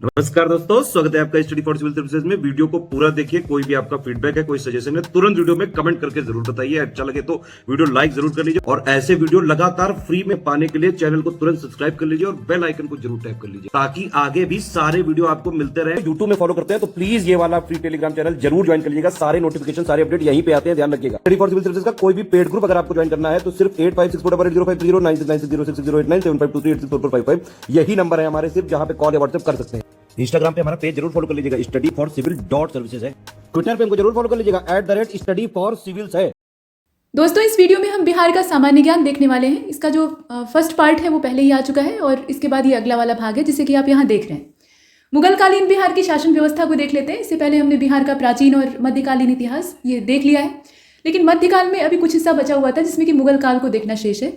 नमस्कार दोस्तों, स्वागत है आपका स्टडी फॉर सिविल सर्विसेज में। वीडियो को पूरा देखिए। कोई भी आपका फीडबैक है, कोई सजेशन है, तुरंत वीडियो में कमेंट करके जरूर बताइए। अच्छा लगे तो वीडियो लाइक जरूर कर लीजिए और ऐसे वीडियो लगातार फ्री में पाने के लिए चैनल को तुरंत सब्सक्राइब कर लीजिए और बेल आइकन को जरूर टैप कर लीजिए ताकि आगे भी सारे वीडियो आपको मिलते रहे। यूट्यूब में फॉलो करते हैं तो प्लीज ये वाला फ्री टेलीग्राम चैनल जरूर ज्वाइन कर लीजिएगा। सारे नोटिफिकेशन, सारे अपडेट यहीं पे आते हैं, ध्यान रखिएगा। स्टडी फॉर सिविल सर्विसेज का कोई भी पेड ग्रुप अगर आपको ज्वाइन करना है तो सिर्फ 856480560660897523864455 यही नंबर है हमारे, सिर्फ जहां पे कॉल या व्हाट्सएप कर सकते हैं। इंस्टाग्राम पे हमारा पेज जरूर फॉलो कर लीजिएगा, studyforcivil.services है। ट्विटर पे हमको जरूर फॉलो कर लीजिएगा, @studyforcivils है। दोस्तों, इस वीडियो में हम बिहार का सामान्य ज्ञान देखने वाले हैं। इसका जो फर्स्ट पार्ट है वो पहले ही आ चुका है और इसके बाद ये अगला वाला भाग है जिसे कि आप यहाँ देख रहे हैं। मुगलकालीन बिहार की शासन व्यवस्था को देख लेते हैं। इससे पहले हमने बिहार का प्राचीन और मध्यकालीन इतिहास ये देख लिया है, लेकिन मध्यकाल में अभी कुछ हिस्सा बचा हुआ था जिसमें कि मुगल काल को देखना शेष है।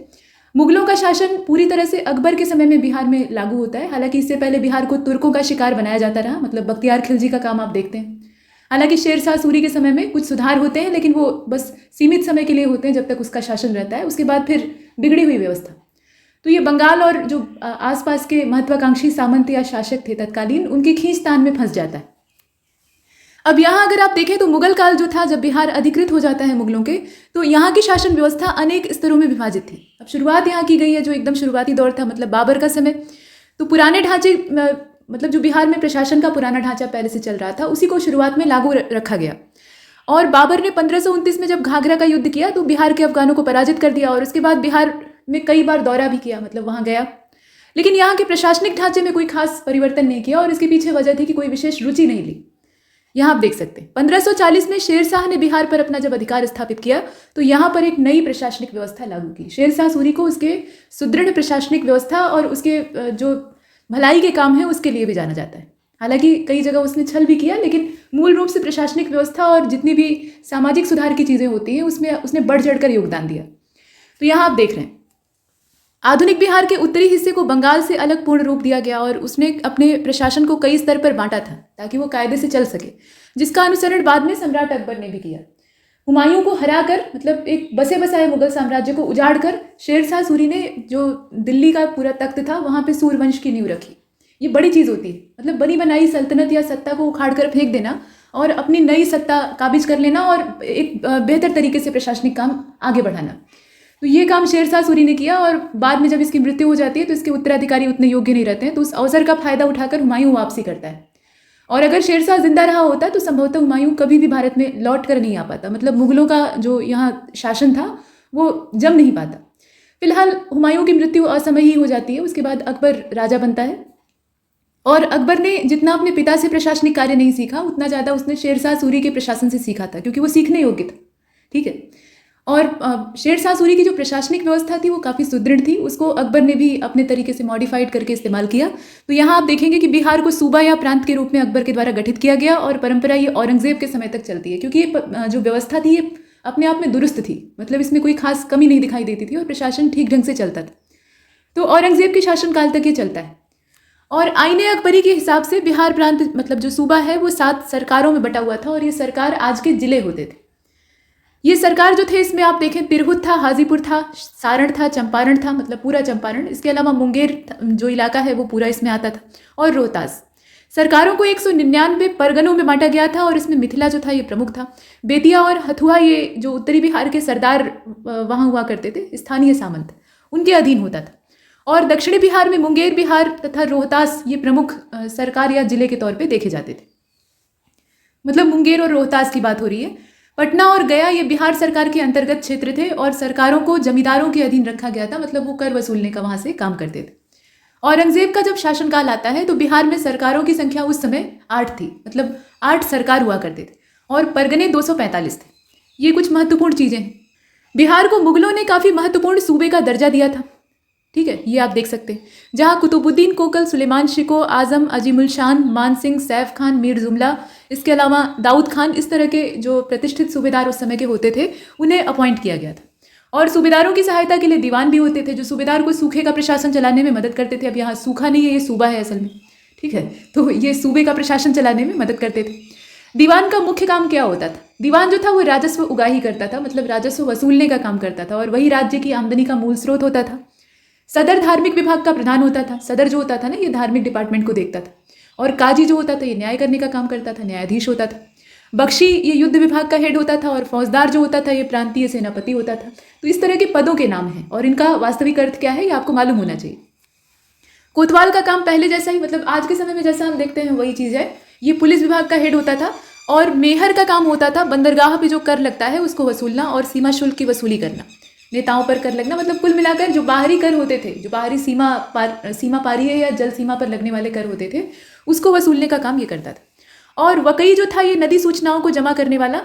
मुगलों का शासन पूरी तरह से अकबर के समय में बिहार में लागू होता है। हालांकि इससे पहले बिहार को तुर्कों का शिकार बनाया जाता रहा, मतलब बख्तियार खिलजी का काम आप देखते हैं। हालांकि शेरशाह सूरी के समय में कुछ सुधार होते हैं, लेकिन वो बस सीमित समय के लिए होते हैं जब तक उसका शासन रहता है। उसके बाद फिर बिगड़ी हुई व्यवस्था। तो ये बंगाल और जो आसपास के महत्वाकांक्षी सामंत या शासक थे तत्कालीन, उनकी खींचतान में फंस जाता है। अब यहाँ अगर आप देखें तो मुगल काल जो था, जब बिहार अधिकृत हो जाता है मुगलों के, तो यहाँ की शासन व्यवस्था अनेक स्तरों में विभाजित थी। अब शुरुआत यहाँ की गई है जो एकदम शुरुआती दौर था, मतलब बाबर का समय। तो पुराने ढांचे, मतलब जो बिहार में प्रशासन का पुराना ढांचा पहले से चल रहा था, उसी को शुरुआत में लागू रखा गया। और बाबर ने 1529 में जब घाघरा का युद्ध किया तो बिहार के अफगानों को पराजित कर दिया और उसके बाद बिहार में कई बार दौरा भी किया, मतलब वहाँ गया। लेकिन यहाँ के प्रशासनिक ढांचे में कोई खास परिवर्तन नहीं किया और इसके पीछे वजह थी कि कोई विशेष रुचि नहीं ली। यहाँ आप देख सकते हैं 1540 में शेरशाह ने बिहार पर अपना जब अधिकार स्थापित किया तो यहाँ पर एक नई प्रशासनिक व्यवस्था लागू की। शेरशाह सूरी को उसके सुदृढ़ प्रशासनिक व्यवस्था और उसके जो भलाई के काम है उसके लिए भी जाना जाता है। हालांकि कई जगह उसने छल भी किया, लेकिन मूल रूप से प्रशासनिक व्यवस्था और जितनी भी सामाजिक सुधार की चीज़ें होती हैं उसमें उसने बढ़ चढ़कर योगदान दिया। तो यहाँ आप देख रहे हैं आधुनिक बिहार के उत्तरी हिस्से को बंगाल से अलग पूर्ण रूप दिया गया और उसने अपने प्रशासन को कई स्तर पर बांटा था ताकि वो कायदे से चल सके, जिसका अनुसरण बाद में सम्राट अकबर ने भी किया। हुमायूं को हराकर, मतलब एक बसे बसाए मुगल साम्राज्य को उजाड़कर, शेरशाह सूरी ने जो दिल्ली का पूरा तख्त था वहाँ पे सूर्यवंश की नींव रखी। ये बड़ी चीज़ होती है, मतलब बनी बनाई सल्तनत या सत्ता को उखाड़ कर फेंक देना और अपनी नई सत्ता काबिज कर लेना और एक बेहतर तरीके से प्रशासनिक काम आगे बढ़ाना। तो ये काम शेरशाह सूरी ने किया और बाद में जब इसकी मृत्यु हो जाती है तो इसके उत्तराधिकारी उतने योग्य नहीं रहते हैं, तो उस अवसर का फायदा उठाकर हुमायूं वापसी करता है। और अगर शेरशाह जिंदा रहा होता तो संभवतः हुमायूं कभी भी भारत में लौट कर नहीं आ पाता, मतलब मुगलों का जो यहाँ शासन था वो जम नहीं पाता। फिलहाल हुमायूं की मृत्यु असमय ही हो जाती है। उसके बाद अकबर राजा बनता है और अकबर ने जितना अपने पिता से प्रशासनिक कार्य नहीं सीखा उतना ज़्यादा उसने शेरशाह सूरी के प्रशासन से सीखा था, क्योंकि वो सीखने योग्य था। ठीक है। और शेरशाह सूरी की जो प्रशासनिक व्यवस्था थी वो काफ़ी सुदृढ़ थी, उसको अकबर ने भी अपने तरीके से मॉडिफाइड करके इस्तेमाल किया। तो यहाँ आप देखेंगे कि बिहार को सूबा या प्रांत के रूप में अकबर के द्वारा गठित किया गया और परंपरा ये औरंगजेब के समय तक चलती है, क्योंकि ये जो व्यवस्था थी ये अपने आप में दुरुस्त थी, मतलब इसमें कोई खास कमी नहीं दिखाई देती थी और प्रशासन ठीक ढंग से चलता था। तो औरंगजेब के शासनकाल तक ये चलता है। और आईने अकबरी के हिसाब से बिहार प्रांत, मतलब जो सूबा है वो 7 सरकारों में बटा हुआ था और ये सरकार आज के जिले होते थे। ये सरकार जो थे इसमें आप देखें तिरहुत था, हाजीपुर था, सारण था, चंपारण था, मतलब पूरा चंपारण। इसके अलावा मुंगेर जो इलाका है वो पूरा इसमें आता था, और रोहतास। सरकारों को 199 परगनों में बांटा गया था और इसमें मिथिला जो था ये प्रमुख था। बेतिया और हथुआ ये जो उत्तरी बिहार के सरदार वहाँ हुआ करते थे, स्थानीय सामंत, उनके अधीन होता था। और दक्षिणी बिहार में मुंगेर बिहार तथा रोहतास ये प्रमुख सरकार या जिले के तौर पर देखे जाते थे। मतलब मुंगेर और रोहतास की बात हो रही है। पटना और गया ये बिहार सरकार के अंतर्गत क्षेत्र थे और सरकारों को जमींदारों के अधीन रखा गया था, मतलब वो कर वसूलने का वहाँ से काम करते थे। औरंगजेब का जब शासनकाल आता है तो बिहार में सरकारों की संख्या उस समय 8 थी, मतलब 8 सरकार हुआ करते थे और परगने 245 थे। ये कुछ महत्वपूर्ण चीज़ें हैं। बिहार को मुगलों ने काफ़ी महत्वपूर्ण सूबे का दर्जा दिया था। ठीक है, ये आप देख सकते हैं, जहाँ कुतुबुद्दीन कोकल, सुलेमान शिको, आजम, अजीमुल शान, मान सिंह, सैफ खान, मीर जुमला, इसके अलावा दाऊद खान, इस तरह के जो प्रतिष्ठित सूबेदार उस समय के होते थे उन्हें अपॉइंट किया गया था। और सूबेदारों की सहायता के लिए दीवान भी होते थे जो सूबेदार को सूखे का प्रशासन चलाने में मदद करते थे। अब यहाँ सूखा नहीं है, ये सूबा है असल में। ठीक है, तो ये सूबे का प्रशासन चलाने में मदद करते थे। दीवान का मुख्य काम क्या होता था? दीवान जो था वो राजस्व उगाही करता था, मतलब राजस्व वसूलने का काम करता था और वही राज्य की आमदनी का मूल स्रोत होता था। सदर धार्मिक विभाग का प्रधान होता था। सदर जो होता था ना, ये धार्मिक डिपार्टमेंट को देखता था। और काजी जो होता था ये न्याय करने का काम करता था, न्यायाधीश होता था। बख्शी ये युद्ध विभाग का हेड होता था और फौजदार जो होता था ये प्रांतीय सेनापति होता था। तो इस तरह के पदों के नाम हैं और इनका वास्तविक अर्थ क्या है ये आपको मालूम होना चाहिए। कोतवाल का काम पहले जैसा ही, मतलब आज के समय में जैसा हम देखते हैं वही चीज़ है। ये पुलिस विभाग का हेड होता था और मेहर का काम होता था बंदरगाह पे जो कर लगता है उसको वसूलना और सीमा शुल्क की वसूली करना, नेताओं पर कर लगना। मतलब कुल मिलाकर जो बाहरी कर होते थे, जो बाहरी सीमा पारी है या जल सीमा पर लगने वाले कर होते थे, उसको वसूलने का काम ये करता था। और वकई जो था ये नदी सूचनाओं को जमा करने वाला,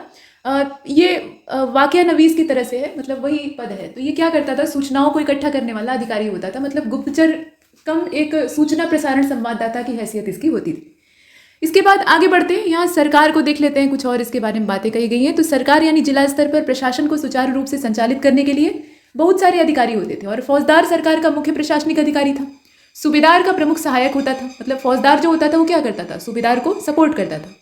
ये वाकया नवीस की तरह से है, मतलब वही पद है। तो ये क्या करता था, सूचनाओं को इकट्ठा करने वाला अधिकारी होता था, मतलब गुप्तचर कम एक सूचना प्रसारण संवाददाता की हैसियत इसकी होती थी। इसके बाद आगे बढ़ते हैं, यहाँ सरकार को देख लेते हैं, कुछ और इसके बारे में बातें कही गई हैं। तो सरकार यानी जिला स्तर पर प्रशासन को सुचारू रूप से संचालित करने के लिए बहुत सारे अधिकारी होते थे और फौजदार सरकार का मुख्य प्रशासनिक अधिकारी था। सूबेदार का प्रमुख सहायक होता था, मतलब फौजदार जो होता था वो क्या करता था, सूबेदार को सपोर्ट करता था।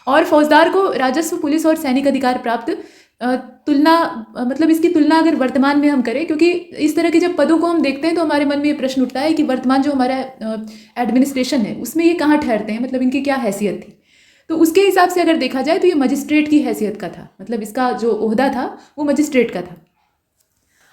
और फौजदार को राजस्व, पुलिस और सैनिक अधिकार प्राप्त मतलब इसकी तुलना अगर वर्तमान में हम करें, क्योंकि इस तरह के जब पदों को हम देखते हैं तो हमारे मन में ये प्रश्न उठता है कि वर्तमान जो हमारा एडमिनिस्ट्रेशन है उसमें ये कहाँ ठहरते हैं, मतलब इनकी क्या हैसियत थी। तो उसके हिसाब से अगर देखा जाए तो ये मजिस्ट्रेट की हैसियत का था, मतलब इसका जो ओहदा था वो मजिस्ट्रेट का था।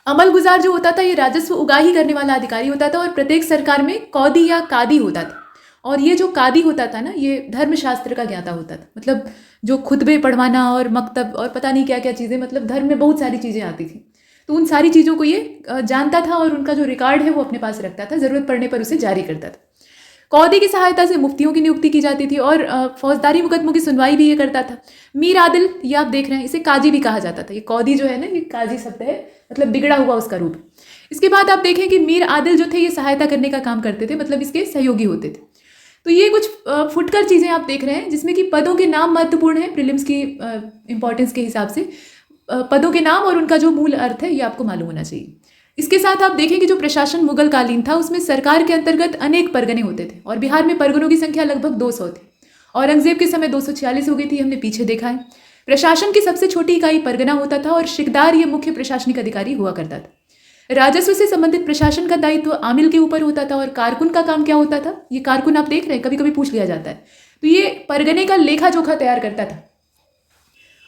अमल गुजार जो होता था ये राजस्व उगाही करने वाला अधिकारी होता था और प्रत्येक सरकार में कौदी या कादी होता था। और ये जो कादी होता था ना, ये धर्मशास्त्र का ज्ञाता होता था, मतलब जो खुतबे पढ़वाना और मकतब और पता नहीं क्या क्या चीज़ें, मतलब धर्म में बहुत सारी चीज़ें आती थी। तो उन सारी चीज़ों को ये जानता था और उनका जो रिकॉर्ड है वो अपने पास रखता था, ज़रूरत पड़ने पर उसे जारी करता था। कौदी की सहायता से मुफ्तियों की नियुक्ति की जाती थी और फौजदारी मुकदमों की सुनवाई भी ये करता था। मीर आदिल, ये आप देख रहे हैं, इसे काजी भी कहा जाता था। ये कौदी जो है ना, ये काजी शब्द है, मतलब बिगड़ा हुआ उसका रूप। इसके बाद आप देखें कि मीर आदिल जो थे ये सहायता करने का काम करते थे, मतलब इसके सहयोगी होते थे। तो ये कुछ फुटकर चीज़ें आप देख रहे हैं जिसमें कि पदों के नाम महत्वपूर्ण हैं प्रीलिम्स की इंपॉर्टेंस के हिसाब से। पदों के नाम और उनका जो मूल अर्थ है ये आपको मालूम होना चाहिए। इसके साथ आप देखें कि जो प्रशासन मुगल कालीन था उसमें सरकार के अंतर्गत अनेक परगने होते थे और बिहार में परगनों की संख्या लगभग 200 थी। औरंगजेब के समय 246 हो गई थी, हमने पीछे देखा है। प्रशासन की सबसे छोटी इकाई परगना होता था और शिकदार ये मुख्य प्रशासनिक अधिकारी हुआ करता था। राजस्व से संबंधित प्रशासन का दायित्व आमिल के ऊपर होता था और कारकुन का काम क्या होता था, ये कारकुन आप देख रहे हैं, कभी कभी पूछ लिया जाता है। तो ये परगने का लेखा जोखा तैयार करता था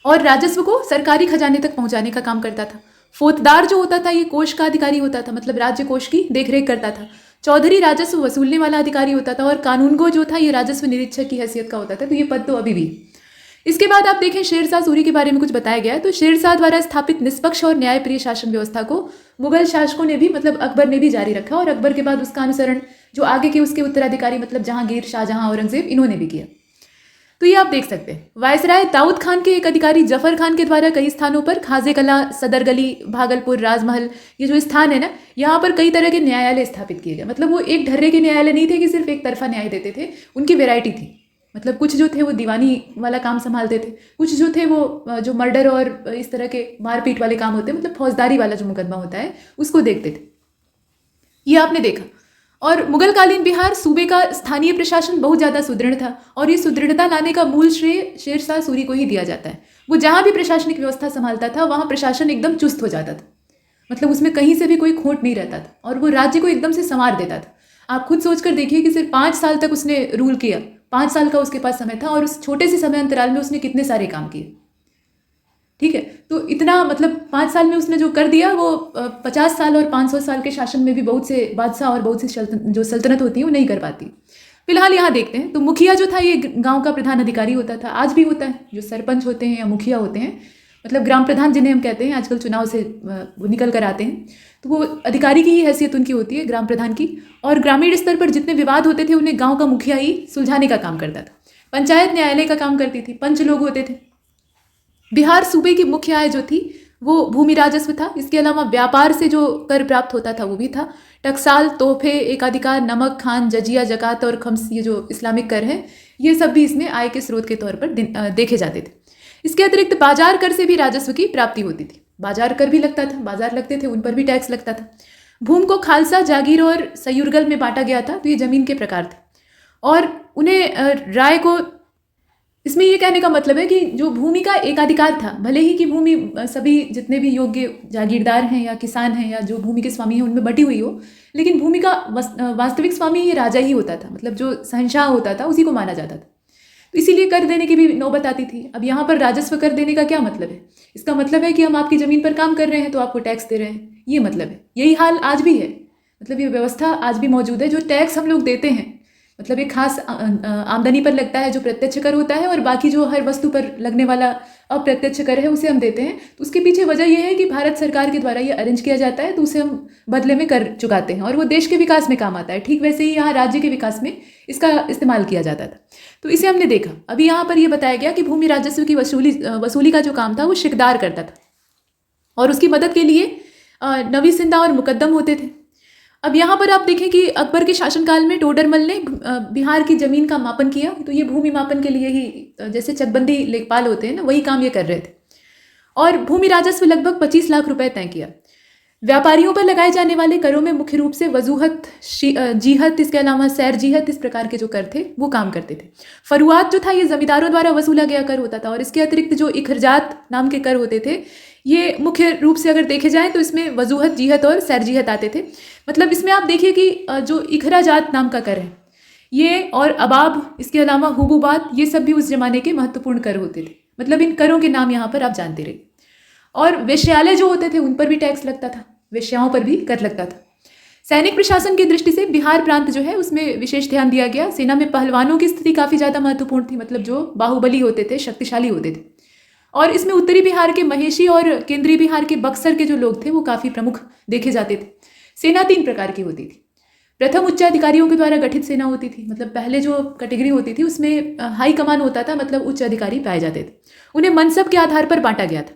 और राजस्व को सरकारी खजाने तक पहुंचाने का काम करता था। फौजदार जो होता था ये कोष का अधिकारी होता था, मतलब राज्य कोष की देखरेख करता था। चौधरी राजस्व वसूलने वाला अधिकारी होता था और कानूनगो जो था ये राजस्व निरीक्षक की हैसियत का होता था। तो ये पद तो अभी भी। इसके बाद आप देखें शेरशाह सूरी के बारे में कुछ बताया गया है। तो शेरशाह द्वारा स्थापित निष्पक्ष और न्यायप्रिय शासन व्यवस्था को मुगल शासकों ने भी, मतलब अकबर ने भी जारी रखा और अकबर के बाद उसका अनुसरण जो आगे के उसके उत्तराधिकारी, मतलब जहांगीर, शाहजहां, औरंगजेब, इन्होंने भी किया। तो ये आप देख सकते हैं। वायसराय दाऊद खान के एक अधिकारी जफर खान के द्वारा कई स्थानों पर खाजे कला, सदर गली, भागलपुर, राजमहल, ये जो स्थान है ना, यहाँ पर कई तरह के न्यायालय स्थापित किए गए। मतलब वो एक ढर्रे के न्यायालय नहीं थे कि सिर्फ एक तरफा न्याय देते थे, उनकी वेराइटी थी। मतलब कुछ जो थे वो दीवानी वाला काम संभालते थे, कुछ जो थे वो जो मर्डर और इस तरह के मारपीट वाले काम होते हैं, मतलब फौजदारी वाला जो मुकदमा होता है उसको देखते थे। ये आपने देखा। और मुगलकालीन बिहार सूबे का स्थानीय प्रशासन बहुत ज़्यादा सुदृढ़ था और ये सुदृढ़ता लाने का मूल श्रेय शेरशाह सूरी को ही दिया जाता है। वो जहाँ भी प्रशासनिक व्यवस्था संभालता था वहाँ प्रशासन एकदम चुस्त हो जाता था, मतलब उसमें कहीं से भी कोई खोट नहीं रहता था और वो राज्य को एकदम से संवार देता था। आप खुद सोचकर देखिए कि सिर्फ 5 साल तक उसने रूल किया, 5 साल का उसके पास समय था और उस छोटे से समय अंतराल में उसने कितने सारे काम किए। ठीक है, तो इतना, मतलब 5 साल में उसने जो कर दिया वो 50 साल और 500 साल के शासन में भी बहुत से बादशाह और बहुत सी जो सल्तनत होती है वो नहीं कर पाती। फिलहाल यहाँ देखते हैं। तो मुखिया जो था ये गांव का प्रधान अधिकारी होता था, आज भी होता है। जो सरपंच होते हैं या मुखिया होते हैं, मतलब ग्राम प्रधान जिन्हें हम कहते हैं, आजकल चुनाव से वो निकल कर आते हैं, तो वो अधिकारी की ही हैसियत उनकी होती है, ग्राम प्रधान की। और ग्रामीण स्तर पर जितने विवाद होते थे उन्हें गाँव का मुखिया ही सुलझाने का काम करता था। पंचायत न्यायालय का काम करती थी, पंच लोग होते थे। बिहार सूबे की मुख्य आय जो थी वो भूमि राजस्व था। इसके अलावा व्यापार से जो कर प्राप्त होता था वो भी था। टकसाल, तोहफे, एकाधिकार, नमक, खान, जजिया, जकात और खम्स, ये जो इस्लामिक कर हैं, ये सब भी इसमें आय के स्रोत के तौर पर देखे जाते थे। इसके अतिरिक्त बाजार कर से भी राजस्व की प्राप्ति होती थी। बाजार कर भी लगता था, बाजार लगते थे, उन पर भी टैक्स लगता था। भूमि को खालसा, जागीर और सयुरगल में बांटा गया था। तो ये जमीन के प्रकार थे और उन्हें राय को इसमें ये कहने का मतलब है कि जो भूमि का एकाधिकार था, भले ही कि भूमि सभी जितने भी योग्य जागीरदार हैं या किसान हैं या जो भूमि के स्वामी हैं उनमें बटी हुई हो, लेकिन भूमि का वास्तविक स्वामी ये राजा ही होता था, मतलब जो शहंशाह होता था उसी को माना जाता था। तो इसीलिए कर देने की भी नौबत आती थी। अब यहाँ पर राजस्व कर देने का क्या मतलब है? इसका मतलब है कि हम आपकी ज़मीन पर काम कर रहे हैं तो आपको टैक्स दे रहे हैं, ये मतलब है। यही हाल आज भी है, मतलब ये व्यवस्था आज भी मौजूद है। जो टैक्स हम लोग देते हैं, मतलब एक खास आमदनी पर लगता है जो प्रत्यक्ष कर होता है, और बाकी जो हर वस्तु पर लगने वाला अप्रत्यक्ष कर है उसे हम देते हैं। तो उसके पीछे वजह यह है कि भारत सरकार के द्वारा ये अरेंज किया जाता है, तो उसे हम बदले में कर चुकाते हैं और वो देश के विकास में काम आता है। ठीक वैसे ही यहाँ राज्य के विकास में इसका इस्तेमाल किया जाता था। तो इसे हमने देखा। अभी यहाँ पर यह बताया गया कि भूमि राजस्व की वसूली का जो काम था वो शिकदार करता था, और उसकी मदद के लिए नवीसिंदा और मुकद्दम होते थे। अब यहाँ पर आप देखें कि अकबर के शासनकाल में टोडरमल ने बिहार की ज़मीन का मापन किया। तो ये भूमि मापन के लिए ही, जैसे चकबंदी लेखपाल होते हैं ना, वही काम ये कर रहे थे। और भूमि राजस्व लगभग 25 लाख रुपए तय किया। व्यापारियों पर लगाए जाने वाले करों में मुख्य रूप से वजूहत, जीहत, इसके अलावा सैर जीहत, इस प्रकार के जो कर थे वो काम करते थे। फरुआत जो था ये जमींदारों द्वारा वसूला गया कर होता था, और इसके अतिरिक्त जो इखरजात नाम के कर होते थे, ये मुख्य रूप से अगर देखे जाएं तो इसमें वजूहत, जीहत और सैर जीहत आते थे। मतलब इसमें आप देखिए कि जो इखराजात नाम का कर है ये, और अबाब, इसके अलावा हुबूबात, ये सब भी उस जमाने के महत्वपूर्ण कर होते थे। मतलब इन करों के नाम यहाँ पर आप जानते रहिए। और वेश्यालय जो होते थे उन पर भी टैक्स लगता था, वेश्याओं पर भी कर लगता था। सैनिक प्रशासन की दृष्टि से बिहार प्रांत जो है उसमें विशेष ध्यान दिया गया। सेना में पहलवानों की स्थिति काफ़ी ज़्यादा महत्वपूर्ण थी, मतलब जो बाहुबली होते थे, शक्तिशाली होते थे। और इसमें उत्तरी बिहार के महेशी और केंद्रीय बिहार के बक्सर के जो लोग थे वो काफ़ी प्रमुख देखे जाते थे। सेना 3 प्रकार की होती थी। प्रथम उच्चाधिकारियों के द्वारा गठित सेना होती थी, मतलब पहले जो कैटेगरी होती थी उसमें हाई कमान होता था, मतलब उच्च अधिकारी पाए जाते थे, उन्हें मनसब के आधार पर बांटा गया था।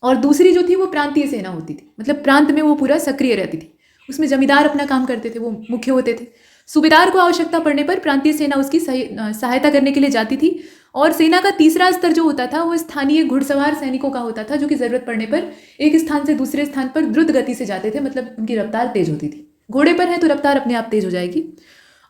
और दूसरी जो थी वो प्रांतीय सेना होती थी, मतलब प्रांत में वो पूरा सक्रिय रहती थी, उसमें जमींदार अपना काम करते थे, वो मुख्य होते थे। सूबेदार को आवश्यकता पड़ने पर प्रांतीय सेना उसकी सहायता करने के लिए जाती थी। और सेना का तीसरा स्तर जो होता था वो स्थानीय घुड़सवार सैनिकों का होता था, जो कि जरूरत पड़ने पर एक स्थान से दूसरे स्थान पर द्रुत गति से जाते थे, मतलब उनकी रफ्तार तेज होती थी। घोड़े पर है तो रफ्तार अपने आप तेज हो जाएगी।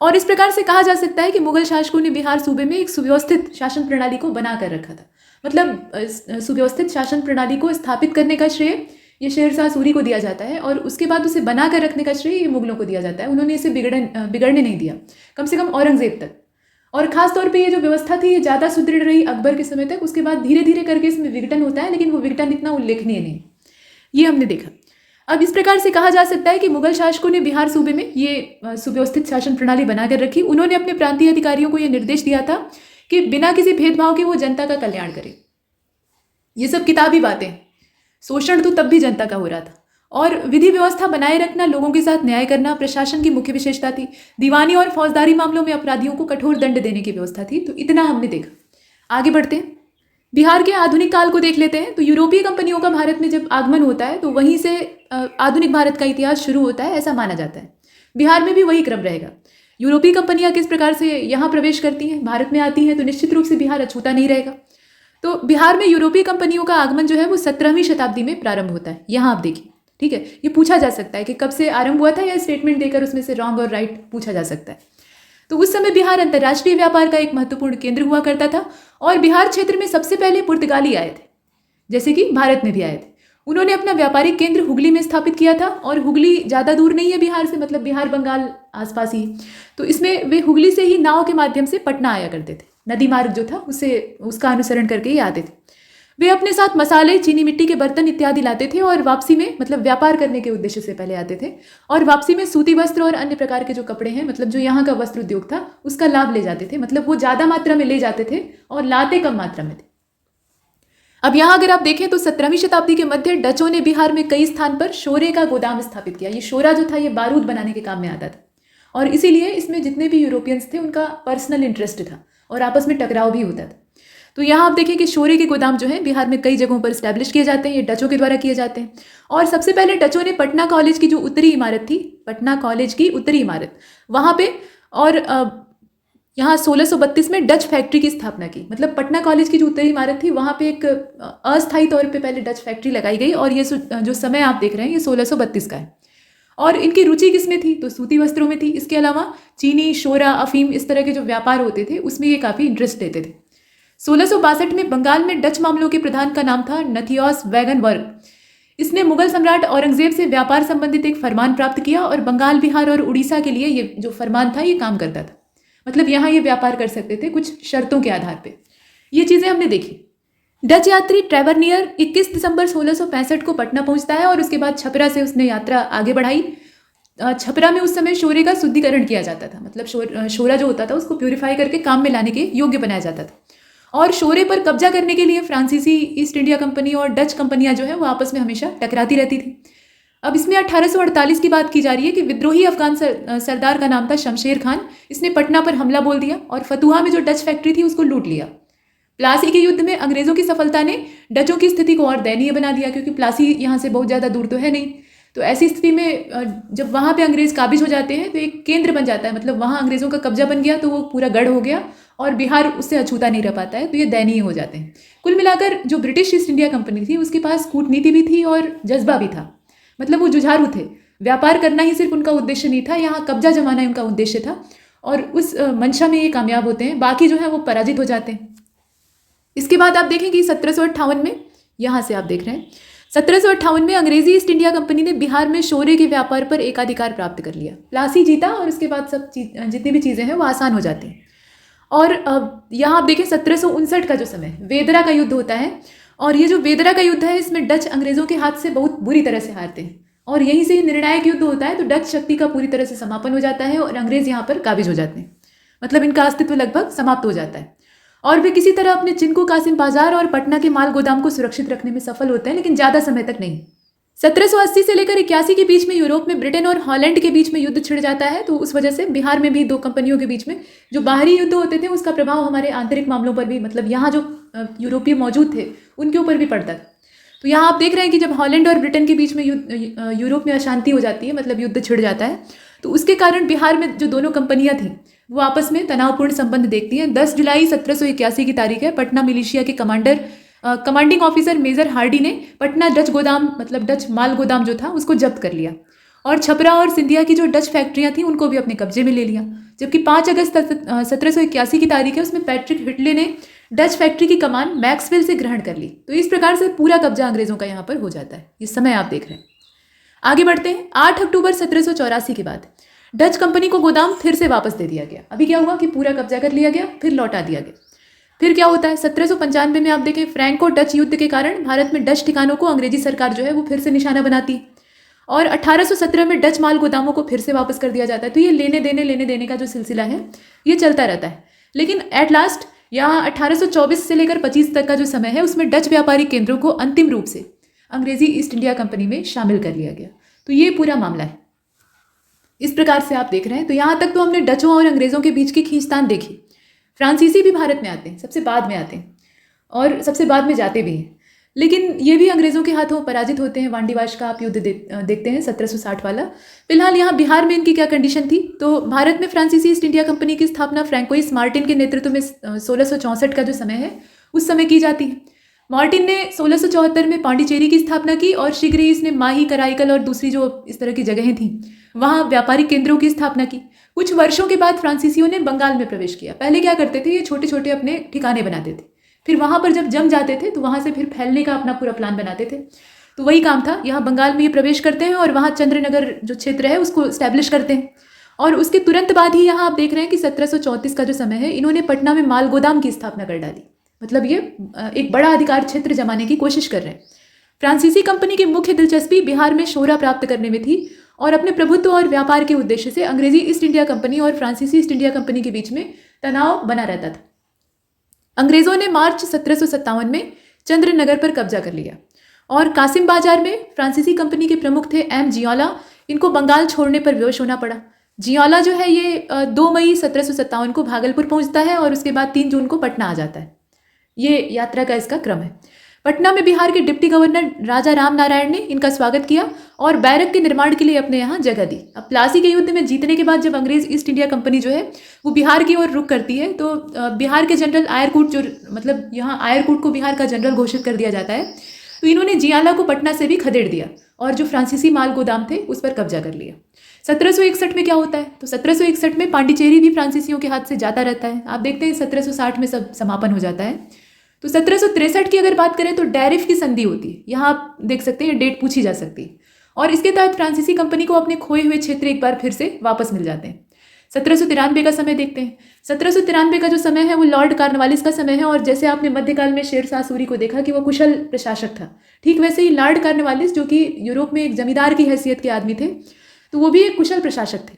और इस प्रकार से कहा जा सकता है कि मुगल शासकों ने बिहार सूबे में एक सुव्यवस्थित शासन प्रणाली को बना कर रखा था। मतलब सुव्यवस्थित शासन प्रणाली को स्थापित करने का श्रेय ये शेरशाह सूरी को दिया जाता है, और उसके बाद उसे बना कर रखने का श्रेय ये मुगलों को दिया जाता है। उन्होंने इसे बिगड़ने नहीं दिया, कम से कम औरंगजेब तक। और खास तौर पे ये जो व्यवस्था थी ये ज़्यादा सुदृढ़ रही अकबर के समय तक। उसके बाद धीरे धीरे करके इसमें विघटन होता है, लेकिन वो विघटन इतना उल्लेखनीय नहीं, ये हमने देखा। अब इस प्रकार से कहा जा सकता है कि मुगल शासकों ने बिहार सूबे में ये सुव्यवस्थित शासन प्रणाली बनाकर रखी। उन्होंने अपने प्रांतीय अधिकारियों को ये निर्देश दिया था कि बिना किसी भेदभाव के वो जनता का कल्याण करें। ये सब किताबी बातें, शोषण तो तब भी जनता का हो रहा था। और विधि व्यवस्था बनाए रखना, लोगों के साथ न्याय करना प्रशासन की मुख्य विशेषता थी। दीवानी और फौजदारी मामलों में अपराधियों को कठोर दंड देने की व्यवस्था थी। तो इतना हमने देखा। आगे बढ़ते हैं, बिहार के आधुनिक काल को देख लेते हैं। तो यूरोपीय कंपनियों का भारत में जब आगमन होता है तो वहीं से आधुनिक भारत का इतिहास शुरू होता है, ऐसा माना जाता है। बिहार में भी वही क्रम रहेगा। यूरोपीय कंपनियां किस प्रकार से यहाँ प्रवेश करती हैं, भारत में आती हैं, तो निश्चित रूप से बिहार अछूता नहीं रहेगा। तो बिहार में यूरोपीय कंपनियों का आगमन जो है वो 17वीं शताब्दी में प्रारंभ होता है। यहाँ आप देखिए, ठीक है। ये पूछा जा सकता है कि कब से आरंभ हुआ था, या स्टेटमेंट देकर उसमें से रॉन्ग और राइट पूछा जा सकता है। तो उस समय बिहार अंतर्राष्ट्रीय व्यापार का एक महत्वपूर्ण केंद्र हुआ करता था, और बिहार क्षेत्र में सबसे पहले पुर्तगाली आए थे, जैसे कि भारत में भी आए थे। उन्होंने अपना व्यापारिक केंद्र हुगली में स्थापित किया था, और हुगली ज़्यादा दूर नहीं है बिहार से, मतलब बिहार बंगाल आसपास ही। तो इसमें वे हुगली से ही नाव के माध्यम से पटना आया करते थे। नदी मार्ग जो था उसका अनुसरण करके ही आते थे। वे अपने साथ मसाले, चीनी मिट्टी के बर्तन इत्यादि लाते थे, और वापसी में, मतलब व्यापार करने के उद्देश्य से पहले आते थे, और वापसी में सूती वस्त्र और अन्य प्रकार के जो कपड़े हैं, मतलब जो यहाँ का वस्त्र उद्योग था, उसका लाभ ले जाते थे। मतलब वो ज़्यादा मात्रा में ले जाते थे और लाते कम मात्रा में थे। अब यहाँ अगर आप देखें तो 17वीं शताब्दी के मध्य डचों ने बिहार में कई स्थान पर शोरे का गोदाम स्थापित किया। ये शोरा जो था ये बारूद बनाने के काम में आता था, और इसीलिए इसमें जितने भी यूरोपियंस थे उनका पर्सनल इंटरेस्ट था, और आपस में टकराव भी होता था। तो यहाँ आप देखें कि शोरे के गोदाम जो है बिहार में कई जगहों पर स्टैब्लिश किए जाते हैं, ये डचों के द्वारा किए जाते हैं। और सबसे पहले डचों ने पटना कॉलेज की जो उत्तरी इमारत थी, पटना कॉलेज की उत्तरी इमारत, वहाँ पे, और यहाँ 1632 में डच फैक्ट्री की स्थापना की। मतलब पटना कॉलेज की जो उत्तरी इमारत थी वहाँ पे एक अस्थायी तौर पे पहले डच फैक्ट्री लगाई गई, और ये जो समय आप देख रहे हैं ये 1632 का है। और इनकी रुचि किस में थी, तो सूती वस्त्रों में थी। इसके अलावा चीनी, शोरा, अफीम, इस तरह के जो व्यापार होते थे उसमें ये काफ़ी इंटरेस्ट लेते थे। 1662 में बंगाल में डच मामलों के प्रधान का नाम था नथियोस वैगनबर्ग। इसने मुगल सम्राट औरंगजेब से व्यापार संबंधित एक फरमान प्राप्त किया और बंगाल, बिहार और उड़ीसा के लिए ये जो फरमान था ये काम करता था। मतलब यहाँ ये व्यापार कर सकते थे कुछ शर्तों के आधार पे। ये चीज़ें हमने देखी। डच यात्री ट्रेवरनियर 21 दिसंबर 1665 को पटना पहुंचता है और उसके बाद छपरा से उसने यात्रा आगे बढ़ाई। छपरा में उस समय शोरे का शुद्धिकरण किया जाता था, मतलब शोरा जो होता था उसको प्यूरिफाई करके काम में लाने के योग्य बनाया जाता था। और शोरे पर कब्जा करने के लिए फ्रांसीसी ईस्ट इंडिया कंपनी और डच कंपनियां जो है वो आपस में हमेशा टकराती रहती थी। अब इसमें 1848 की बात की जा रही है कि विद्रोही अफगान सरदार का नाम था शमशेर खान। इसने पटना पर हमला बोल दिया और फतुहा में जो डच फैक्ट्री थी उसको लूट लिया। प्लासी के युद्ध में अंग्रेजों की सफलता ने डचों की स्थिति को और दयनीय बना दिया, क्योंकि प्लासी यहाँ से बहुत ज़्यादा दूर तो है नहीं। तो ऐसी स्थिति में जब वहाँ पे अंग्रेज काबिज हो जाते हैं तो एक केंद्र बन जाता है, मतलब वहाँ अंग्रेजों का कब्जा बन गया तो वो पूरा गढ़ हो गया और बिहार उससे अछूता नहीं रह पाता है, तो ये दयनीय हो जाते हैं। कुल मिलाकर जो ब्रिटिश ईस्ट इंडिया कंपनी थी उसके पास कूटनीति भी थी और जज्बा भी था, मतलब वो जुझारू थे। व्यापार करना ही सिर्फ उनका उद्देश्य नहीं था, यहाँ कब्जा जमाना उनका उद्देश्य था और उस मंशा में ये कामयाब होते हैं। बाकी जो है वो पराजित हो जाते हैं। इसके बाद आप देखें कि 1758 में, यहाँ से आप देख रहे हैं, 1758 में अंग्रेजी ईस्ट इंडिया कंपनी ने बिहार में शोरे के व्यापार पर एकाधिकार प्राप्त कर लिया। प्लासी जीता और उसके बाद सब जितनी भी चीज़ें हैं वो आसान हो जाती हैं। और यहाँ आप देखें 1759 का जो समय वेदरा का युद्ध होता है, और ये जो वेदरा का युद्ध है इसमें डच अंग्रेजों के हाथ से बहुत बुरी तरह से हारते हैं और यहीं से निर्णायक युद्ध होता है। तो डच शक्ति का पूरी तरह से समापन हो जाता है और अंग्रेज यहाँ पर काबिज हो जाते हैं, मतलब इनका अस्तित्व लगभग समाप्त हो जाता है। और वे किसी तरह अपने चिनको कासिम बाजार और पटना के माल गोदाम को सुरक्षित रखने में सफल होते हैं, लेकिन ज़्यादा समय तक नहीं। 1780 से लेकर 81 के बीच में यूरोप में ब्रिटेन और हॉलैंड के बीच में युद्ध छिड़ जाता है, तो उस वजह से बिहार में भी दो कंपनियों के बीच में जो बाहरी युद्ध होते थे उसका प्रभाव हमारे आंतरिक मामलों पर भी, मतलब यहाँ जो यूरोपीय मौजूद थे उनके ऊपर भी पड़ता था। तो यहाँ आप देख रहे हैं कि जब हॉलैंड और ब्रिटेन के बीच में यूरोप में अशांति हो जाती है, मतलब युद्ध छिड़ जाता है, तो उसके कारण बिहार में जो दोनों कंपनियां थीं वो आपस में तनावपूर्ण संबंध देखती हैं। 10 जुलाई 1781 की तारीख है। पटना मिलिशिया के कमांडिंग ऑफिसर मेजर हार्डी ने पटना डच गोदाम, मतलब डच माल गोदाम जो था उसको जब्त कर लिया और छपरा और सिंधिया की जो डच फैक्ट्रियां थी उनको भी अपने कब्जे में ले लिया। जबकि 5 अगस्त 1781 की तारीख है, उसमें पैट्रिक हिटले ने डच फैक्ट्री की कमान मैक्सवेल से ग्रहण कर ली। तो इस प्रकार से पूरा कब्जा अंग्रेजों का यहाँ पर हो जाता है। इस समय आप देख रहे हैं। आगे बढ़ते हैं। 8 अक्टूबर 1784 के बाद डच कंपनी को गोदाम फिर से वापस दे दिया गया। अभी क्या हुआ कि पूरा कब्जा कर लिया गया, फिर लौटा दिया गया। फिर क्या होता है 1795 में आप देखें, फ्रैंको डच युद्ध के कारण भारत में डच ठिकानों को अंग्रेजी सरकार जो है वो फिर से निशाना बनाती है और 1817 में डच माल गोदामों को फिर से वापस कर दिया जाता है। तो ये लेने देने का जो सिलसिला है ये चलता रहता है। लेकिन एट लास्ट यहाँ 1824 से लेकर 25 तक का जो समय है उसमें डच व्यापारिक केंद्रों को अंतिम रूप से अंग्रेजी ईस्ट इंडिया कंपनी में शामिल कर लिया गया। तो ये पूरा मामला है। इस प्रकार से आप देख रहे हैं। तो यहाँ तक तो हमने डचों और अंग्रेजों के बीच की खींचतान देखी। फ्रांसीसी भी भारत में आते हैं, सबसे बाद में आते हैं और सबसे बाद में जाते भी हैं, लेकिन ये भी अंग्रेजों के हाथों पराजित होते हैं। वांडीवाश का आप युद्ध देखते हैं 1760 वाला। फिलहाल यहाँ बिहार में इनकी क्या कंडीशन थी, तो भारत में फ्रांसीसी ईस्ट इंडिया कंपनी की स्थापना फ्रैंकोइस मार्टिन के नेतृत्व में 1664 का जो समय है उस समय की जाती है। मार्टिन ने 1674 में पांडिचेरी की स्थापना की और शीघ्र ही इसने माही, कराईकल और दूसरी जो इस तरह की जगहें थीं वहाँ व्यापारिक केंद्रों की स्थापना की। कुछ वर्षों के बाद फ्रांसीसियों ने बंगाल में प्रवेश किया। पहले क्या करते थे, ये छोटे छोटे अपने ठिकाने बनाते थे, फिर वहाँ पर जब जम जाते थे तो वहाँ से फिर फैलने का अपना पूरा प्लान बनाते थे। तो वही काम था। यहाँ बंगाल में ये प्रवेश करते हैं और वहाँ चंद्रनगर जो क्षेत्र है उसको स्टैब्लिश करते हैं और उसके तुरंत बाद ही यहाँ आप देख रहे हैं कि 1734 का जो समय है इन्होंने पटना में माल गोदाम की स्थापना कर डाली। मतलब ये एक बड़ा अधिकार क्षेत्र जमाने की कोशिश कर रहे हैं। फ्रांसीसी कंपनी की मुख्य दिलचस्पी बिहार में शोरा प्राप्त करने में थी और अपने प्रभुत्व और व्यापार के उद्देश्य से अंग्रेजी ईस्ट इंडिया कंपनी और फ्रांसीसी ईस्ट इंडिया कंपनी के बीच में तनाव बना रहता था। अंग्रेजों ने मार्च 1757 में चंद्रनगर पर कब्जा कर लिया और कासिम बाजार में फ्रांसीसी कंपनी के प्रमुख थे एम जियोला। इनको बंगाल छोड़ने पर विवश होना पड़ा। जियोला जो है ये 2 मई 1757 को भागलपुर पहुंचता है और उसके बाद 3 जून को पटना आ जाता है। ये यात्रा का इसका क्रम है। पटना में बिहार के डिप्टी गवर्नर राजा राम नारायण ने इनका स्वागत किया और बैरक के निर्माण के लिए अपने यहाँ जगह दी। अब प्लासी के युद्ध में जीतने के बाद जब अंग्रेज ईस्ट इंडिया कंपनी जो है वो बिहार की ओर रुख करती है तो बिहार के जनरल आयरकूट, जो मतलब यहाँ आयरकूट को बिहार का जनरल घोषित कर दिया जाता है, तो इन्होंने जियाला को पटना से भी खदेड़ दिया और जो फ्रांसीसी माल गोदाम थे उस पर कब्जा कर लिया। 1761 में क्या होता है? तो 1761 में पांडिचेरी भी फ्रांसीसियों के हाथ से जाता रहता है। आप देखते हैं 1760 में सब समापन हो जाता है। तो 1763 की अगर बात करें तो डैरिफ की संधि होती है। यहाँ आप देख सकते हैं, डेट पूछी जा सकती है। और इसके तहत फ्रांसीसी कंपनी को अपने खोए हुए क्षेत्र एक बार फिर से वापस मिल जाते हैं। 1793 का समय देखते हैं। 1793 का जो समय है वो लॉर्ड कार्नवालिस का समय है। और जैसे आपने मध्यकाल में शेरशाह सूरी को देखा कि वो कुशल प्रशासक था, ठीक वैसे ही लॉर्ड कार्नवालिस, जो कि यूरोप में एक जमींदार की हैसियत के आदमी थे, तो वो भी एक कुशल प्रशासक थे।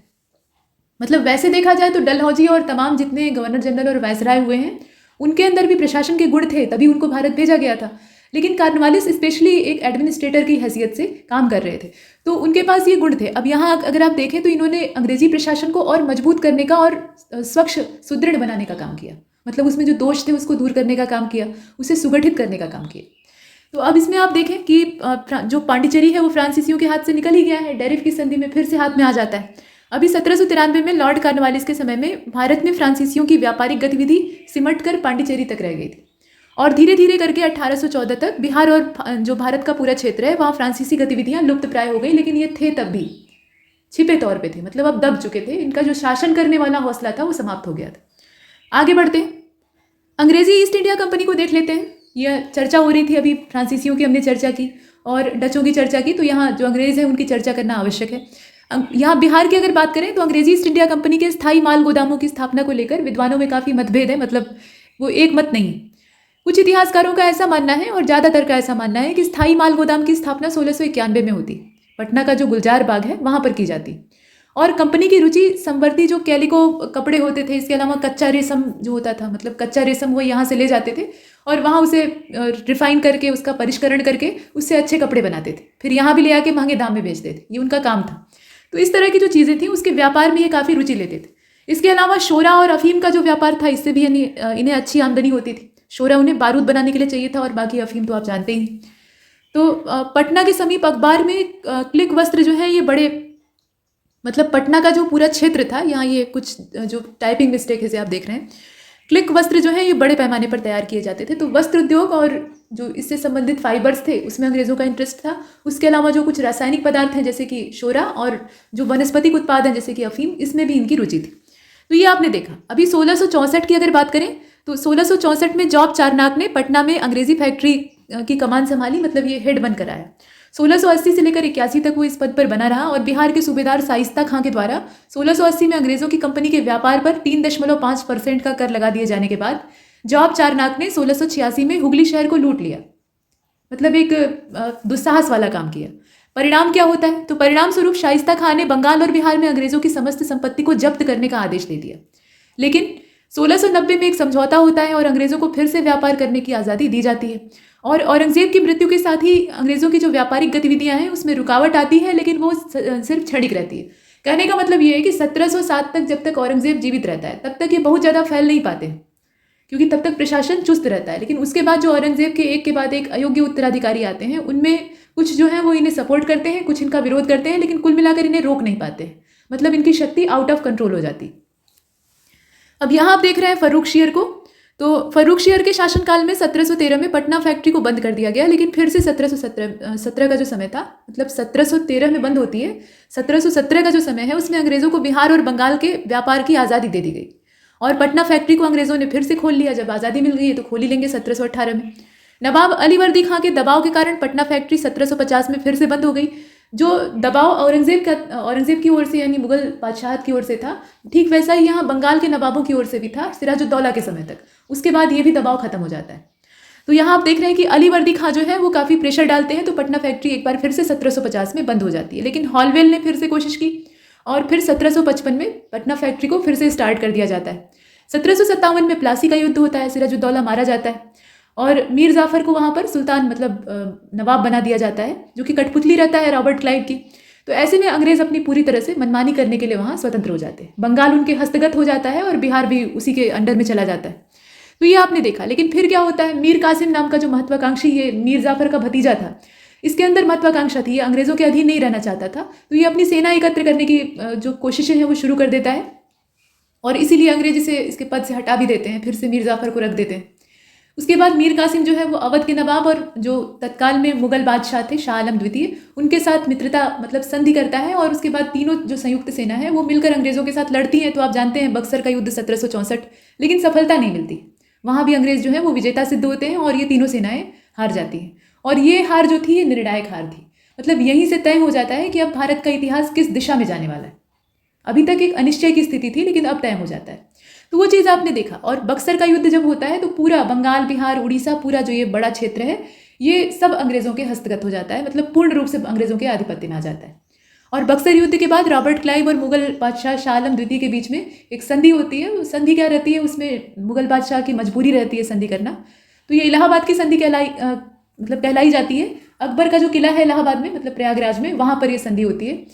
मतलब वैसे देखा जाए तो डलहौजी और तमाम जितने गवर्नर जनरल और वायसराय हुए हैं, उनके अंदर भी प्रशासन के गुण थे, तभी उनको भारत भेजा गया था। लेकिन कार्नवालिस स्पेशली एक एडमिनिस्ट्रेटर की हैसियत से काम कर रहे थे, तो उनके पास ये गुण थे। अब यहाँ अगर आप देखें तो इन्होंने अंग्रेजी प्रशासन को और मजबूत करने का और स्वच्छ सुदृढ़ बनाने का काम किया। मतलब उसमें जो दोष थे उसको दूर करने का काम किया, उसे सुगठित करने का काम किया। तो अब इसमें आप देखें कि जो पांडिचेरी है वो फ्रांसीसियों के हाथ से निकल ही गया है, डैरिफ की संधि में फिर से हाथ में आ जाता है। अभी 1793 में लॉर्ड कार्नवालिस के समय में भारत में फ्रांसीसियों की व्यापारिक गतिविधि सिमट कर पांडिचेरी तक रह गई थी। और धीरे धीरे करके 1814 तक बिहार और जो भारत का पूरा क्षेत्र है वहाँ फ्रांसीसी गतिविधियाँ लुप्त प्राय हो गई। लेकिन ये थे तब भी छिपे तौर पे थे, मतलब अब दब चुके थे। इनका जो शासन करने वाला हौसला था वो समाप्त हो गया था। आगे बढ़ते हैं, अंग्रेजी ईस्ट इंडिया कंपनी को देख लेते हैं। यह चर्चा हो रही थी अभी, फ्रांसीसियों की हमने चर्चा की और डचों की चर्चा की, तो यहाँ जो अंग्रेज़ हैं उनकी चर्चा करना आवश्यक है। यहाँ बिहार की अगर बात करें तो अंग्रेजी ईस्ट इंडिया कंपनी के स्थायी माल गोदामों की स्थापना को लेकर विद्वानों में काफ़ी मतभेद है, मतलब वो एक मत नहीं। कुछ इतिहासकारों का ऐसा मानना है और ज़्यादातर का ऐसा मानना है कि स्थायी माल गोदाम की स्थापना 1691 में होती, पटना का जो गुलजार बाग है वहाँ पर की जाती। और कंपनी की रुचि संवर्ती जो कैलिको कपड़े होते थे, इसके अलावा कच्चा रेशम जो होता था, मतलब कच्चा रेशम वो यहाँ से ले जाते थे और वहाँ उसे रिफाइन करके उसका परिष्करण करके उससे अच्छे कपड़े बनाते थे, फिर यहाँ भी ले आके महंगे दाम में बेचते थे। ये उनका काम था। तो इस तरह की जो चीज़ें थी उसके व्यापार में ये काफ़ी रुचि लेते थे। इसके अलावा शोरा और अफीम का जो व्यापार था, इससे भी इन्हें अच्छी आमदनी होती थी। शोरा उन्हें बारूद बनाने के लिए चाहिए था और बाकी अफीम तो आप जानते ही। तो पटना के समीप अखबार में क्लिक वस्त्र जो है ये बड़े, मतलब पटना का जो पूरा क्षेत्र था, यहाँ ये कुछ जो टाइपिंग मिस्टेक है से आप देख रहे हैं, क्लिक वस्त्र जो है ये बड़े पैमाने पर तैयार किए जाते थे। तो वस्त्र उद्योग और जो इससे संबंधित फाइबर्स थे उसमें अंग्रेज़ों का इंटरेस्ट था। उसके अलावा जो कुछ रासायनिक पदार्थ हैं जैसे कि शोरा और जो वनस्पतिक उत्पाद हैं जैसे कि अफीम, इसमें भी इनकी रुचि थी। तो ये आपने देखा। अभी 1664 की अगर बात करें तो 1664 में जॉब चारनाक ने पटना में अंग्रेजी फैक्ट्री की कमान संभाली, मतलब ये हेड बनकर आया। 1680 से लेकर 81 तक वो इस पद पर बना रहा और बिहार के सूबेदार शाइस्ता खां के द्वारा 1680 में अंग्रेज़ों की कंपनी के व्यापार पर 3.5% का कर लगा दिए जाने के बाद जॉब चारनाक ने 1686 में हुगली शहर को लूट लिया। मतलब एक दुस्साहस वाला काम किया। परिणाम क्या होता है? तो परिणाम स्वरूप शाइस्ता खां ने बंगाल और बिहार में अंग्रेज़ों की समस्त संपत्ति को जब्त करने का आदेश दे दिया। लेकिन 1690 में एक समझौता होता है और अंग्रेज़ों को फिर से व्यापार करने की आज़ादी दी जाती है। और औरंगजेब की मृत्यु के साथ ही अंग्रेज़ों की जो व्यापारिक गतिविधियां हैं उसमें रुकावट आती है, लेकिन वो सिर्फ क्षणिक रहती है। कहने का मतलब ये है कि 1707 तक जब तक औरंगजेब जीवित रहता है तब तक ये बहुत ज़्यादा फैल नहीं पाते हैं, क्योंकि तब तक प्रशासन चुस्त रहता है। लेकिन उसके बाद जो औरंगजेब के बाद एक अयोग्य उत्तराधिकारी आते हैं, उनमें कुछ जो है वो इन्हें सपोर्ट करते हैं, कुछ इनका विरोध करते हैं, लेकिन कुल मिलाकर इन्हें रोक नहीं पाते हैं। मतलब इनकी शक्ति आउट ऑफ कंट्रोल हो जाती। अब यहाँ आप देख रहे हैं फर्रुख शेर को। तो फर्रुख शेर के शासनकाल में 1713 में पटना फैक्ट्री को बंद कर दिया गया, लेकिन फिर से 1717 का जो समय था, मतलब 1713 में बंद होती है, 1717 का जो समय है उसमें अंग्रेज़ों को बिहार और बंगाल के व्यापार की आज़ादी दे दी गई और पटना फैक्ट्री को अंग्रेज़ों ने फिर से खोल लिया। जब आज़ादी मिल गई है तो खोल ही लेंगे 1718 में। नवाब अलीवर्दी खां के दबाव के कारण पटना फैक्ट्री 1750 में फिर से बंद हो गई। जो दबाव औरंगजेब की ओर से यानी मुगल बादशाहत की ओर से था, ठीक वैसा ही यहाँ बंगाल के नवाबों की ओर से भी था सिराजुद्दौला के समय तक। उसके बाद ये भी दबाव खत्म हो जाता है। तो यहाँ आप देख रहे हैं कि अलीवर्दी खां जो है वो काफ़ी प्रेशर डालते हैं, तो पटना फैक्ट्री एक बार फिर से 1750 में बंद हो जाती है। लेकिन हॉलवेल ने फिर से कोशिश की और फिर 1755 में पटना फैक्ट्री को फिर से स्टार्ट कर दिया जाता है। 1757 में प्लासी का युद्ध होता है, सिराजुद्दौला मारा जाता है और मीर जाफ़र को वहाँ पर सुल्तान मतलब नवाब बना दिया जाता है, जो कि कठपुतली रहता है रॉबर्ट क्लाइव की। तो ऐसे में अंग्रेज़ अपनी पूरी तरह से मनमानी करने के लिए वहाँ स्वतंत्र हो जाते हैं। बंगाल उनके हस्तगत हो जाता है और बिहार भी उसी के अंडर में चला जाता है। तो ये आपने देखा। लेकिन फिर क्या होता है, मीर कासिम नाम का जो महत्वाकांक्षी, ये मीर जाफ़र का भतीजा था, इसके अंदर महत्वाकांक्षा थी, ये अंग्रेज़ों के अधीन नहीं रहना चाहता था। तो ये अपनी सेना एकत्र करने की जो कोशिशें हैं वो शुरू कर देता है और इसीलिए अंग्रेज इसे इसके पद से हटा भी देते हैं, फिर से मीर जाफ़र को रख देते हैं। उसके बाद मीर कासिम जो है वो अवध के नवाब और जो तत्काल में मुगल बादशाह थे शाह आलम द्वितीय, उनके साथ मित्रता मतलब संधि करता है। और उसके बाद तीनों जो संयुक्त सेना है वो मिलकर अंग्रेज़ों के साथ लड़ती है। तो आप जानते हैं बक्सर का युद्ध 1764, लेकिन सफलता नहीं मिलती। वहाँ भी अंग्रेज़ जो है वो विजेता सिद्ध होते हैं और ये तीनों सेनाएं हार जाती हैं। और ये हार जो थी ये निर्णायक हार थी। मतलब यहीं से तय हो जाता है कि अब भारत का इतिहास किस दिशा में जाने वाला है। अभी तक एक अनिश्चय की स्थिति थी, लेकिन अब तय हो जाता है। तो वो चीज़ आपने देखा। और बक्सर का युद्ध जब होता है तो पूरा बंगाल, बिहार, उड़ीसा, पूरा जो ये बड़ा क्षेत्र है ये सब अंग्रेज़ों के हस्तगत हो जाता है, मतलब पूर्ण रूप से अंग्रेज़ों के आधिपत्य में आ जाता है। और बक्सर युद्ध के बाद रॉबर्ट क्लाइव और मुगल बादशाह शाह आलम द्वितीय के बीच में एक संधि होती है। संधि क्या रहती है, उसमें मुगल बादशाह की मजबूरी रहती है संधि करना। तो ये इलाहाबाद की संधि कहलाई जाती है। अकबर का जो किला है इलाहाबाद में, मतलब प्रयागराज में, वहाँ पर ये संधि होती है।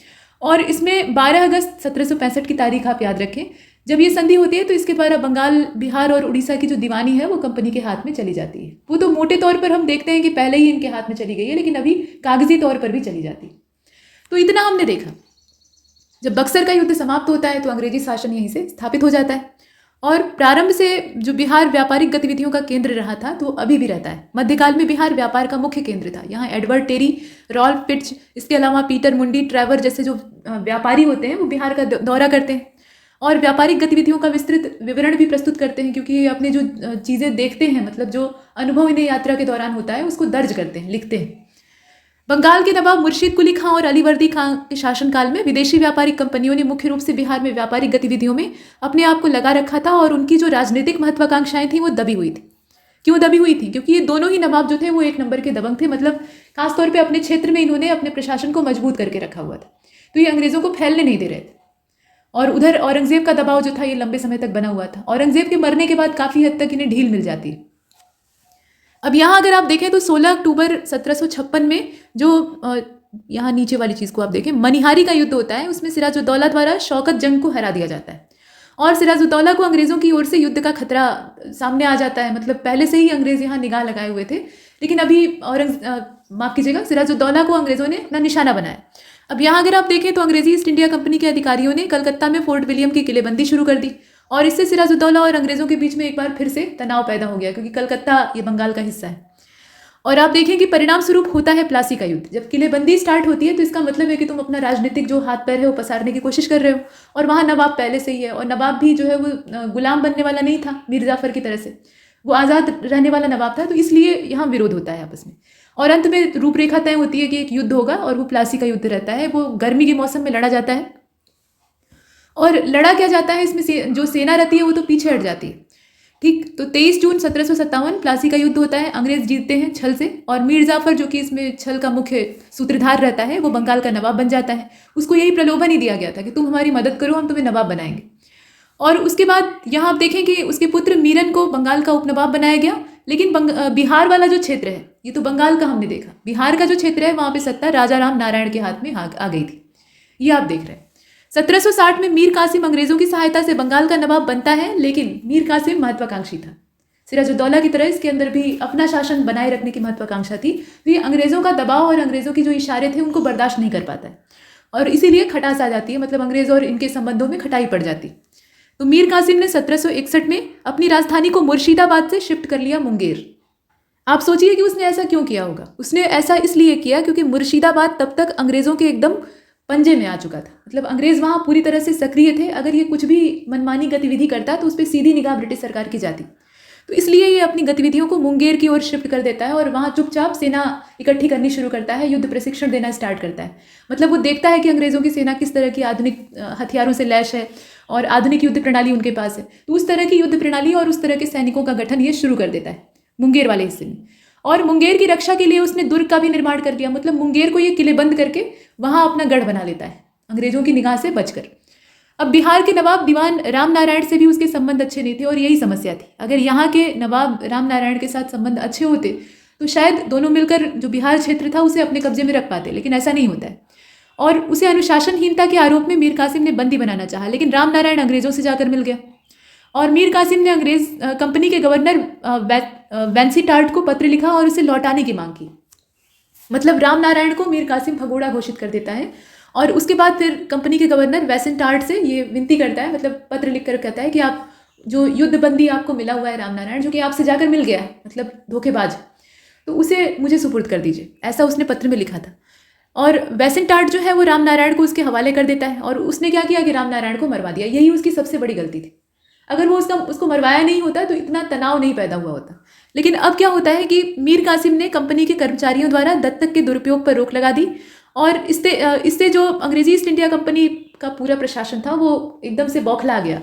और इसमें 12 अगस्त 1765 की तारीख आप याद रखें। जब ये संधि होती है तो इसके द्वारा बंगाल, बिहार और उड़ीसा की जो दीवानी है वो कंपनी के हाथ में चली जाती है। वो तो मोटे तौर पर हम देखते हैं कि पहले ही इनके हाथ में चली गई है, लेकिन अभी कागजी तौर पर भी चली जाती है। तो इतना हमने देखा। जब बक्सर का युद्ध समाप्त होता है तो अंग्रेजी शासन यहीं से स्थापित हो जाता है। और प्रारंभ से जो बिहार व्यापारिक गतिविधियों का केंद्र रहा था तो अभी भी रहता है। मध्यकाल में बिहार व्यापार का मुख्य केंद्र था। यहाँ एडवर्ड टेरी, रॉल्फ पिट्च, इसके अलावा पीटर मुंडी, ट्रेवर जैसे जो व्यापारी होते हैं वो बिहार का दौरा करते हैं और व्यापारिक गतिविधियों का विस्तृत विवरण भी प्रस्तुत करते हैं, क्योंकि ये अपने जो चीज़ें देखते हैं, मतलब जो अनुभव इन्हें यात्रा के दौरान होता है, उसको दर्ज करते हैं, लिखते हैं। बंगाल के नवाब मुर्शीद कुली खां और अलीवर्दी खां के शासनकाल में विदेशी व्यापारिक कंपनियों ने मुख्य रूप से बिहार में व्यापारिक गतिविधियों में अपने आप को लगा रखा था और उनकी जो राजनीतिक महत्वाकांक्षाएं थी वो दबी हुई थी। क्यों दबी हुई थी? क्योंकि ये दोनों ही नवाब जो थे वो एक नंबर के दबंग थे। मतलब खासतौर पर अपने क्षेत्र में इन्होंने अपने प्रशासन को मजबूत करके रखा हुआ था, तो ये अंग्रेज़ों को फैलने नहीं दे रहे थे। और उधर औरंगजेब का दबाव जो था ये लंबे समय तक बना हुआ था। औरंगजेब के मरने के बाद काफ़ी हद तक इन्हें ढील मिल जाती है। अब यहाँ अगर आप देखें तो 16 अक्टूबर 1756 में जो यहाँ नीचे वाली चीज़ को आप देखें, मनिहारी का युद्ध होता है। उसमें सिराजुद्दौला द्वारा शौकत जंग को हरा दिया जाता है और सिराजुद्दौला को अंग्रेज़ों की ओर से युद्ध का खतरा सामने आ जाता है। मतलब पहले से ही अंग्रेज़ यहाँ निगाह लगाए हुए थे, लेकिन अभी माफ़ कीजिएगा, सिराजुद्दौला को अंग्रेज़ों ने अपना निशाना बनाया। अब यहाँ अगर आप देखें तो अंग्रेजी ईस्ट इंडिया कंपनी के अधिकारियों ने कलकत्ता में फोर्ट विलियम की किलेबंदी शुरू कर दी और इससे सिराजुद्दौला और अंग्रेज़ों के बीच में एक बार फिर से तनाव पैदा हो गया, क्योंकि कलकत्ता ये बंगाल का हिस्सा है। और आप देखें कि परिणाम स्वरूप होता है प्लासी का युद्ध। जब किलेबंदी स्टार्ट होती है तो इसका मतलब है कि तुम अपना राजनीतिक जो हाथ पैर है वो पसारने की कोशिश कर रहे हो, और वहाँ नवाब पहले से ही है। और नवाब भी जो है वो गुलाम बनने वाला नहीं था मीर जाफर की तरह से, वो आज़ाद रहने वाला नवाब था। तो इसलिए यहाँ विरोध होता है आपस में और अंत में रूपरेखा तय होती है कि एक युद्ध होगा और वो प्लासी का युद्ध रहता है। वो गर्मी के मौसम में लड़ा जाता है और लड़ा क्या जाता है, इसमें जो सेना रहती है वो तो पीछे हट जाती है। ठीक, तो 23 जून 1757 प्लासी का युद्ध होता है। अंग्रेज जीतते हैं छल से और मीर जाफर जो कि इसमें छल का मुख्य सूत्रधार रहता है वो बंगाल का नवाब बन जाता है। उसको यही प्रलोभन ही दिया गया था कि तुम हमारी मदद करो, हम तुम्हें नवाब बनाएंगे। और उसके बाद यहाँ आप देखें कि उसके पुत्र मीरन को बंगाल का उपनवाब बनाया गया। लेकिन बिहार वाला जो क्षेत्र है, ये तो बंगाल का हमने देखा, बिहार का जो क्षेत्र है वहाँ पे सत्ता राजा राम नारायण के हाथ में आ गई थी। ये आप देख रहे हैं। 1760 में मीर कासिम अंग्रेजों की सहायता से बंगाल का नवाब बनता है, लेकिन मीर कासिम महत्वाकांक्षी था। सिराजुद्दौला की तरह इसके अंदर भी अपना शासन बनाए रखने की महत्वाकांक्षा थी। तो ये अंग्रेजों का दबाव और अंग्रेजों की जो इशारे थे उनको बर्दाश्त नहीं कर पाता है और इसीलिए खटास आ जाती है। मतलब अंग्रेज और इनके संबंधों में खटाई पड़ जाती। तो मीर कासिम ने 1761 में अपनी राजधानी को मुर्शिदाबाद से शिफ्ट कर लिया मुंगेर। आप सोचिए कि उसने ऐसा क्यों किया होगा। उसने ऐसा इसलिए किया क्योंकि मुर्शिदाबाद तब तक अंग्रेज़ों के एकदम पंजे में आ चुका था। मतलब अंग्रेज़ वहाँ पूरी तरह से सक्रिय थे। अगर ये कुछ भी मनमानी गतिविधि करता तो उस पर सीधी निगाह ब्रिटिश सरकार की जाती। तो इसलिए ये अपनी गतिविधियों को मुंगेर की ओर शिफ्ट कर देता है और वहाँ चुपचाप सेना इकट्ठी करनी शुरू करता है, युद्ध प्रशिक्षण देना स्टार्ट करता है। मतलब वो देखता है कि अंग्रेज़ों की सेना किस तरह की आधुनिक हथियारों से लैस है और आधुनिक युद्ध प्रणाली उनके पास है। तो उस तरह की युद्ध प्रणाली और उस तरह के सैनिकों का गठन ये शुरू कर देता है मुंगेर वाले हिस्से में। और मुंगेर की रक्षा के लिए उसने दुर्ग का भी निर्माण कर दिया। मतलब मुंगेर को ये किलेबंद करके वहाँ अपना गढ़ बना लेता है अंग्रेज़ों की निगाह से बचकर। अब बिहार के नवाब दीवान राम नारायण से भी उसके संबंध अच्छे नहीं थे और यही समस्या थी। अगर यहाँ के नवाब राम नारायण के साथ संबंध अच्छे होते तो शायद दोनों मिलकर जो बिहार क्षेत्र था उसे अपने कब्जे में रख पाते, लेकिन ऐसा नहीं होता है। और उसे अनुशासनहीनता के आरोप में मीर कासिम ने बंदी बनाना चाहा, लेकिन राम नारायण अंग्रेज़ों से जाकर मिल गया और मीर कासिम ने अंग्रेज कंपनी के गवर्नर वेंसीटार्ट को पत्र लिखा और उसे लौटाने की मांग की। मतलब राम नारायण को मीर कासिम भगोड़ा घोषित कर देता है और उसके बाद फिर कंपनी के गवर्नर वेंसीटार्ट से ये विनती करता है, मतलब पत्र लिखकर कहता है कि आप जो युद्धबंदी आपको मिला हुआ है रामनारायण, जो कि आपसे जाकर मिल गया है, मतलब धोखेबाज, तो उसे मुझे सुपुर्द कर दीजिए, ऐसा उसने पत्र में लिखा था। और वेसेंटार्ट जो है वो रामनारायण को उसके हवाले कर देता है और उसने क्या किया कि रामनारायण को मरवा दिया। यही उसकी सबसे बड़ी गलती थी। अगर वो उसको मरवाया नहीं होता तो इतना तनाव नहीं पैदा हुआ होता। लेकिन अब क्या होता है कि मीर कासिम ने कंपनी के कर्मचारियों द्वारा दत्तक के दुरुपयोग पर रोक लगा दी और इससे जो अंग्रेजी ईस्ट इंडिया कंपनी का पूरा प्रशासन था वो एकदम से बौखला गया।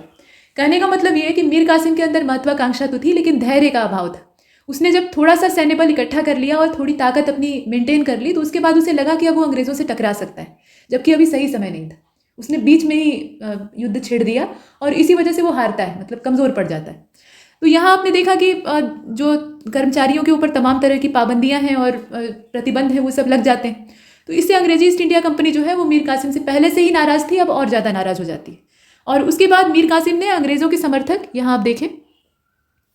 कहने का मतलब ये है कि मीर कासिम के अंदर महत्वाकांक्षा तो थी लेकिन धैर्य का अभाव था। उसने जब थोड़ा सा सैन्य बल इकट्ठा कर लिया और थोड़ी ताकत अपनी मेंटेन कर ली तो उसके बाद उसे लगा कि अब वो अंग्रेज़ों से टकरा सकता है, जबकि अभी सही समय नहीं था। उसने बीच में ही युद्ध छेड़ दिया और इसी वजह से वो हारता है, मतलब कमज़ोर पड़ जाता है। तो यहाँ आपने देखा कि जो कर्मचारियों के ऊपर तमाम तरह की पाबंदियाँ हैं और प्रतिबंध हैं वो सब लग जाते हैं। तो इससे अंग्रेजी ईस्ट इंडिया कंपनी जो है वो मीर कासिम से पहले से ही नाराज़ थी, अब और ज़्यादा नाराज़ हो जाती है। और उसके बाद मीर कासिम ने अंग्रेज़ों के समर्थक, यहाँ आप देखें,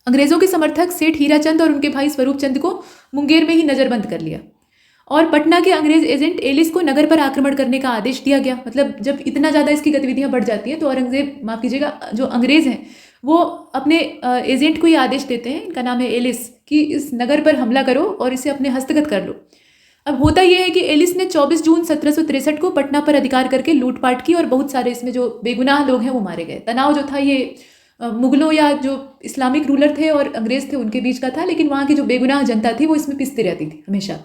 अंग्रेज़ों के समर्थक सेठ हीराचंद और उनके भाई स्वरूप चंद को मुंगेर में ही नज़रबंद कर लिया और पटना के अंग्रेज एजेंट एलिस को नगर पर आक्रमण करने का आदेश दिया गया। मतलब जब इतना ज़्यादा इसकी गतिविधियां बढ़ जाती हैं तो औरंगजेब, माफ़ कीजिएगा, जो अंग्रेज़ हैं वो अपने एजेंट को ये आदेश देते हैं, इनका नाम है एलिस, कि इस नगर पर हमला करो और इसे अपने हस्तगत कर लो। अब होता यह है कि एलिस ने 24 जून 1763 को पटना पर अधिकार करके लूटपाट की और बहुत सारे इसमें जो बेगुनाह लोग हैं वो मारे गए। तनाव जो था ये मुगलों या जो इस्लामिक रूलर थे और अंग्रेज थे उनके बीच का था, लेकिन वहाँ की जो बेगुनाह जनता थी वो इसमें पिसती रहती थी हमेशा।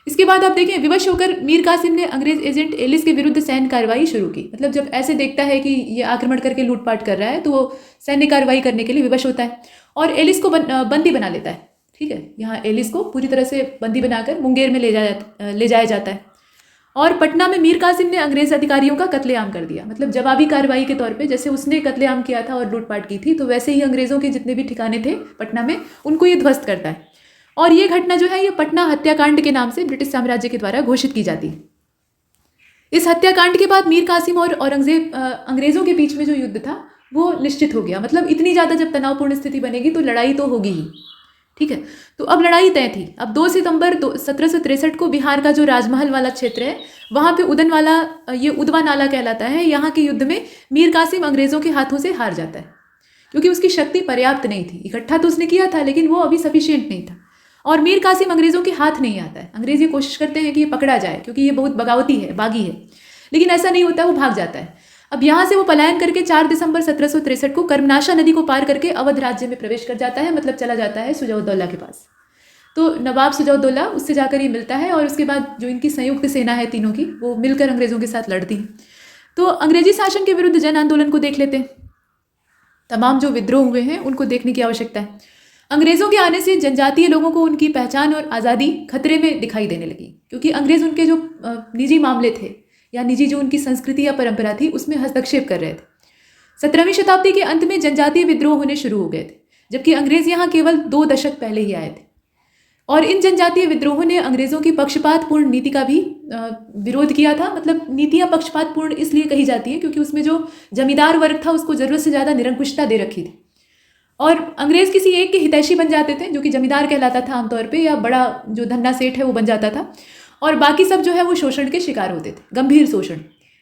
इसके बाद आप देखें, विवश होकर मीर कासिम ने अंग्रेज एजेंट एलिस के विरुद्ध सैन्य कार्रवाई शुरू की। मतलब जब ऐसे देखता है कि ये आक्रमण करके लूटपाट कर रहा है तो वो सैन्य कार्रवाई करने के लिए विवश होता है और एलिस को बंदी बना लेता है। ठीक है, यहाँ एलिस को पूरी तरह से बंदी बनाकर मुंगेर में ले जाया जाता है और पटना में मीर कासिम ने अंग्रेज अधिकारियों का कत्लेआम कर दिया। मतलब जवाबी कार्रवाई के तौर पे, जैसे उसने कत्लेआम किया था और लूटपाट की थी, तो वैसे ही अंग्रेज़ों के जितने भी ठिकाने थे पटना में उनको ये ध्वस्त करता है। और ये घटना जो है ये पटना हत्याकांड के नाम से ब्रिटिश साम्राज्य के द्वारा घोषित की जाती है। इस हत्याकांड के बाद मीर कासिम और औरंगजेब, अंग्रेज़ों के बीच में जो युद्ध था वो निश्चित हो गया। मतलब इतनी ज़्यादा जब तनावपूर्ण स्थिति बनेगी तो लड़ाई तो होगी ही। ठीक है, तो अब लड़ाई तय थी। अब 2 सितंबर 1763 को बिहार का जो राजमहल वाला क्षेत्र है वहाँ पे उदनवाला, ये उदवा नाला कहलाता है, यहाँ के युद्ध में मीर कासिम अंग्रेज़ों के हाथों से हार जाता है क्योंकि उसकी शक्ति पर्याप्त नहीं थी। इकट्ठा तो उसने किया था लेकिन वो अभी सफिशिएंट नहीं था और मीर कासिम अंग्रेज़ों के हाथ नहीं आता है। अंग्रेज़ ये कोशिश करते हैं कि ये पकड़ा जाए क्योंकि ये बहुत बगावती है, बागी है, लेकिन ऐसा नहीं होता, वो भाग जाता है। अब यहाँ से वो पलायन करके 4 दिसंबर 1763 को कर्मनाशा नदी को पार करके अवध राज्य में प्रवेश कर जाता है, मतलब चला जाता है सुजाउद्दौला के पास। तो नवाब सुजाउद्दौला, उससे जाकर ये मिलता है और उसके बाद जो इनकी संयुक्त सेना है तीनों की, वो मिलकर अंग्रेज़ों के साथ लड़ती है। तो अंग्रेजी शासन के विरुद्ध जन आंदोलन को देख लेते हैं। तमाम जो विद्रोह हुए हैं उनको देखने की आवश्यकता है। अंग्रेज़ों के आने से जनजातीय लोगों को उनकी पहचान और आज़ादी खतरे में दिखाई देने लगी क्योंकि अंग्रेज़ उनके जो निजी मामले थे या निजी जो उनकी संस्कृति या परंपरा थी उसमें हस्तक्षेप कर रहे थे। 17वीं शताब्दी के अंत में जनजातीय विद्रोह होने शुरू हो गए थे, जबकि अंग्रेज़ यहाँ केवल 2 दशक पहले ही आए थे और इन जनजातीय विद्रोहों ने अंग्रेज़ों की पक्षपातपूर्ण नीति का भी विरोध किया था। मतलब नीतियाँ पक्षपातपूर्ण इसलिए कही जाती हैं क्योंकि उसमें जो जमींदार वर्ग था उसको ज़रूरत से ज़्यादा निरंकुशता दे रखी थी और अंग्रेज़ किसी एक के हितैषी बन जाते थे जो कि जमींदार कहलाता था आमतौर पे, या बड़ा जो धन्ना सेठ है वो बन जाता था और बाकी सब जो है वो शोषण के शिकार होते थे, गंभीर शोषण।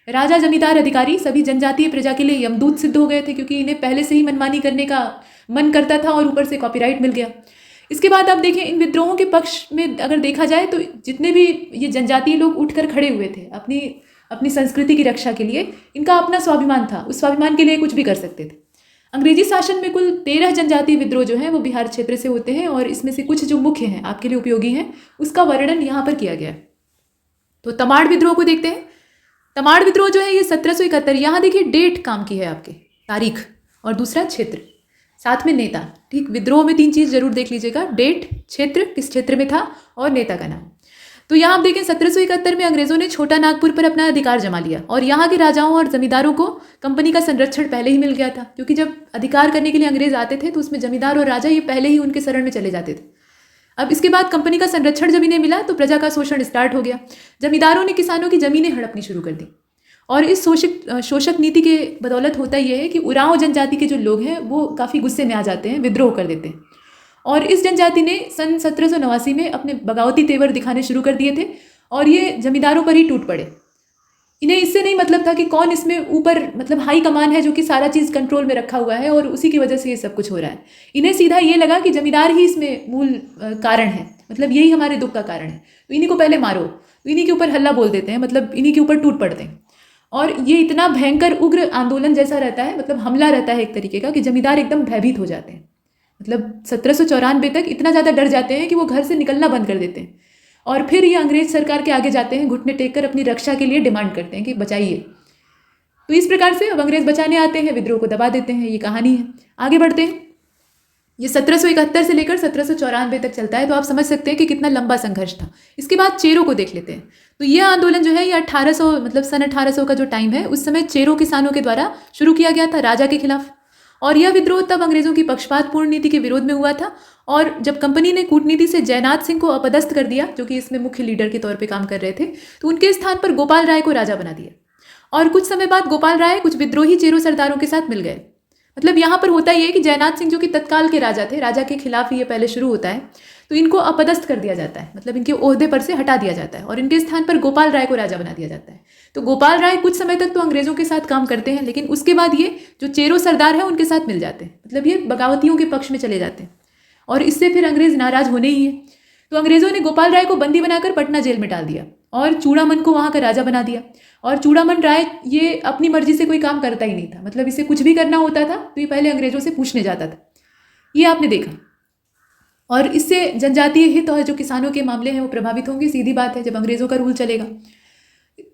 राजा, जमींदार, अधिकारी सभी जनजातीय प्रजा के लिए यमदूत सिद्ध हो गए थे क्योंकि इन्हें पहले से ही मनमानी करने का मन करता था और ऊपर से कॉपीराइट मिल गया। इसके बाद आप देखें, इन विद्रोहों के पक्ष में अगर देखा जाए तो जितने भी ये जनजातीय लोग उठकर खड़े हुए थे अपनी संस्कृति की रक्षा के लिए, इनका अपना स्वाभिमान था, उस स्वाभिमान के लिए कुछ भी कर सकते थे। अंग्रेजी शासन में कुल 13 जनजातीय विद्रोह जो हैं वो बिहार क्षेत्र से होते हैं और इसमें से कुछ जो मुख्य हैं, आपके लिए उपयोगी हैं, उसका वर्णन यहाँ पर किया गया है। तो तमाड़ विद्रोह को देखते हैं। तमाड़ विद्रोह जो है ये 1771, यहाँ देखिए डेट काम की है आपके, तारीख, और दूसरा क्षेत्र, साथ में नेता। ठीक, विद्रोह में 3 चीज़ जरूर देख लीजिएगा, डेट, क्षेत्र, किस क्षेत्र में था, और नेता का नाम। तो यहाँ आप देखें 1771 में अंग्रेज़ों ने छोटा नागपुर पर अपना अधिकार जमा लिया और यहाँ के राजाओं और जमींदारों को कंपनी का संरक्षण पहले ही मिल गया था क्योंकि जब अधिकार करने के लिए अंग्रेज़ आते थे तो उसमें जमींदार और राजा ये पहले ही उनके शरण में चले जाते थे। अब इसके बाद कंपनी का संरक्षण जब इन्हें मिला तो प्रजा का शोषण स्टार्ट हो गया। जमींदारों ने किसानों की जमीनें हड़पनी शुरू कर दी और इस शोषक नीति के बदौलत होता यह है कि उरांव जनजाति के जो लोग हैं वो काफ़ी गुस्से में आ जाते हैं, विद्रोह कर देते हैं और इस जनजाति ने सन 1789 में अपने बगावती तेवर दिखाने शुरू कर दिए थे और ये जमींदारों पर ही टूट पड़े। इन्हें इससे नहीं मतलब था कि कौन इसमें ऊपर मतलब हाई कमान है जो कि सारा चीज़ कंट्रोल में रखा हुआ है और उसी की वजह से ये सब कुछ हो रहा है। इन्हें सीधा ये लगा कि जमींदार ही इसमें मूल कारण है, मतलब यही हमारे दुख का कारण है, तो इन्हीं को पहले मारो, तो इन्हीं के ऊपर हल्ला बोल देते हैं, मतलब इन्हीं के ऊपर टूट पड़ते हैं। और ये इतना भयंकर उग्र आंदोलन जैसा रहता है, मतलब हमला रहता है एक तरीके का, कि जमींदार एकदम भयभीत हो जाते हैं। मतलब 1794 तक इतना ज़्यादा डर जाते हैं कि वो घर से निकलना बंद कर देते हैं। और फिर ये अंग्रेज सरकार के आगे जाते हैं, घुटने टेक कर अपनी रक्षा के लिए डिमांड करते हैं कि बचाइए। तो इस प्रकार से अब अंग्रेज बचाने आते हैं, विद्रोह को दबा देते हैं। ये कहानी है। आगे बढ़ते हैं। ये 1771 से लेकर 1794 तक चलता है, तो आप समझ सकते हैं कि कितना लंबा संघर्ष था। इसके बाद चेरों को देख लेते हैं। तो ये आंदोलन जो है ये 1800 मतलब सन 1800 का जो टाइम है, उस समय चेरों किसानों के द्वारा शुरू किया गया था राजा के खिलाफ। और यह विद्रोह तब अंग्रेजों की पक्षपातपूर्ण नीति के विरोध में हुआ था। और जब कंपनी ने कूटनीति से जयनाथ सिंह को अपदस्थ कर दिया, जो कि इसमें मुख्य लीडर के तौर पे काम कर रहे थे, तो उनके स्थान पर गोपाल राय को राजा बना दिया। और कुछ समय बाद गोपाल राय कुछ विद्रोही चेरो सरदारों के साथ मिल गए। मतलब यहाँ पर होता ये है कि जयनाथ सिंह जो कि तत्काल के राजा थे, राजा के खिलाफ ही ये पहले शुरू होता है, तो इनको अपदस्थ कर दिया जाता है, मतलब इनके ओहदे पर से हटा दिया जाता है और इनके स्थान पर गोपाल राय को राजा बना दिया जाता है। तो गोपाल राय कुछ समय तक तो अंग्रेजों के साथ काम करते हैं, लेकिन उसके बाद ये जो चेरो सरदार हैं उनके साथ मिल जाते हैं, मतलब ये बगावतियों के पक्ष में चले जाते हैं। और इससे फिर अंग्रेज नाराज होने ही है। तो अंग्रेजों ने गोपाल राय को बंदी बनाकर पटना जेल में डाल दिया और चूड़ामन को वहाँ का राजा बना दिया। और चूड़ामन राय ये अपनी मर्जी से कोई काम करता ही नहीं था, मतलब इसे कुछ भी करना होता था तो ये पहले अंग्रेजों से पूछने जाता था। ये आपने देखा। और इससे जनजातीय हित और जो किसानों के मामले हैं वो प्रभावित होंगे, सीधी बात है। जब अंग्रेजों का रूल चलेगा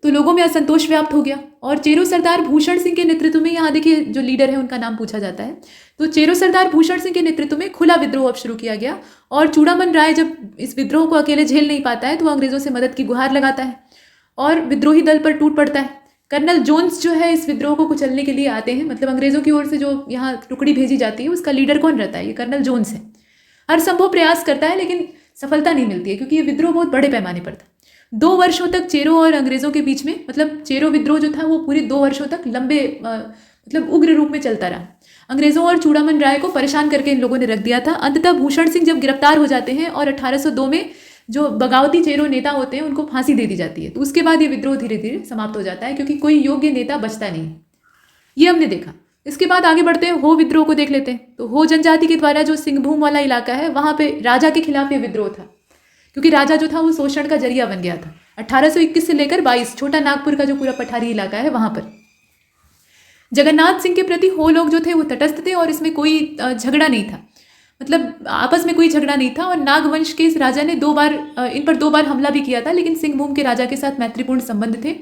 तो लोगों में असंतोष व्याप्त हो गया। और चेरो सरदार भूषण सिंह के नेतृत्व में, यहाँ देखिए जो लीडर है उनका नाम पूछा जाता है, तो चेरो सरदार भूषण सिंह के नेतृत्व में खुला विद्रोह अब शुरू किया गया। और चूड़ामन राय जब इस विद्रोह को अकेले झेल नहीं पाता है तो वो अंग्रेजों से मदद की गुहार लगाता है और विद्रोही दल पर टूट पड़ता है। कर्नल जोन्स जो है इस विद्रोह को कुचलने के लिए आते हैं, मतलब अंग्रेजों की ओर से जो यहाँ टुकड़ी भेजी जाती है उसका लीडर कौन रहता है? ये कर्नल जोन्स है। हर संभव प्रयास करता है लेकिन सफलता नहीं मिलती है, क्योंकि ये विद्रोह बहुत बड़े पैमाने पर था। 2 वर्षों तक चेरो और अंग्रेजों के बीच में, मतलब चेरो विद्रोह जो था वो पूरे 2 वर्षों तक लंबे मतलब उग्र रूप में चलता रहा। अंग्रेजों और चूड़ामन राय को परेशान करके इन लोगों ने रख दिया था। अंततः भूषण सिंह जब गिरफ्तार हो जाते हैं और 1802 में जो बगावती चेरो नेता होते हैं उनको फांसी दे दी जाती है, तो उसके बाद ये विद्रोह धीरे धीरे समाप्त हो जाता है, क्योंकि कोई योग्य नेता बचता नहीं। ये हमने देखा। इसके बाद आगे बढ़ते हैं, हो विद्रोह को देख लेते हैं। तो हो जनजाति के द्वारा जो सिंहभूम वाला इलाका है वहाँ पे राजा के खिलाफ ये विद्रोह था, क्योंकि राजा जो था वो शोषण का जरिया बन गया था। 1821 से लेकर 22 छोटा नागपुर का जो पूरा पठारी इलाका है वहाँ पर जगन्नाथ सिंह के प्रति हो लोग जो थे वो तटस्थ थे और इसमें कोई झगड़ा नहीं था, मतलब आपस में कोई झगड़ा नहीं था। और नागवंश के इस राजा ने इन पर 2 बार हमला भी किया था, लेकिन सिंहभूम के राजा के साथ मैत्रीपूर्ण संबंध थे।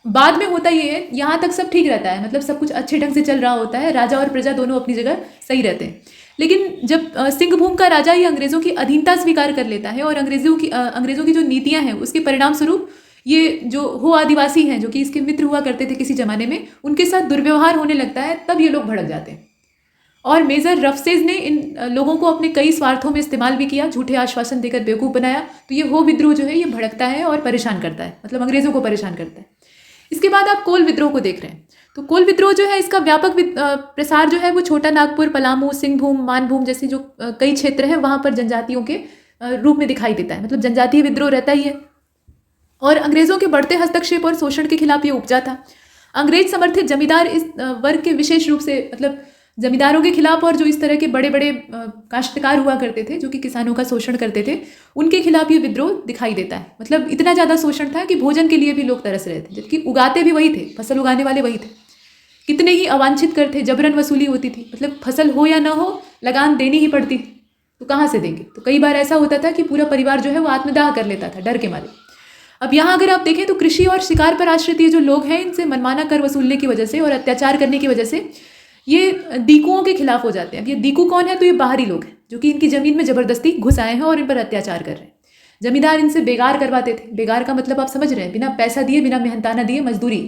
बाद में होता ये है, यहाँ तक सब ठीक रहता है, मतलब सब कुछ अच्छे ढंग से चल रहा होता है, राजा और प्रजा दोनों अपनी जगह सही रहते हैं। लेकिन जब सिंहभूम का राजा ये अंग्रेजों की अधीनता स्वीकार कर लेता है और अंग्रेजों की जो नीतियां हैं उसके परिणाम स्वरूप ये जो हो आदिवासी हैं, जो कि इसके मित्र हुआ करते थे किसी जमाने में, उनके साथ दुर्व्यवहार होने लगता है, तब ये लोग भड़क जाते हैं। और मेजर रफसेज ने इन लोगों को अपने कई स्वार्थों में इस्तेमाल भी किया, झूठे आश्वासन देकर बेवकूफ़ बनाया। तो ये हो विद्रोह जो है ये भड़कता है और परेशान करता है, मतलब अंग्रेजों को परेशान करता है। इसके बाद आप कोल विद्रोह को देख रहे हैं। तो कोल विद्रोह जो है इसका व्यापक प्रसार जो है वो छोटा नागपुर, पलामू, सिंहभूम, मानभूम जैसे जो कई क्षेत्र हैं वहाँ पर जनजातियों के रूप में दिखाई देता है, मतलब जनजातीय विद्रोह रहता ही है। और अंग्रेजों के बढ़ते हस्तक्षेप और शोषण के खिलाफ ये उपजा था। अंग्रेज समर्थित जमींदार इस वर्ग के विशेष रूप से, मतलब जमींदारों के खिलाफ और जो इस तरह के बड़े बड़े काश्तकार हुआ करते थे जो कि किसानों का शोषण करते थे, उनके खिलाफ ये विद्रोह दिखाई देता है। मतलब इतना ज़्यादा शोषण था कि भोजन के लिए भी लोग तरस रहे थे, जबकि उगाते भी वही थे, फसल उगाने वाले वही थे। कितने ही अवांछित कर थे, जबरन वसूली होती थी, मतलब फसल हो या ना हो लगान देनी ही पड़ती थी, तो कहाँ से देंगे। तो कई बार ऐसा होता था कि पूरा परिवार जो है वो आत्मदाह कर लेता था डर के मारे। अब यहाँ अगर आप देखें तो कृषि और शिकार पर आश्रित ये जो लोग हैं, इनसे मनमाना कर वसूलने की वजह से और अत्याचार करने की वजह से ये दीकुओं के खिलाफ हो जाते हैं। अब ये दीकू कौन है? तो ये बाहरी लोग हैं जो कि इनकी ज़मीन में ज़बरदस्ती घुस आए हैं और इन पर अत्याचार कर रहे हैं। जमींदार इनसे बेगार करवाते थे। बेगार का मतलब आप समझ रहे हैं, बिना पैसा दिए, बिना मेहनताना दिए मजदूरी,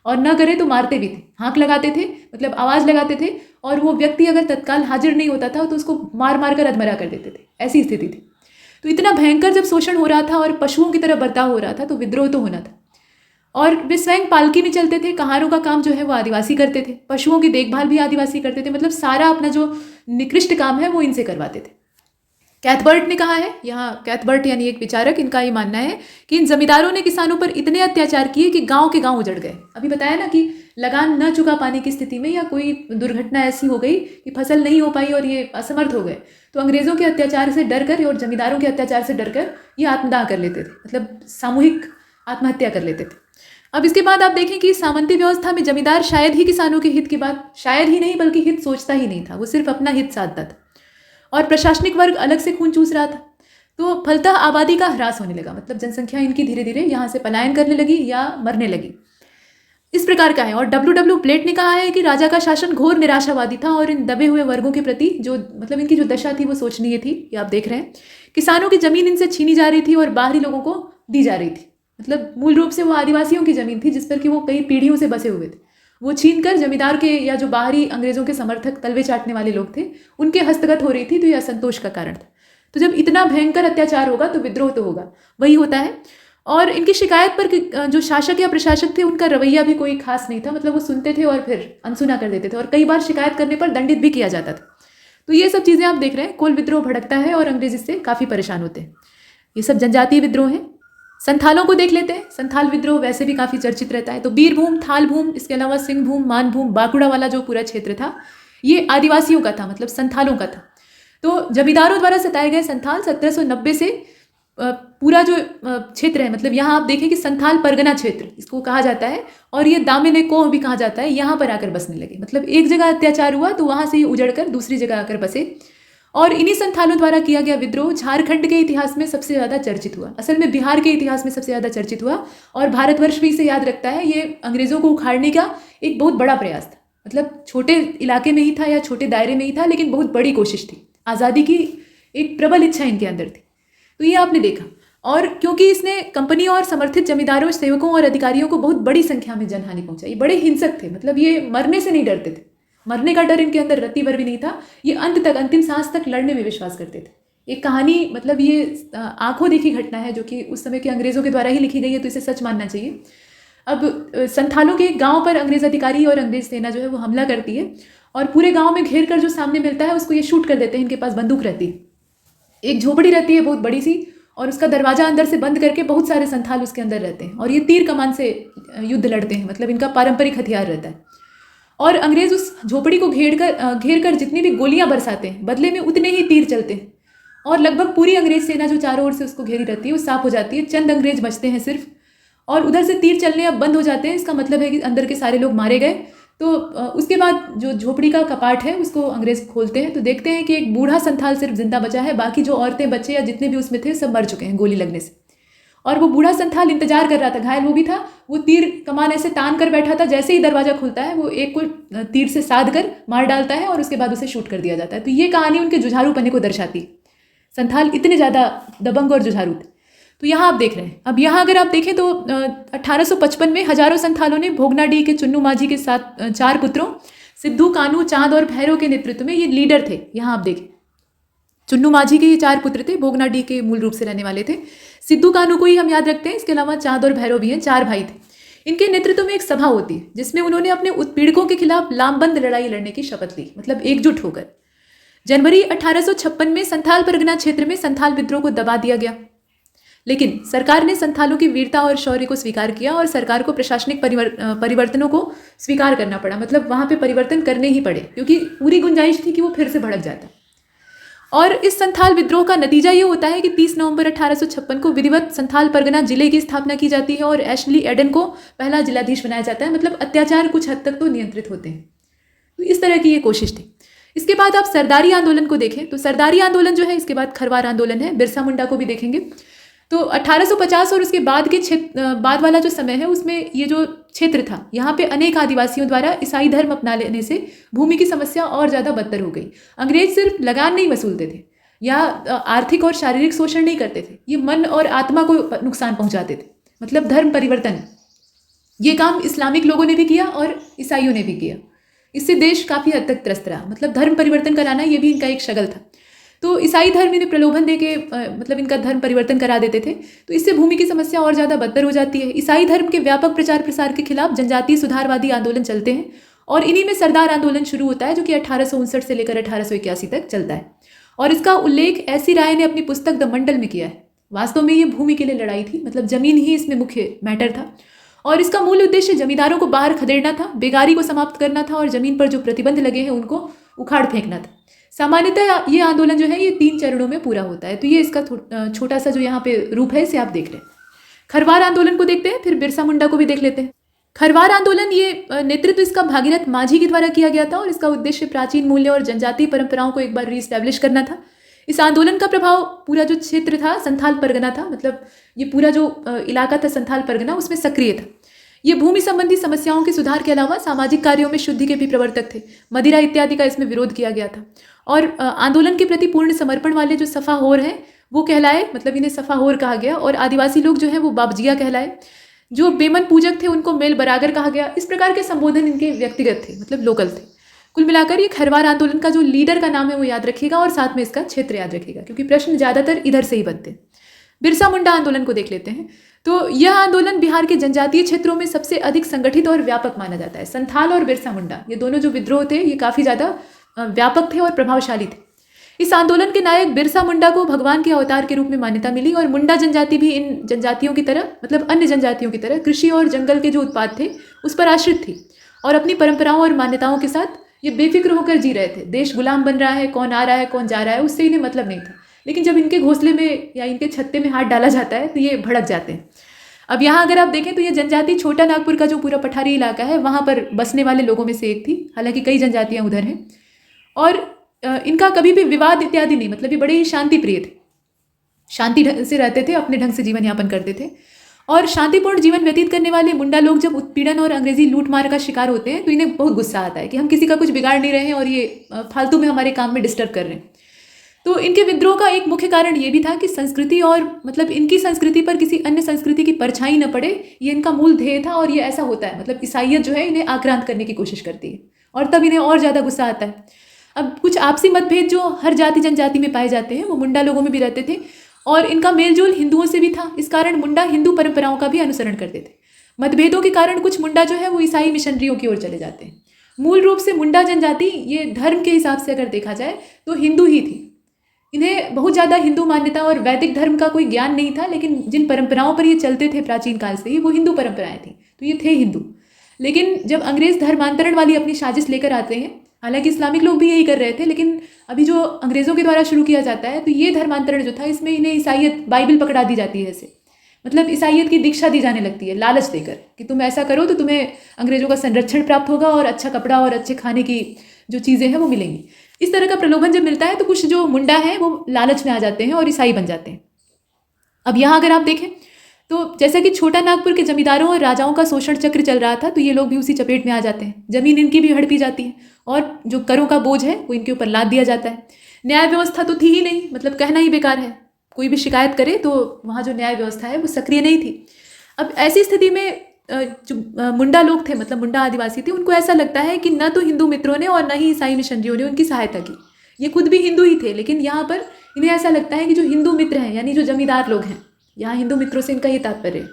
और न करे तो मारते भी थे, हाँक लगाते थे, मतलब आवाज़ लगाते थे। और वो व्यक्ति अगर तत्काल हाजिर नहीं होता था तो उसको मार मार कर अधमरा कर देते थे। ऐसी स्थिति थी। तो इतना भयंकर जब शोषण हो रहा था और पशुओं की तरह बर्ताव हो रहा था, तो विद्रोह तो होना था। और वे स्वयं पालकी में चलते थे। कहारों का काम जो है वो आदिवासी करते थे, पशुओं की देखभाल भी आदिवासी करते थे, मतलब सारा अपना जो निकृष्ट काम है वो इनसे करवाते थे। कैथबर्ट ने कहा है, यहाँ कैथबर्ट यानी एक विचारक, इनका ये मानना है कि इन जमींदारों ने किसानों पर इतने अत्याचार किए कि गांव के गांव उजड़ गए। अभी बताया ना कि लगान न चुका पाने की स्थिति में या कोई दुर्घटना ऐसी हो गई कि फसल नहीं हो पाई और ये असमर्थ हो गए, तो अंग्रेजों के अत्याचार से डरकर और जमींदारों के अत्याचार से डरकर ये आत्मदाह कर लेते थे, मतलब सामूहिक आत्महत्या कर लेते थे। अब इसके बाद आप देखें कि सामंती व्यवस्था में जमींदार शायद ही किसानों के हित की बात, शायद ही नहीं बल्कि हित सोचता ही नहीं था, वो सिर्फ अपना हित साधता था और प्रशासनिक वर्ग अलग से खून चूस रहा था। तो फलतः आबादी का ह्रास होने लगा, मतलब जनसंख्या इनकी धीरे धीरे यहाँ से पलायन करने लगी या मरने लगी, इस प्रकार का है। और W. प्लेट ने कहा है कि राजा का शासन घोर निराशावादी था और इन दबे हुए वर्गों के प्रति जो मतलब इनकी जो दशा थी वो सोचनीय थी। ये आप देख रहे हैं, किसानों की जमीन इनसे छीनी जा रही थी और बाहरी लोगों को दी जा रही थी। मतलब मूल रूप से वो आदिवासियों की जमीन थी जिस पर कि वो कई पीढ़ियों से बसे हुए थे, वो छीन कर जमींदार के या जो बाहरी अंग्रेजों के समर्थक तलवे चाटने वाले लोग थे उनके हस्तगत हो रही थी। तो यह असंतोष का कारण था। तो जब इतना भयंकर अत्याचार होगा तो विद्रोह तो होगा, वही होता है। और इनकी शिकायत पर जो शासक या प्रशासक थे उनका रवैया भी कोई खास नहीं था, मतलब वो सुनते थे और फिर अनसुना कर देते थे और कई बार शिकायत करने पर दंडित भी किया जाता था। तो ये सब चीज़ें आप देख रहे हैं, कोल विद्रोह भड़कता है और अंग्रेज इससे काफ़ी परेशान होते हैं। ये सब जनजातीय विद्रोह हैं। संथालों को देख लेते हैं। संथाल विद्रोह वैसे भी काफ़ी चर्चित रहता है। तो बीरभूम, थालभूम, इसके अलावा सिंहभूम, मानभूम, बांकुड़ा वाला जो पूरा क्षेत्र था ये आदिवासियों का था, मतलब संथालों का था। तो जमींदारों द्वारा सताए गए संथाल 1790 से पूरा जो क्षेत्र है, मतलब यहाँ आप देखें कि संथाल परगना क्षेत्र इसको कहा जाता है और ये दामिनी कोह भी कहा जाता है, यहाँ पर आकर बसने लगे। मतलब एक जगह अत्याचार हुआ तो वहाँ से ये उजड़ कर दूसरी जगह आकर बसे और इन्हीं संथालों द्वारा किया गया विद्रोह झारखंड के इतिहास में सबसे ज़्यादा चर्चित हुआ। असल में बिहार के इतिहास में सबसे ज़्यादा चर्चित हुआ और भारतवर्ष भी इसे याद रखता है। ये अंग्रेज़ों को उखाड़ने का एक बहुत बड़ा प्रयास था, मतलब छोटे इलाके में ही था या छोटे दायरे में ही था, लेकिन बहुत बड़ी कोशिश थी। आज़ादी की एक प्रबल इच्छा इनके अंदर थी। तो ये आपने देखा। और क्योंकि इसने कंपनी और समर्थित जमींदारों, सेवकों और अधिकारियों को बहुत बड़ी संख्या में जनहानि पहुंचाई। बड़े हिंसक थे, मतलब ये मरने से नहीं डरते थे, मरने का डर इनके अंदर रत्ती भर भी नहीं था। ये अंत तक, अंतिम सांस तक लड़ने में विश्वास करते थे। एक कहानी, मतलब ये आंखों देखी घटना है जो कि उस समय के अंग्रेज़ों के द्वारा ही लिखी गई है, तो इसे सच मानना चाहिए। अब संथालों के गांव पर अंग्रेज़ अधिकारी और अंग्रेज़ सेना जो है वो हमला करती है और पूरे गांव में घेर कर जो सामने मिलता है उसको ये शूट कर देते हैं। इनके पास बंदूक रहती है, एक झोपड़ी रहती है बहुत बड़ी सी, और उसका दरवाज़ा अंदर से बंद करके बहुत सारे संथाल उसके अंदर रहते हैं और ये तीर कमान से युद्ध लड़ते हैं, मतलब इनका पारंपरिक हथियार रहता है। और अंग्रेज़ उस झोपड़ी को घेर कर जितनी भी गोलियां बरसाते हैं बदले में उतने ही तीर चलते हैं और लगभग पूरी अंग्रेज सेना जो चारों ओर से उसको घेरी रहती है वो साफ हो जाती है। चंद अंग्रेज बचते हैं सिर्फ, और उधर से तीर चलने अब बंद हो जाते हैं। इसका मतलब है कि अंदर के सारे लोग मारे गए। तो उसके बाद जो झोपड़ी का कपाट है उसको अंग्रेज खोलते हैं तो देखते हैं कि एक बूढ़ा संथाल सिर्फ जिंदा बचा है, बाकी जो औरतें, बच्चे या जितने भी उसमें थे सब मर चुके हैं गोली लगने से। और वो बूढ़ा संथाल इंतजार कर रहा था, घायल वो भी था, वो तीर कमान ऐसे तान कर बैठा था। जैसे ही दरवाजा खुलता है वो एक को तीर से साध कर मार डालता है और उसके बाद उसे शूट कर दिया जाता है। तो ये कहानी उनके जुझारूपने को दर्शाती। संथाल इतने ज़्यादा दबंग और जुझारू थे। तो यहाँ आप देख रहे हैं। अब यहाँ अगर आप देखें तो 1855 में हजारों संथालों ने भोगनाडीह के चुन्नू माझी के साथ 4 पुत्रों सिद्धू, कानू, चांद और भैरव के नेतृत्व में, ये लीडर थे। यहाँ आप देखें चुन्नू माझी के ये 4 पुत्र थे, भोगनाडीह के मूल रूप से रहने वाले थे। सिद्धू कानू को ही हम याद रखते हैं, इसके अलावा चांद और भैरव भी हैं, 4 भाई थे। इनके नेतृत्व में एक सभा होती है जिसमें उन्होंने अपने उत्पीड़कों के खिलाफ लामबंद लड़ाई लड़ने की शपथ ली, मतलब एकजुट होकर। जनवरी 1856 में संथाल परगना क्षेत्र में संथाल विद्रोह को दबा दिया गया, लेकिन सरकार ने संथालों की वीरता और शौर्य को स्वीकार किया और सरकार को प्रशासनिक परिवर्तनों को स्वीकार करना पड़ा। मतलब वहाँ पे परिवर्तन करने ही पड़े क्योंकि पूरी गुंजाइश थी कि वो फिर से भड़क जाता। और इस संथाल विद्रोह का नतीजा ये होता है कि 30 नवंबर 1856 को विधिवत संथाल परगना जिले की स्थापना की जाती है और एशली एडन को पहला जिलाधीश बनाया जाता है। मतलब अत्याचार कुछ हद तक तो नियंत्रित होते हैं। तो इस तरह की ये कोशिश थी। इसके बाद आप सरदारी आंदोलन को देखें तो सरदारी आंदोलन जो है, इसके बाद खरवार आंदोलन है, बिरसा मुंडा को भी देखेंगे। तो 1850 और उसके बाद वाला जो समय है उसमें ये जो क्षेत्र था यहाँ पे अनेक आदिवासियों द्वारा ईसाई धर्म अपना लेने से भूमि की समस्या और ज़्यादा बदतर हो गई। अंग्रेज सिर्फ लगान नहीं वसूलते थे या आर्थिक और शारीरिक शोषण नहीं करते थे, ये मन और आत्मा को नुकसान पहुँचाते थे। मतलब धर्म परिवर्तन, ये काम इस्लामिक लोगों ने भी किया और ईसाइयों ने भी किया। इससे देश काफ़ी हद तक त्रस्त रहा। मतलब धर्म परिवर्तन कराना ये भी इनका एक शगल था। तो ईसाई धर्म इन्हें प्रलोभन दे के मतलब इनका धर्म परिवर्तन करा देते थे। तो इससे भूमि की समस्या और ज़्यादा बदतर हो जाती है। ईसाई धर्म के व्यापक प्रचार प्रसार के खिलाफ जनजातीय सुधारवादी आंदोलन चलते हैं और इन्हीं में सरदार आंदोलन शुरू होता है जो कि 1859 से लेकर 1881 तक चलता है। और इसका उल्लेख ऐसी राय ने अपनी पुस्तक द मंडल में किया है। वास्तव में ये भूमि के लिए लड़ाई थी, मतलब जमीन ही इसमें मुख्य मैटर था और इसका मूल उद्देश्य जमींदारों को बाहर खदेड़ना था, बेगारी को समाप्त करना था और जमीन पर जो प्रतिबंध लगे हैं उनको उखाड़ फेंकना था। सामान्यतः ये आंदोलन जो है ये 3 चरणों में पूरा होता है। तो ये इसका छोटा सा जो यहाँ पे रूप है इसे आप देख रहे हैं। खरवार आंदोलन को देखते हैं, फिर बिरसा मुंडा को भी देख लेते हैं। खरवार आंदोलन ये नेतृत्व इसका भागीरथ माझी के द्वारा किया गया था और इसका उद्देश्य प्राचीन मूल्य और जनजातीय परंपराओं को एक बार रीस्टैब्लिश करना था। इस आंदोलन का प्रभाव पूरा जो क्षेत्र था संथाल परगना था, मतलब ये पूरा जो इलाका था संथाल परगना उसमें सक्रिय था। ये भूमि संबंधी समस्याओं के सुधार के अलावा सामाजिक कार्यों में शुद्धि के भी प्रवर्तक थे। मदिरा इत्यादि का इसमें विरोध किया गया था और आंदोलन के प्रति पूर्ण समर्पण वाले जो सफाहोर हैं वो कहलाए, मतलब इन्हें सफाहोर कहा गया। और आदिवासी लोग जो हैं वो बाबजिया कहलाए। जो बेमन पूजक थे उनको मेल बरागर कहा गया। इस प्रकार के संबोधन इनके व्यक्तिगत थे, मतलब लोकल थे। कुल मिलाकर ये खरवार आंदोलन का जो लीडर का नाम है वो याद रखिएगा और साथ में इसका क्षेत्र याद रखिएगा, क्योंकि प्रश्न ज़्यादातर इधर से ही बनते हैं। बिरसा मुंडा आंदोलन को देख लेते हैं। तो यह आंदोलन बिहार के जनजातीय क्षेत्रों में सबसे अधिक संगठित और व्यापक माना जाता है। संथाल और बिरसा मुंडा ये दोनों जो विद्रोह थे ये काफ़ी ज़्यादा व्यापक थे और प्रभावशाली थे। इस आंदोलन के नायक बिरसा मुंडा को भगवान के अवतार के रूप में मान्यता मिली और मुंडा जनजाति भी इन जनजातियों की तरह, मतलब अन्य जनजातियों की तरह कृषि और जंगल के जो उत्पाद थे उस पर आश्रित थी और अपनी परंपराओं और मान्यताओं के साथ ये बेफिक्र होकर जी रहे थे। देश गुलाम बन रहा है, कौन आ रहा है कौन जा रहा है उससे इन्हें मतलब नहीं था, लेकिन जब इनके घोंसले में या इनके छत्ते में हाथ डाला जाता है तो ये भड़क जाते हैं। अब यहाँ अगर आप देखें तो ये जनजाति छोटा नागपुर का जो पूरा पठारी इलाका है वहाँ पर बसने वाले लोगों में से एक थी। हालांकि कई जनजातियाँ उधर हैं और इनका कभी भी विवाद इत्यादि नहीं, मतलब ये बड़े ही शांति प्रिय थे, शांति ढंग से रहते थे, अपने ढंग से जीवन यापन करते थे। और शांतिपूर्ण जीवन व्यतीत करने वाले मुंडा लोग जब उत्पीड़न और अंग्रेजी लूटमार का शिकार होते हैं तो इन्हें बहुत गुस्सा आता है कि हम किसी का कुछ बिगाड़ नहीं रहे हैं और ये फालतू में हमारे काम में डिस्टर्ब कर रहे हैं। तो इनके विद्रोह का एक मुख्य कारण ये भी था कि संस्कृति और मतलब इनकी संस्कृति पर किसी अन्य संस्कृति की परछाई न पड़े, ये इनका मूल ध्येय था। और ये ऐसा होता है, मतलब ईसाइयत जो है इन्हें आक्रांत करने की कोशिश करती है और तब इन्हें और ज़्यादा गुस्सा आता है। अब कुछ आपसी मतभेद जो हर जाति जनजाति में पाए जाते हैं वो मुंडा लोगों में भी रहते थे और इनका मेलजोल हिंदुओं से भी था। इस कारण मुंडा हिंदू परंपराओं का भी अनुसरण करते थे। मतभेदों के कारण कुछ मुंडा जो है वो ईसाई मिशनरियों की ओर चले जाते हैं। मूल रूप से मुंडा जनजाति ये धर्म के हिसाब से अगर देखा जाए तो हिंदू ही थी। इन्हें बहुत ज़्यादा हिंदू मान्यता और वैदिक धर्म का कोई ज्ञान नहीं था, लेकिन जिन परंपराओं पर ये चलते थे प्राचीन काल से ही वो हिंदू परंपराएं थी, तो ये थे हिंदू। लेकिन जब अंग्रेज़ धर्मांतरण वाली अपनी साजिश लेकर आते हैं, हालांकि इस्लामिक लोग भी यही कर रहे थे, लेकिन अभी जो अंग्रेज़ों के द्वारा शुरू किया जाता है तो ये धर्मांतरण जो था इसमें इन्हें ईसाइयत बाइबल पकड़ा दी जाती है। ऐसे मतलब ईसाइयत की दीक्षा दी जाने लगती है लालच देकर कि तुम ऐसा करो तो तुम्हें अंग्रेज़ों का संरक्षण प्राप्त होगा और अच्छा कपड़ा और अच्छे खाने की जो चीज़ें हैं वो मिलेंगी। इस तरह का प्रलोभन जब मिलता है तो कुछ जो मुंडा हैं वो लालच में आ जाते हैं और ईसाई बन जाते हैं। अब यहाँ अगर आप देखें तो जैसा कि छोटा नागपुर के जमींदारों और राजाओं का शोषण चक्र चल रहा था तो ये लोग भी उसी चपेट में आ जाते हैं। जमीन इनकी भी हड़पी जाती है और जो करों का बोझ है वो इनके ऊपर लाद दिया जाता है। न्याय व्यवस्था तो थी ही नहीं, मतलब कहना ही बेकार है। कोई भी शिकायत करे तो वहाँ जो न्याय व्यवस्था है वो सक्रिय नहीं थी। अब ऐसी स्थिति में जो मुंडा लोग थे, मतलब मुंडा आदिवासी थे, उनको ऐसा लगता है कि न तो हिंदू मित्रों ने और न ही ईसाई मिशनरियों ने उनकी सहायता की। ये खुद भी हिंदू ही थे, लेकिन यहाँ पर इन्हें ऐसा लगता है कि जो हिंदू मित्र हैं यानी जो जमींदार लोग हैं, यहाँ हिंदू मित्रों से इनका ये तात्पर्य है,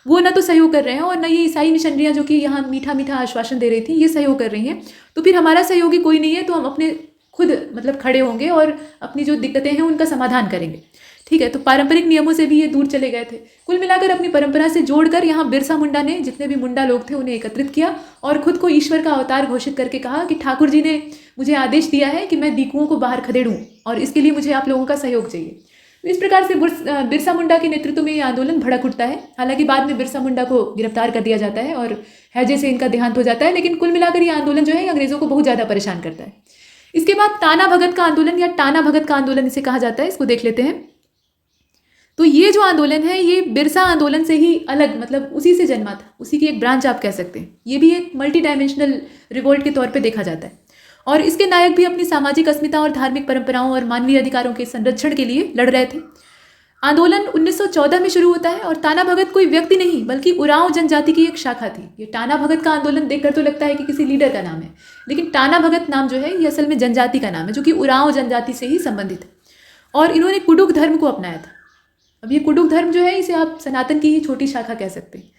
वो न तो सहयोग कर रहे हैं और न ये ईसाई मिशनरियाँ जो कि यहाँ मीठा मीठा आश्वासन दे रही थी ये सहयोग कर रही हैं। तो फिर हमारा सहयोगी कोई नहीं है, तो हम अपने खुद मतलब खड़े होंगे और अपनी जो दिक्कतें हैं उनका समाधान करेंगे। ठीक है, तो पारंपरिक नियमों से भी ये दूर चले गए थे। कुल मिलाकर अपनी परंपरा से जोड़कर यहाँ बिरसा मुंडा ने जितने भी मुंडा लोग थे उन्हें एकत्रित किया और खुद को ईश्वर का अवतार घोषित करके कहा कि ठाकुर जी ने मुझे आदेश दिया है कि मैं दीकुओं को बाहर खदेड़ूं और इसके लिए मुझे आप लोगों का सहयोग चाहिए। तो इस प्रकार से बिरसा मुंडा के नेतृत्व में ये आंदोलन भड़क उठता है। हालांकि बाद में बिरसा मुंडा को गिरफ्तार कर दिया जाता है और हैजे से इनका देहांत हो जाता है, लेकिन कुल मिलाकर ये आंदोलन जो है अंग्रेजों को बहुत ज़्यादा परेशान करता है। इसके बाद ताना भगत का आंदोलन या टाना भगत का आंदोलन इसे कहा जाता है, इसको देख लेते हैं। तो ये जो आंदोलन है ये बिरसा आंदोलन से ही अलग, मतलब उसी से जन्मा था, उसी की एक ब्रांच आप कह सकते हैं। ये भी एक मल्टी डायमेंशनल रिवोल्ट के तौर पे देखा जाता है और इसके नायक भी अपनी सामाजिक अस्मिता और धार्मिक परंपराओं और मानवीय अधिकारों के संरक्षण के लिए लड़ रहे थे। आंदोलन 1914 में शुरू होता है और टाना भगत कोई व्यक्ति नहीं बल्कि उरांव जनजाति की एक शाखा थी। ये टाना भगत का आंदोलन देखकर तो लगता है कि किसी लीडर का नाम है, लेकिन टाना भगत नाम जो है ये असल में जनजाति का नाम है जो कि उरांव जनजाति से ही संबंधित है और इन्होंने कुडुख धर्म को अपनाया था। अब ये कुडुख धर्म जो है इसे आप सनातन की ही छोटी शाखा कह सकते हैं।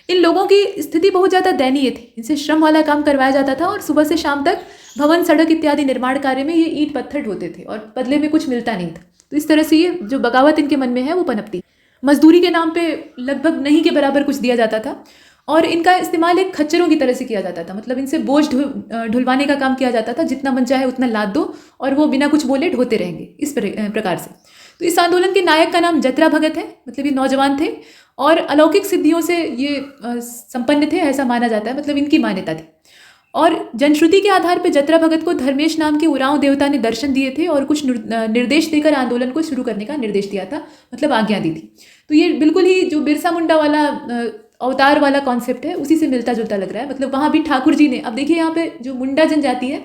इन लोगों की स्थिति बहुत ज़्यादा दयनीय थी। इनसे श्रम वाला काम करवाया जाता था और सुबह से शाम तक भवन, सड़क इत्यादि निर्माण कार्य में ये ईंट पत्थर ढोते थे और बदले में कुछ मिलता नहीं था। तो इस तरह से ये जो बगावत इनके मन में है वो पनपती। मजदूरी के नाम पे लगभग नहीं के बराबर कुछ दिया जाता था और इनका इस्तेमाल एक खच्चरों की तरह से किया जाता था। मतलब इनसे बोझ ढुलवाने का काम किया जाता था, जितना मन चाहे उतना लाद दो और वो बिना कुछ बोले ढोते रहेंगे, इस प्रकार से। तो इस आंदोलन के नायक का नाम जतरा भगत है। मतलब ये नौजवान थे और अलौकिक सिद्धियों से ये संपन्न थे, ऐसा माना जाता है, मतलब इनकी मान्यता थी। और जनश्रुति के आधार पर जतरा भगत को धर्मेश नाम के उरांव देवता ने दर्शन दिए थे और कुछ निर्देश देकर आंदोलन को शुरू करने का निर्देश दिया था, मतलब आज्ञा दी थी। तो ये बिल्कुल ही जो बिरसा मुंडा वाला अवतार वाला कॉन्सेप्ट है उसी से मिलता जुलता लग रहा है। मतलब वहाँ भी ठाकुर जी ने, अब देखिए यहाँ पे जो मुंडा जनजाति है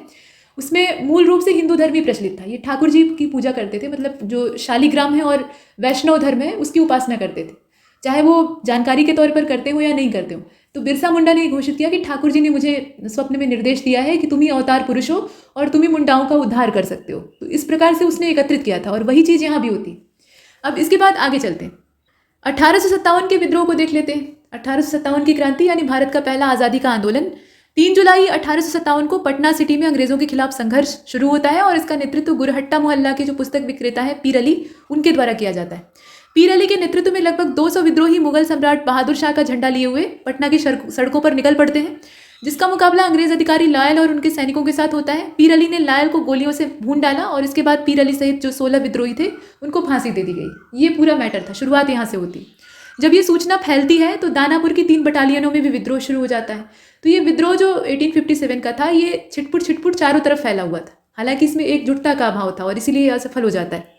उसमें मूल रूप से हिंदू धर्म ही प्रचलित था। ये ठाकुर जी की पूजा करते थे, मतलब जो शालिग्राम है और वैष्णव धर्म है उसकी उपासना करते थे, चाहे वो जानकारी के तौर पर करते हो या नहीं करते हो। तो बिरसा मुंडा ने घोषित किया कि ठाकुर जी ने मुझे स्वप्न में निर्देश दिया है कि तुम ही अवतार पुरुष हो और तुम ही मुंडाओं का उद्धार कर सकते हो। तो इस प्रकार से उसने एकत्रित किया था और वही चीज़ यहाँ भी होती। अब इसके बाद आगे चलते हैं, 1857 के विद्रोह को देख लेते हैं। 1857 की क्रांति यानी भारत का पहला आज़ादी का आंदोलन 3 जुलाई 1857 को पटना सिटी में अंग्रेजों के खिलाफ संघर्ष शुरू होता है और इसका नेतृत्व गुरहट्टा मोहल्ला के जो पुस्तक विक्रेता है पीर अली, उनके द्वारा किया जाता है। पीर अली के नेतृत्व में लगभग 200 विद्रोही मुगल सम्राट बहादुर शाह का झंडा लिए हुए पटना की सड़कों पर निकल पड़ते हैं, जिसका मुकाबला अंग्रेज अधिकारी लायल और उनके सैनिकों के साथ होता है। पीर अली ने लायल को गोलियों से भून डाला और इसके बाद पीर अली सहित जो 16 विद्रोही थे उनको फांसी दे दी गई। ये पूरा मैटर था, शुरुआत यहाँ से होती। जब ये सूचना फैलती है तो दानापुर की 3 बटालियनों में भी विद्रोह शुरू हो जाता है। तो ये विद्रोह जो 1857 का था ये छिटपुट चारों तरफ फैला हुआ था, हालांकि इसमें एकजुटता का अभाव था और इसीलिए असफल हो जाता है।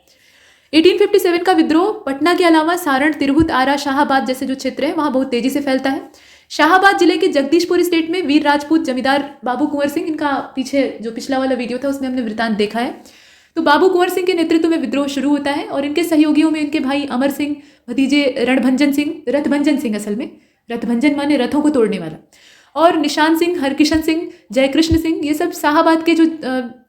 1857 का विद्रोह पटना के अलावा सारण, तिरहुत, आरा, शाहाबाद जैसे जो क्षेत्र है वहाँ बहुत तेजी से फैलता है। शाहाबाद जिले के जगदीशपुर स्टेट में वीर राजपूत जमींदार बाबू कुंवर सिंह, इनका पीछे जो पिछला वाला वीडियो था उसमें हमने वृतांत देखा है। तो बाबू कुंवर सिंह के नेतृत्व में विद्रोह शुरू होता है और इनके सहयोगियों में इनके भाई अमर सिंह, भतीजे रणभंजन सिंह, रथभंजन सिंह, असल में रथभंजन माने रथों को तोड़ने वाला, और निशान सिंह, हरकिशन सिंह, जयकृष्ण सिंह, ये सब शाहाबाद के जो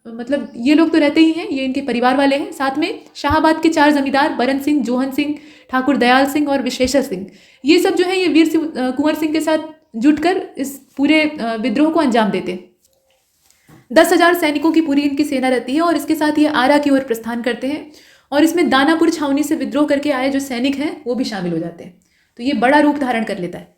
मतलब ये लोग तो रहते ही हैं, ये इनके परिवार वाले हैं। साथ में शाहाबाद के 4 जमींदार बरन सिंह, जोहन सिंह, ठाकुर दयाल सिंह और विश्वेश्वर सिंह, ये सब जो है ये वीर कुंवर सिंह के साथ जुटकर इस पूरे विद्रोह को अंजाम देते हैं। 10,000 सैनिकों की पूरी इनकी सेना रहती है और इसके साथ ये आरा की ओर प्रस्थान करते हैं और इसमें दानापुर छावनी से विद्रोह करके आए जो सैनिक हैं वो भी शामिल हो जाते हैं। तो ये बड़ा रूप धारण कर लेता है।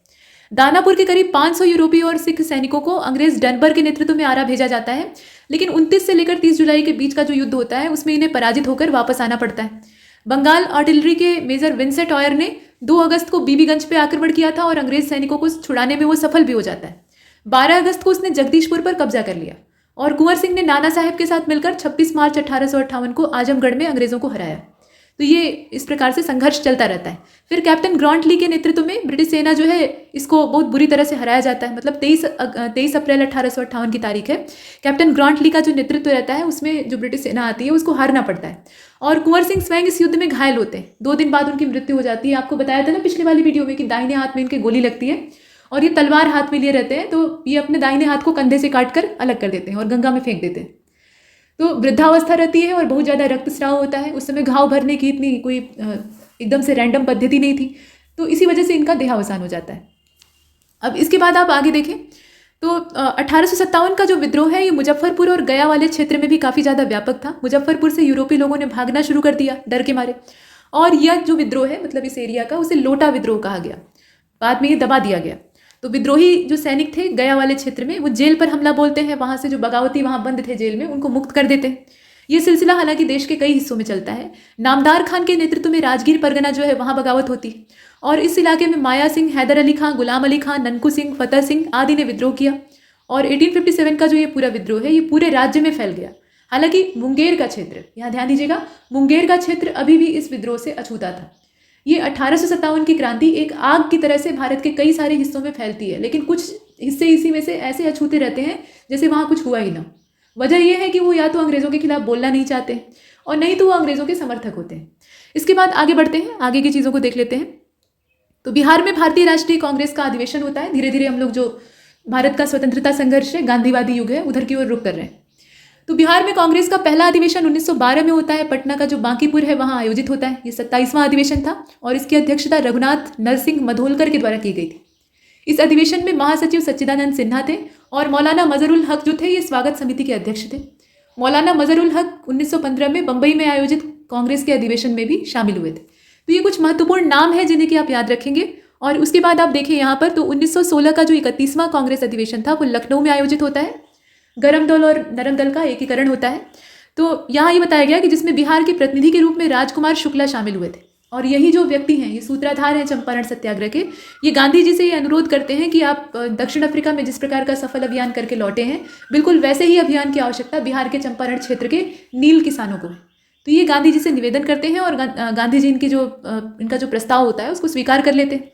दानापुर के करीब 500 यूरोपीय और सिख सैनिकों को अंग्रेज डनबर के नेतृत्व में आरा भेजा जाता है, लेकिन 29 से लेकर 30 जुलाई के बीच का जो युद्ध होता है उसमें इन्हें पराजित होकर वापस आना पड़ता है। बंगाल आर्टिलरी के मेजर विंसेंट ऑयर ने 2 अगस्त को बीबीगंज पे आक्रमण किया था और अंग्रेज सैनिकों को छुड़ाने में वो सफल भी हो जाता है। 12 अगस्त को उसने जगदीशपुर पर कब्जा कर लिया और कुंवर सिंह ने नाना साहब के साथ मिलकर 26 मार्च 1858 को आजमगढ़ में अंग्रेजों को हराया। तो ये इस प्रकार से संघर्ष चलता रहता है। फिर कैप्टन ग्रांटली के नेतृत्व में ब्रिटिश सेना जो है इसको बहुत बुरी तरह से हराया जाता है। मतलब 23 अप्रैल 1858 की तारीख है। कैप्टन ग्रांटली का जो नेतृत्व रहता है उसमें जो ब्रिटिश सेना आती है उसको हारना पड़ता है और कुंवर सिंह स्वयं इस युद्ध में घायल होते हैं। 2 दिन बाद उनकी मृत्यु हो जाती है। आपको बताया था ना पिछले वाली वीडियो में कि दाहिने हाथ में इनके गोली लगती है और ये तलवार हाथ में लिए रहते हैं, तो ये अपने दाहिने हाथ को कंधे से काट कर अलग कर देते हैं और गंगा में फेंक देते हैं। तो वृद्धावस्था रहती है और बहुत ज़्यादा रक्तस्राव होता है। उस समय घाव भरने की इतनी कोई एकदम से रैंडम पद्धति नहीं थी, तो इसी वजह से इनका देहावसान हो जाता है। अब इसके बाद आप आगे देखें तो 1857 का जो विद्रोह है ये मुजफ्फरपुर और गया वाले क्षेत्र में भी काफ़ी ज़्यादा व्यापक था। मुजफ्फरपुर से यूरोपीय लोगों ने भागना शुरू कर दिया डर के मारे, और यह जो विद्रोह है मतलब इस एरिया का उसे लोटा विद्रोह कहा गया। बाद में ये दबा दिया गया। तो विद्रोही जो सैनिक थे गया वाले क्षेत्र में वो जेल पर हमला बोलते हैं, वहाँ से जो बगावती वहाँ बंद थे जेल में उनको मुक्त कर देते हैं। ये सिलसिला हालांकि देश के कई हिस्सों में चलता है। नामदार खान के नेतृत्व में राजगीर परगना जो है वहाँ बगावत होती है और इस इलाके में माया सिंह, हैदर अली खां, गुलाम अली खां, ननकू सिंह, फतेह सिंह आदि ने विद्रोह किया और 1857 का जो ये पूरा विद्रोह है ये पूरे राज्य में फैल गया। हालांकि मुंगेर का क्षेत्र, यहाँ ध्यान दीजिएगा, मुंगेर का क्षेत्र अभी भी इस विद्रोह से अछूता था। ये 1857 की क्रांति एक आग की तरह से भारत के कई सारे हिस्सों में फैलती है, लेकिन कुछ हिस्से इसी में से ऐसे अछूते रहते हैं जैसे वहाँ कुछ हुआ ही ना। वजह यह है कि वो या तो अंग्रेज़ों के खिलाफ बोलना नहीं चाहते और नहीं तो वो अंग्रेज़ों के समर्थक होते हैं। इसके बाद आगे बढ़ते हैं, आगे की चीज़ों को देख लेते हैं। तो बिहार में भारतीय राष्ट्रीय कांग्रेस का अधिवेशन होता है। धीरे धीरे हम लोग जो भारत का स्वतंत्रता संघर्ष है, गांधीवादी युग है, उधर की ओर रुख कर रहे हैं। तो बिहार में कांग्रेस का पहला अधिवेशन 1912 में होता है। पटना का जो बांकीपुर है वहाँ आयोजित होता है। ये 27वां अधिवेशन था और इसकी अध्यक्षता रघुनाथ नरसिंह मधोलकर के द्वारा की गई थी। इस अधिवेशन में महासचिव सच्चिदानंद सिन्हा थे और मौलाना मजहरुल हक जो थे ये स्वागत समिति के अध्यक्ष थे। मौलाना मजहरुल हक 1915 में बंबई में आयोजित कांग्रेस के अधिवेशन में भी शामिल हुए थे। तो ये कुछ महत्वपूर्ण नाम है जिन्हें कि आप याद रखेंगे। और उसके बाद आप देखें यहाँ पर तो 1916 का जो 31वां कांग्रेस अधिवेशन था वो लखनऊ में आयोजित होता है। गरम दल और नरम दल का एकीकरण होता है। तो यहाँ ये बताया गया कि जिसमें बिहार के प्रतिनिधि के रूप में राजकुमार शुक्ला शामिल हुए थे और यही जो व्यक्ति हैं ये सूत्रधार हैं चंपारण सत्याग्रह के। ये गांधी जी से ये अनुरोध करते हैं कि आप दक्षिण अफ्रीका में जिस प्रकार का सफल अभियान करके लौटे हैं बिल्कुल वैसे ही अभियान की आवश्यकता बिहार के चंपारण क्षेत्र के नील किसानों को है। तो ये गांधी जी से निवेदन करते हैं और गांधी जी इनका जो प्रस्ताव होता है उसको स्वीकार कर लेते हैं।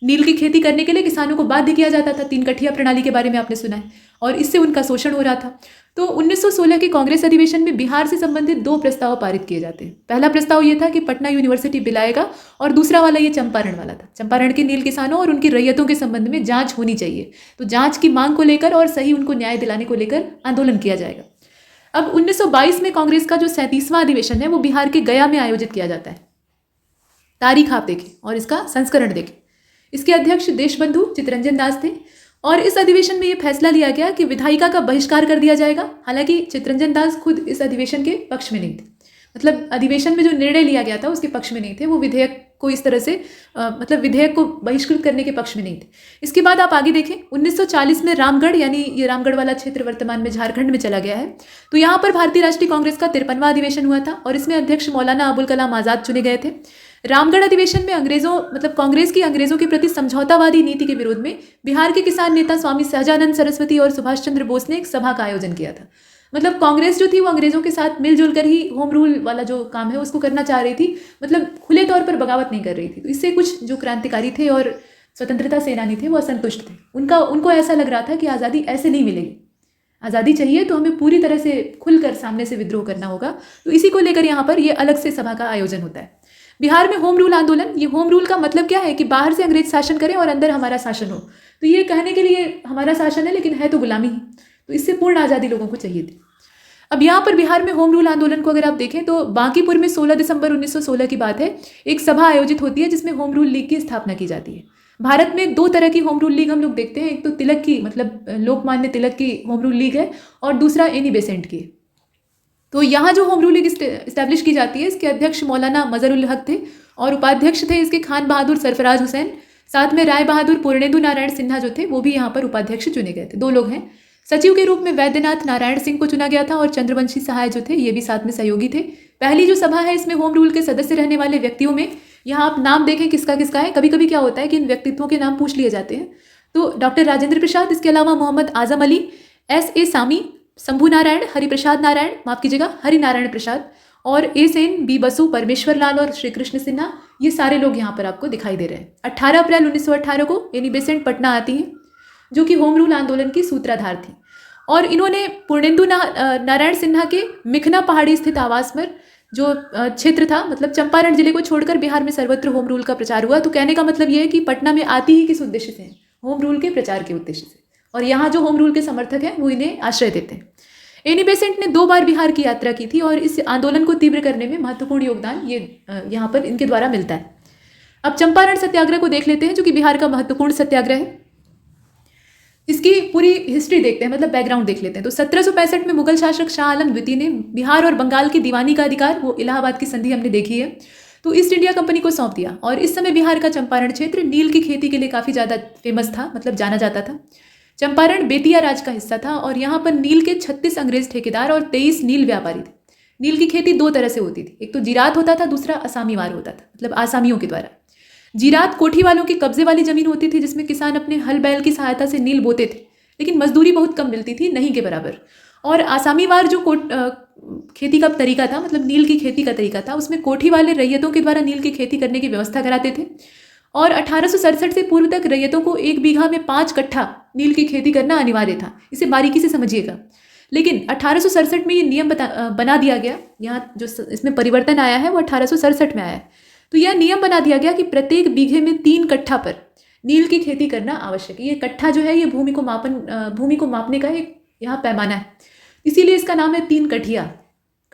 नील की खेती करने के लिए किसानों को बाध्य किया जाता था। 3 कठिया प्रणाली के बारे में आपने सुना है और इससे उनका शोषण हो रहा था। तो 1916 के कांग्रेस अधिवेशन में बिहार से संबंधित 2 प्रस्ताव पारित किए जाते हैं। पहला प्रस्ताव ये था कि पटना यूनिवर्सिटी बिल आएगा और दूसरा वाला ये चंपारण वाला था। चंपारण के नील किसानों और उनकी रैयतों के संबंध में जांच होनी चाहिए। तो जांच की मांग को लेकर और सही उनको न्याय दिलाने को लेकर आंदोलन किया जाएगा। अब 1922 में कांग्रेस का जो 37वां अधिवेशन है वो बिहार के गया में आयोजित किया जाता है। तारीख आप देखें और इसका संस्करण देखें। इसके अध्यक्ष देशबंधु चितरंजन दास थे और इस अधिवेशन में ये फैसला लिया गया कि विधायिका का बहिष्कार कर दिया जाएगा। हालांकि चितरंजन दास खुद इस अधिवेशन के पक्ष में नहीं थे, मतलब अधिवेशन में जो निर्णय लिया गया था उसके पक्ष में नहीं थे। वो विधेयक को इस तरह से विधेयक को बहिष्कृत करने के पक्ष में नहीं थे। इसके बाद आप आगे देखें 1940 में रामगढ़, यानी ये रामगढ़ वाला क्षेत्र वर्तमान में झारखंड में चला गया है। तो यहाँ पर भारतीय राष्ट्रीय कांग्रेस का 53वां अधिवेशन हुआ था और इसमें अध्यक्ष मौलाना अबुल कलाम आज़ाद चुने गए थे। रामगढ़ अधिवेशन में कांग्रेस की अंग्रेजों के प्रति समझौतावादी नीति के विरोध में बिहार के किसान नेता स्वामी सहजानंद सरस्वती और सुभाष चंद्र बोस ने एक सभा का आयोजन किया था। मतलब कांग्रेस जो थी वो अंग्रेजों के साथ मिलजुल कर ही होम रूल वाला जो काम है उसको करना चाह रही थी, मतलब खुले तौर पर बगावत नहीं कर रही थी। तो इससे कुछ जो क्रांतिकारी थे और स्वतंत्रता सेनानी थे वो असंतुष्ट थे। उनको ऐसा लग रहा था कि आज़ादी ऐसे नहीं मिलेगी, आज़ादी चाहिए तो हमें पूरी तरह से खुलकर सामने से विद्रोह करना होगा। तो इसी को लेकर यहाँ पर ये अलग से सभा का आयोजन होता है। बिहार में होम रूल आंदोलन, ये होम रूल का मतलब क्या है कि बाहर से अंग्रेज शासन करें और अंदर हमारा शासन हो। तो ये कहने के लिए हमारा शासन है लेकिन है तो गुलामी ही। तो इससे पूर्ण आज़ादी लोगों को चाहिए थी। अब यहाँ पर बिहार में होम रूल आंदोलन को अगर आप देखें तो बांकीपुर में 16 दिसंबर 1916 की बात है, एक सभा आयोजित होती है जिसमें होम रूल लीग की स्थापना की जाती है। भारत में 2 तरह की होम रूल लीग हम लोग देखते हैं, एक तो तिलक की, मतलब लोकमान्य तिलक की होम रूल लीग है और दूसरा एनी बेसेंट की। तो यहाँ जो होम रूल लीग इस्टेब्लिश की जाती है इसके अध्यक्ष मौलाना मजहरुल हक थे और उपाध्यक्ष थे इसके खान बहादुर सरफराज हुसैन। साथ में राय बहादुर पूर्णेंदु नारायण सिन्हा जो थे वो भी यहाँ पर उपाध्यक्ष चुने गए थे। 2 लोग हैं। सचिव के रूप में वैद्यनाथ नारायण सिंह को चुना गया था और चंद्रवंशी सहाय जो थे ये भी साथ में सहयोगी थे। पहली जो सभा है इसमें होम रूल के सदस्य रहने वाले व्यक्तियों में यहाँ आप नाम देखें किसका किसका है। कभी कभी क्या होता है कि इन व्यक्तित्वों के नाम पूछ लिए जाते हैं। तो डॉक्टर राजेंद्र प्रसाद, इसके अलावा मोहम्मद आजम अली, S.A. सामी, शंभू नारायण, हरिप्रसाद नारायण, माफ कीजिएगा हरि नारायण प्रसाद और A. सेन, B. बसु, परमेश्वर लाल और श्री कृष्ण सिन्हा, ये सारे लोग यहाँ पर आपको दिखाई दे रहे हैं। 18 अप्रैल 1918 को एनी बेसेंट पटना आती हैं जो कि होम रूल आंदोलन की सूत्रधार थी और इन्होंने पूर्णेंदु नारायण सिन्हा के मिखना पहाड़ी स्थित आवास पर जो क्षेत्र था, मतलब चंपारण जिले को छोड़कर बिहार में सर्वत्र होम रूल का प्रचार हुआ। तो कहने का मतलब ये है कि पटना में आती ही किस उद्देश्य से है, होम रूल के प्रचार के उद्देश्य से, और यहाँ जो होम रूल के समर्थक हैं वो इन्हें आश्रय देते हैं। एनी बेसेंट ने 2 बार बिहार की यात्रा की थी और इस आंदोलन को तीव्र करने में महत्वपूर्ण योगदान ये यहाँ पर इनके द्वारा मिलता है। अब चंपारण सत्याग्रह को देख लेते हैं जो कि बिहार का महत्वपूर्ण सत्याग्रह है। इसकी पूरी हिस्ट्री देखते हैं, मतलब बैकग्राउंड देख लेते हैं। तो 1765 में मुगल शासक शाह आलम द्वितीय ने बिहार और बंगाल की दीवानी का अधिकार, वो इलाहाबाद की संधि हमने देखी है, तो ईस्ट इंडिया कंपनी को सौंप दिया। और इस समय बिहार का चंपारण क्षेत्र नील की खेती के लिए काफ़ी ज़्यादा फेमस था, मतलब जाना जाता था। चंपारण बेतिया राज का हिस्सा था और यहाँ पर नील के 36 अंग्रेज ठेकेदार और 23 नील व्यापारी थे। नील की खेती 2 तरह से होती थी, एक तो जीरात होता था, दूसरा असामीवार होता था, मतलब आसामियों के द्वारा। जीरात कोठी वालों की कब्जे वाली जमीन होती थी जिसमें किसान अपने हल बैल की सहायता से नील बोते थे, लेकिन मजदूरी बहुत कम मिलती थी, नहीं के बराबर। और आसामीवार जो खेती का तरीका था, मतलब नील की खेती का तरीका था, उसमें कोठी वाले रैयतों के द्वारा नील की खेती करने की व्यवस्था कराते थे। और 1867 से पूर्व तक रैयतों को 1 बीघा में 5 कट्ठा नील की खेती करना अनिवार्य था। इसे बारीकी से समझिएगा। लेकिन 1867 में ये नियम बना दिया गया। यहाँ जो इसमें परिवर्तन आया है वो 1867 में आया है। तो यह नियम बना दिया गया कि प्रत्येक बीघे में 3 कट्ठा पर नील की खेती करना आवश्यक है। ये कट्ठा जो है ये भूमि को मापने का एक यहाँ पैमाना है, इसीलिए इसका नाम है 3 कठिया।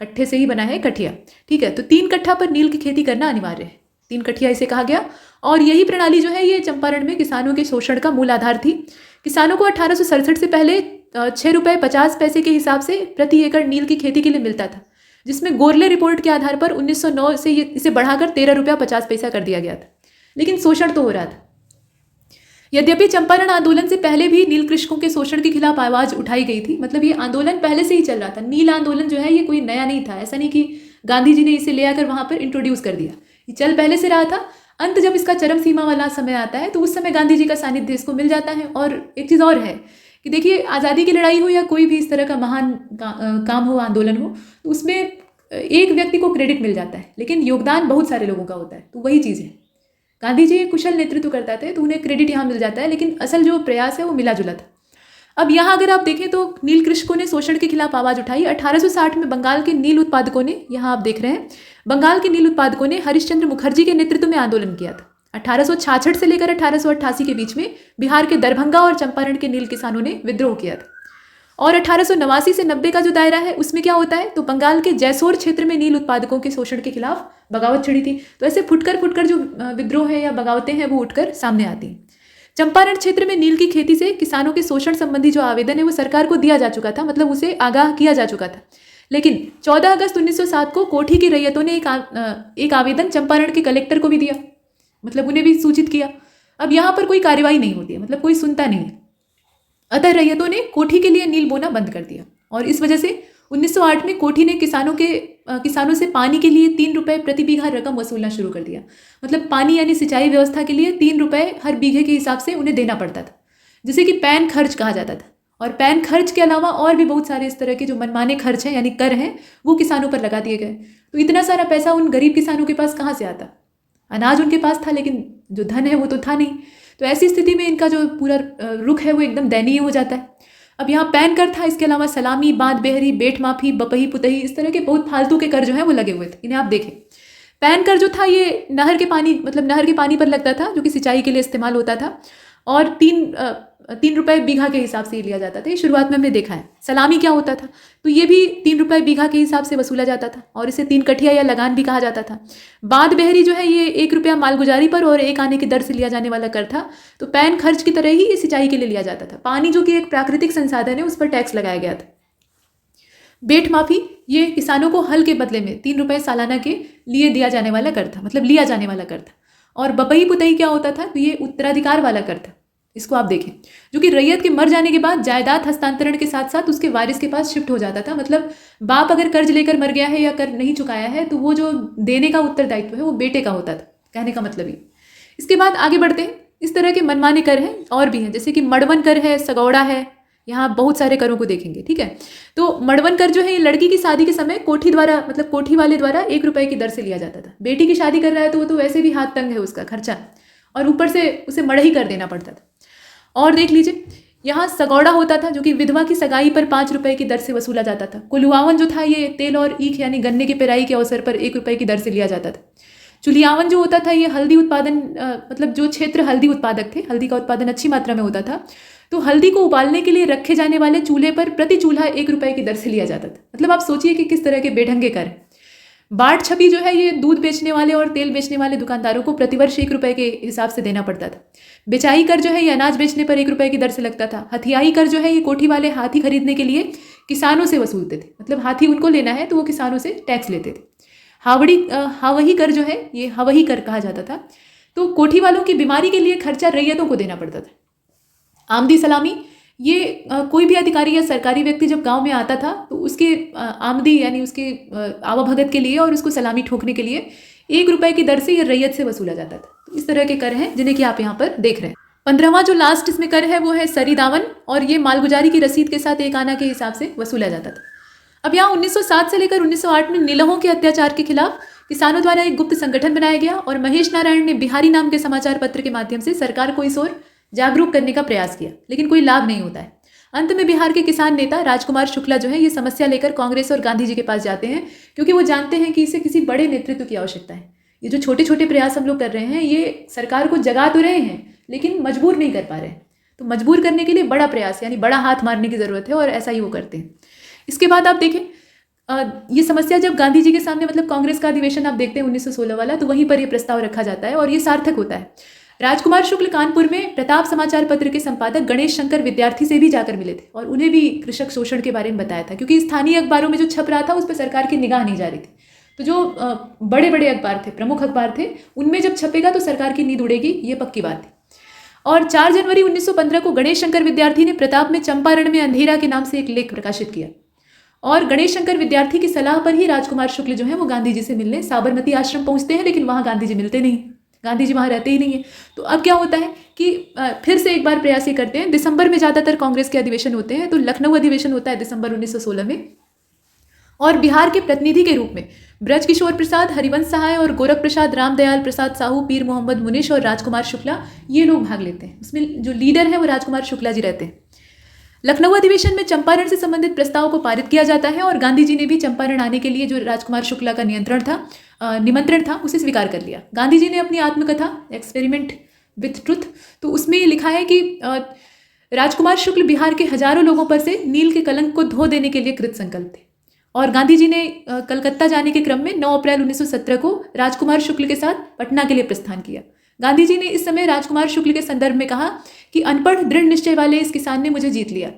कट्ठे से ही बना है कठिया, ठीक है। तो 3 कट्ठा पर नील की खेती करना अनिवार्य है। 3 कठिया इसे कहा गया। और यही प्रणाली जो है ये चंपारण में किसानों के शोषण का मूल आधार थी। किसानों को 1867 से पहले 6 रुपये 50 पैसे के हिसाब से प्रति एकड़ नील की खेती के लिए मिलता था, जिसमें गोरले रिपोर्ट के आधार पर 1909 से इसे बढ़ाकर 13 रुपया 50 पैसा कर दिया गया था। लेकिन शोषण तो हो रहा था। यद्यपि चंपारण आंदोलन से पहले भी नील कृषकों के शोषण के खिलाफ आवाज उठाई गई थी। मतलब ये आंदोलन पहले से ही चल रहा था। नील आंदोलन जो है ये कोई नया नहीं था। ऐसा नहीं कि गांधी जी ने इसे ले आकर वहां पर इंट्रोड्यूस कर दिया, ये चल पहले से रहा था। अंत जब इसका चरम सीमा वाला समय आता है तो उस समय गांधी जी का सानिध्य इसको मिल जाता है। और एक चीज़ और है कि देखिए, आज़ादी की लड़ाई हो या कोई भी इस तरह का महान काम हो, आंदोलन हो, तो उसमें एक व्यक्ति को क्रेडिट मिल जाता है, लेकिन योगदान बहुत सारे लोगों का होता है। तो वही चीज़ है, गांधी जी एक कुशल नेतृत्व करता थे तो उन्हें क्रेडिट यहाँ मिल जाता है, लेकिन असल जो प्रयास है वो मिला जुला था। अब यहाँ अगर आप देखें तो नील कृषकों ने शोषण के खिलाफ आवाज़ उठाई। 1860 में बंगाल के नील उत्पादकों ने, यहाँ आप देख रहे हैं, बंगाल के नील उत्पादकों ने हरिश्चंद्र मुखर्जी के नेतृत्व में आंदोलन किया था। 1866 से लेकर 1888 के बीच में बिहार के दरभंगा और चंपारण के नील किसानों ने विद्रोह किया था। और 1889 से 90 का जो दायरा है उसमें क्या होता है, तो बंगाल के जैसोर क्षेत्र में नील उत्पादकों के शोषण के खिलाफ बगावत छिड़ी थी। तो ऐसे फुटकर जो विद्रोह है या बगावतें हैं वो उठकर सामने आती हैं। चंपारण क्षेत्र में नील की खेती से किसानों के शोषण संबंधी जो आवेदन है वो सरकार को दिया जा चुका था, मतलब उसे आगाह किया जा चुका था। लेकिन 14 अगस्त 1907 को कोठी की रैयतों ने एक आवेदन चंपारण के कलेक्टर को भी दिया, मतलब उन्हें भी सूचित किया। अब यहाँ पर कोई कार्रवाई नहीं होती है, मतलब कोई सुनता नहीं है। अतः रैयतों ने कोठी के लिए नील बोना बंद कर दिया और इस वजह से 1908 में कोठी ने किसानों से पानी के लिए 3 रुपये प्रति बीघा रकम वसूलना शुरू कर दिया। मतलब पानी यानी सिंचाई व्यवस्था के लिए 3 रुपये हर बीघे के हिसाब से उन्हें देना पड़ता था, जिसे कि पैन खर्च कहा जाता था। और पैन खर्च के अलावा और भी बहुत सारे इस तरह के जो मनमाने खर्च हैं यानी कर हैं वो किसानों पर लगा दिए गए। तो इतना सारा पैसा उन गरीब किसानों के पास कहाँ से आता? अनाज उनके पास था लेकिन जो धन है वो तो था नहीं। तो ऐसी स्थिति में इनका जो पूरा रुख है वो एकदम दयनीय हो जाता है। अब यहाँ पैन कर था, इसके अलावा सलामी, बांध बेहरी, बेट माफी, बपही पुतही, इस तरह के बहुत फालतू के कर जो हैं वो लगे हुए थे। इन्हें आप देखें, पैन कर जो था ये नहर के पानी पर लगता था जो कि सिंचाई के लिए इस्तेमाल होता था और 3 रुपये बीघा के हिसाब से लिया जाता था। ये शुरुआत में हमने देखा है। सलामी क्या होता था, तो ये भी 3 रुपये बीघा के हिसाब से वसूला जाता था और इसे 3 कठिया या लगान भी कहा जाता था। बांध बेहरी जो है ये 1 रुपया मालगुजारी पर और 1 आने की दर से लिया जाने वाला कर था। तो पैन खर्च की तरह ही ये सिंचाई के लिए लिया जाता था। पानी जो कि एक प्राकृतिक संसाधन है उस पर टैक्स लगाया गया था। बेट माफी ये किसानों को हल के बदले में 3 रुपये सालाना के लिए दिया जाने वाला कर था, मतलब लिया जाने वाला कर था। और बपही पुतही क्या होता था, तो ये उत्तराधिकार वाला कर था। इसको आप देखें, जो कि रैयत के मर जाने के बाद जायदाद हस्तांतरण के साथ साथ उसके वारिस के पास शिफ्ट हो जाता था। मतलब बाप अगर कर्ज लेकर मर गया है या कर नहीं चुकाया है तो वो जो देने का उत्तरदायित्व है वो बेटे का होता था, कहने का मतलब ये। इसके बाद आगे बढ़ते हैं। इस तरह के मनमाने कर हैं और भी हैं, जैसे कि मड़वन कर है, सगौड़ा है, यहाँ बहुत सारे करों को देखेंगे। ठीक है, तो मड़वन कर जो है ये लड़की की शादी के समय कोठी वाले द्वारा 1 रुपये की दर से लिया जाता था। बेटी की शादी कर रहा है तो वो तो वैसे भी हाथ तंग है उसका खर्चा, और ऊपर से उसे मड़ही कर देना पड़ता था। और देख लीजिए, यहाँ सगौड़ा होता था जो कि विधवा की सगाई पर 5 रुपये की दर से वसूला जाता था। कुलुआवन जो था ये तेल और ईख यानी गन्ने की पेराई के अवसर पर 1 रुपये की दर से लिया जाता था। चुलियावन जो होता था ये हल्दी उत्पादन, मतलब जो क्षेत्र हल्दी उत्पादक थे, हल्दी का उत्पादन अच्छी मात्रा में होता था, तो हल्दी को उबालने के लिए रखे जाने वाले चूल्हे पर प्रति चूल्हा 1 रुपये की दर से लिया जाता था। मतलब आप सोचिए कि किस तरह के बेढंगे कर। बाट छपी जो है ये दूध बेचने वाले और तेल बेचने वाले दुकानदारों को प्रतिवर्ष 1 रुपये के हिसाब से देना पड़ता था। बेचाई कर जो है ये अनाज बेचने पर 1 रुपये की दर से लगता था। हथियाई कर जो है ये कोठी वाले हाथी खरीदने के लिए किसानों से वसूलते थे, मतलब हाथी उनको लेना है तो वो किसानों से टैक्स लेते थे। हावही कर जो है ये हवही कर कहा जाता था। तो कोठी वालों की बीमारी के लिए खर्चा रैयतों को देना पड़ता था। आमदी सलामी ये कोई भी अधिकारी या सरकारी व्यक्ति जब गांव में आता था तो उसके आमदी यानी उसके आवाभगत के लिए और उसको सलामी ठोकने के लिए 1 रुपये की दर से ये रैयत से वसूला जाता था। तो इस तरह के कर हैं जिन्हें कि आप यहाँ पर देख रहे हैं। 15वां जो लास्ट इसमें कर है वो है सरीदावन, और ये मालगुजारी की रसीद के साथ 1 आना के हिसाब से वसूला जाता था। अब यहाँ 1907 से लेकर 1908 में नीलहों के अत्याचार के खिलाफ किसानों द्वारा एक गुप्त संगठन बनाया गया और महेश नारायण ने बिहारी नाम के समाचार पत्र के माध्यम से सरकार को इस ओर जागरूक करने का प्रयास किया, लेकिन कोई लाभ नहीं होता है। अंत में बिहार के किसान नेता राजकुमार शुक्ला जो है ये समस्या लेकर कांग्रेस और गांधी जी के पास जाते हैं, क्योंकि वो जानते हैं कि इसे किसी बड़े नेतृत्व की आवश्यकता है। ये जो छोटे छोटे प्रयास हम लोग कर रहे हैं ये सरकार को जगा तो रहे हैं लेकिन मजबूर नहीं कर पा रहे हैं। तो मजबूर करने के लिए बड़ा प्रयास यानी बड़ा हाथ मारने की ज़रूरत है, और ऐसा ही वो करते हैं। इसके बाद आप देखें, ये समस्या जब गांधी जी के सामने, मतलब कांग्रेस का अधिवेशन आप देखते हैं 1916 वाला, तो वहीं पर ये प्रस्ताव रखा जाता है और ये सार्थक होता है। राजकुमार शुक्ल कानपुर में प्रताप समाचार पत्र के संपादक गणेश शंकर विद्यार्थी से भी जाकर मिले थे और उन्हें भी कृषक शोषण के बारे में बताया था, क्योंकि स्थानीय अखबारों में जो छप रहा था उस पर सरकार की निगाह नहीं जा रही थी। तो जो बड़े बड़े अखबार थे, प्रमुख अखबार थे, उनमें जब छपेगा तो सरकार की नींद उड़ेगी, ये पक्की बात थी। और 4 जनवरी 1915 को गणेश शंकर विद्यार्थी ने प्रताप में चंपारण में अंधेरा के नाम से एक लेख प्रकाशित किया और गणेश शंकर विद्यार्थी की सलाह पर ही राजकुमार शुक्ल जो है वो गांधी जी से मिलने साबरमती आश्रम पहुंचते हैं, लेकिन वहाँ गांधी जी मिलते नहीं, गांधी जी वहाँ रहते ही नहीं है। तो अब क्या होता है कि फिर से एक बार प्रयास ये करते हैं। दिसंबर में ज़्यादातर कांग्रेस के अधिवेशन होते हैं, तो लखनऊ अधिवेशन होता है दिसंबर 1916 में, और बिहार के प्रतिनिधि के रूप में ब्रजकिशोर प्रसाद, हरिवंश सहाय और गोरख प्रसाद, रामदयाल प्रसाद साहू, पीर मोहम्मद मुनिश और राजकुमार शुक्ला, ये लोग भाग लेते हैं। उसमें जो लीडर है वो राजकुमार शुक्ला जी रहते हैं। लखनऊ अधिवेशन में चंपारण से संबंधित प्रस्ताव को पारित किया जाता है और गांधी जी ने भी चंपारण आने के लिए जो राजकुमार शुक्ला का निमंत्रण था उसे स्वीकार कर लिया। गांधी जी ने अपनी आत्मकथा एक्सपेरिमेंट विथ ट्रुथ, तो उसमें ये लिखा है कि राजकुमार शुक्ल बिहार के हजारों लोगों पर से नील के कलंक को धो देने के लिए कृत संकल्प थे। और गांधी जी ने कलकत्ता जाने के क्रम में 9 अप्रैल 1917 को राजकुमार शुक्ल के साथ पटना के लिए प्रस्थान किया। गांधी जी ने इस समय राजकुमार शुक्ल के संदर्भ में कहा कि अनपढ़ दृढ़ निश्चय वाले इस किसान ने मुझे जीत लिया।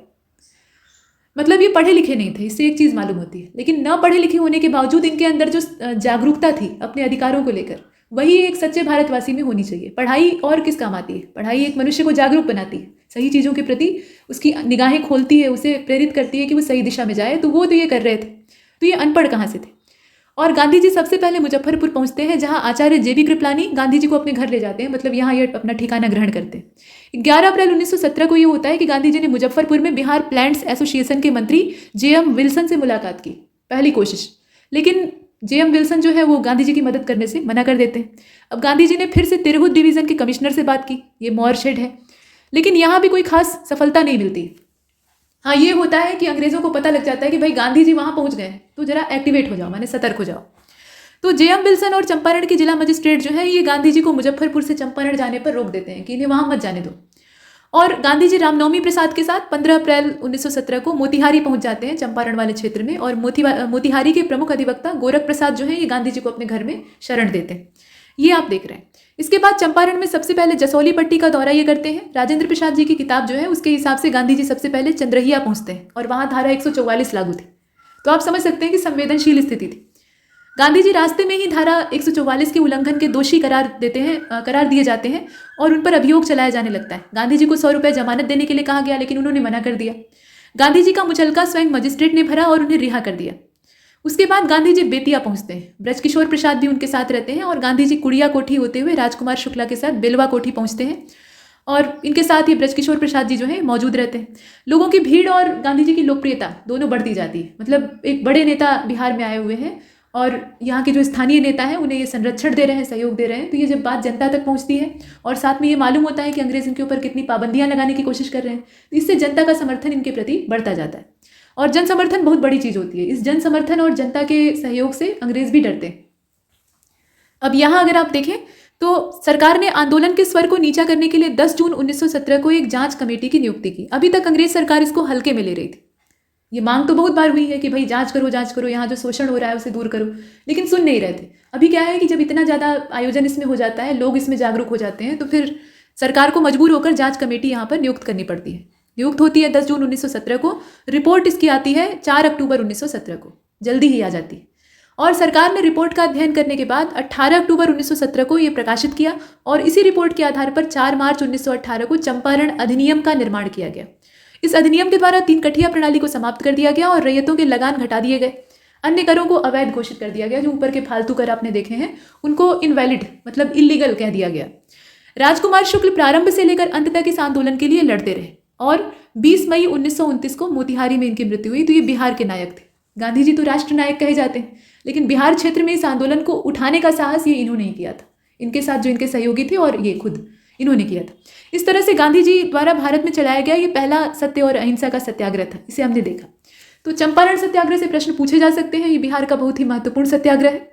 मतलब ये पढ़े लिखे नहीं थे, इससे एक चीज़ मालूम होती है, लेकिन न पढ़े लिखे होने के बावजूद इनके अंदर जो जागरूकता थी अपने अधिकारों को लेकर, वही एक सच्चे भारतवासी में होनी चाहिए। पढ़ाई और किस काम आती है? पढ़ाई एक मनुष्य को जागरूक बनाती है, सही चीज़ों के प्रति उसकी निगाहें खोलती है, उसे प्रेरित करती है कि वो सही दिशा में जाए। तो वो तो ये कर रहे थे, तो ये अनपढ़ कहाँ से थे? और गांधी जी सबसे पहले मुजफ्फरपुर पहुंचते हैं, जहां आचार्य जेबी कृपलानी गांधी जी को अपने घर ले जाते हैं, मतलब यहाँ ये अपना ठिकाना ग्रहण करते हैं। 11 अप्रैल 1917 को ये होता है कि गांधी जी ने मुजफ्फरपुर में बिहार प्लांट्स एसोसिएशन के मंत्री जेएम विल्सन से मुलाकात की, पहली कोशिश, लेकिन जेएम विल्सन जो है वो गांधी जी की मदद करने से मना कर देते हैं। अब गांधी जी ने फिर से तिरहुत डिवीज़न के कमिश्नर से बात की, ये मोरशेड है, लेकिन यहाँ भी कोई खास सफलता नहीं मिलती। हाँ, ये होता है कि अंग्रेज़ों को पता लग जाता है कि भाई गांधी जी वहाँ पहुँच गए, तो जरा एक्टिवेट हो जाओ, माने सतर्क हो जाओ। तो जेएम विल्सन और चंपारण के जिला मजिस्ट्रेट जो है ये गांधी जी को मुजफ्फरपुर से चंपारण जाने पर रोक देते हैं कि इन्हें वहाँ मत जाने दो। और गांधी जी रामनवमी प्रसाद के साथ 15 अप्रैल 1917 को मोतिहारी पहुंच जाते हैं, चंपारण वाले क्षेत्र में, और मोतिहारी के प्रमुख अधिवक्ता गोरख प्रसाद जो है ये गांधी जी को अपने घर में शरण देते हैं। ये आप देख रहे हैं। इसके बाद चंपारण में सबसे पहले जसौली पट्टी का दौरा ये करते हैं। राजेंद्र प्रसाद जी की किताब जो है उसके हिसाब से गांधी जी सबसे पहले चंद्रहिया पहुंचते हैं और वहाँ धारा 144 लागू थी। तो आप समझ सकते हैं कि संवेदनशील स्थिति थी। गांधी जी रास्ते में ही धारा 144 के उल्लंघन के दोषी करार दिए जाते हैं और उन पर अभियोग चलाया जाने लगता है। गांधी जी को 100 रुपये जमानत देने के लिए कहा गया, लेकिन उन्होंने मना कर दिया। गांधी जी का मुचलका स्वयं मजिस्ट्रेट ने भरा और उन्हें रिहा कर दिया। उसके बाद गांधी जी बेतिया पहुंचते हैं। ब्रजकिशोर प्रसाद भी उनके साथ रहते हैं और गांधी जी कुड़िया कोठी होते हुए राजकुमार शुक्ला के साथ बेलवा कोठी पहुंचते हैं और इनके साथ ही ब्रजकिशोर प्रसाद जी जो है मौजूद रहते हैं। लोगों की भीड़ और गांधी जी की लोकप्रियता दोनों बढ़ती जाती है। मतलब एक बड़े नेता बिहार में आए हुए हैं और यहाँ के जो स्थानीय नेता हैं उन्हें ये संरक्षण दे रहे हैं, सहयोग दे रहे हैं। तो ये जब बात जनता तक पहुँचती है और साथ में ये मालूम होता है कि अंग्रेज इनके ऊपर कितनी पाबंदियाँ लगाने की कोशिश कर रहे हैं, तो इससे जनता का समर्थन इनके प्रति बढ़ता जाता है। और जन समर्थन बहुत बड़ी चीज़ होती है। इस जन समर्थन और जनता के सहयोग से अंग्रेज भी डरते हैं। अब यहाँ अगर आप देखें तो सरकार ने आंदोलन के स्वर को नीचा करने के लिए 10 जून 1917 को एक जांच कमेटी की नियुक्ति की। अभी तक अंग्रेज सरकार इसको हल्के में ले रही थी। ये मांग तो बहुत बार हुई है कि भाई जांच करो, यहाँ जो शोषण हो रहा है उसे दूर करो, लेकिन सुन नहीं रहे थे। अभी क्या है कि जब इतना ज़्यादा आयोजन इसमें हो जाता है, लोग इसमें जागरूक हो जाते हैं, तो फिर सरकार को मजबूर होकर जांच कमेटी यहाँ पर नियुक्त करनी पड़ती है। नियुक्त होती है 10 जून 1917 को। रिपोर्ट इसकी आती है 4 अक्टूबर 1917 को, जल्दी ही आ जाती है। और सरकार ने रिपोर्ट का अध्ययन करने के बाद 18 अक्टूबर 1917 को ये प्रकाशित किया और इसी रिपोर्ट के आधार पर 4 मार्च 1918 को चंपारण अधिनियम का निर्माण किया गया। इस अधिनियम के द्वारा 3 कठिया प्रणाली को समाप्त कर दिया गया और रैयतों के लगान घटा दिए गए। अन्य करों को अवैध घोषित कर दिया गया। जो ऊपर के फालतू कर आपने देखे हैं उनको इनवैलिड मतलब इलीगल कह दिया गया। राजकुमार शुक्ल प्रारंभ से लेकर अंत तक इस आंदोलन के लिए लड़ते रहे और 20 मई 1929 को मोतिहारी में इनकी मृत्यु हुई। तो ये बिहार के नायक थे। गांधी जी तो राष्ट्र नायक कहे जाते हैं, लेकिन बिहार क्षेत्र में इस आंदोलन को उठाने का साहस ये इन्होंने ही किया था। इनके साथ जो इनके सहयोगी थे और ये खुद इन्होंने किया था। इस तरह से गांधी जी द्वारा भारत में चलाया गया ये पहला सत्य और अहिंसा का सत्याग्रह था। इसे हमने देखा। तो चंपारण सत्याग्रह से प्रश्न पूछे जा सकते हैं। ये बिहार का बहुत ही महत्वपूर्ण सत्याग्रह है।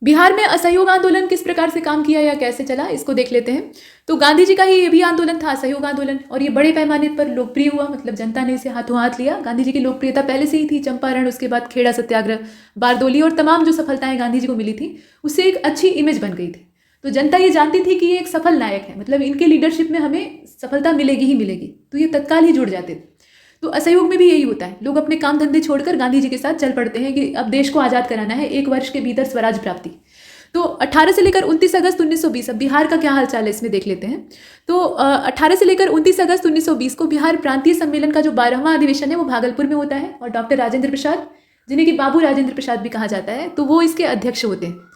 बिहार में असहयोग आंदोलन किस प्रकार से काम किया या कैसे चला, इसको देख लेते हैं। तो गांधी जी का ही ये भी आंदोलन था, असहयोग आंदोलन, और ये बड़े पैमाने पर लोकप्रिय हुआ, मतलब जनता ने इसे हाथों हाथ लिया। गांधी जी की लोकप्रियता पहले से ही थी, चंपारण, उसके बाद खेड़ा सत्याग्रह, बारदोली और तमाम जो सफलताएं गांधी जी को मिली थी उससे एक अच्छी इमेज बन गई थी। तो जनता ये जानती थी कि ये एक सफल नायक है, मतलब इनके लीडरशिप में हमें सफलता मिलेगी ही मिलेगी, तो ये तत्काल ही जुड़ जाते थे। तो असहयोग में भी यही होता है, लोग अपने काम धंधे छोड़कर गांधी जी के साथ चल पड़ते हैं कि अब देश को आज़ाद कराना है, 1 वर्ष के भीतर स्वराज प्राप्ति। तो 18 से लेकर 29 अगस्त 1920, अब बिहार का क्या हालचाल है इसमें देख लेते हैं। तो 18 से लेकर 29 अगस्त 1920 को बिहार प्रांतीय सम्मेलन का जो 12वां अधिवेशन है वो भागलपुर में होता है, और डॉक्टर राजेंद्र प्रसाद, जिन्हें कि बाबू राजेंद्र प्रसाद भी कहा जाता है, तो वो इसके अध्यक्ष होते हैं।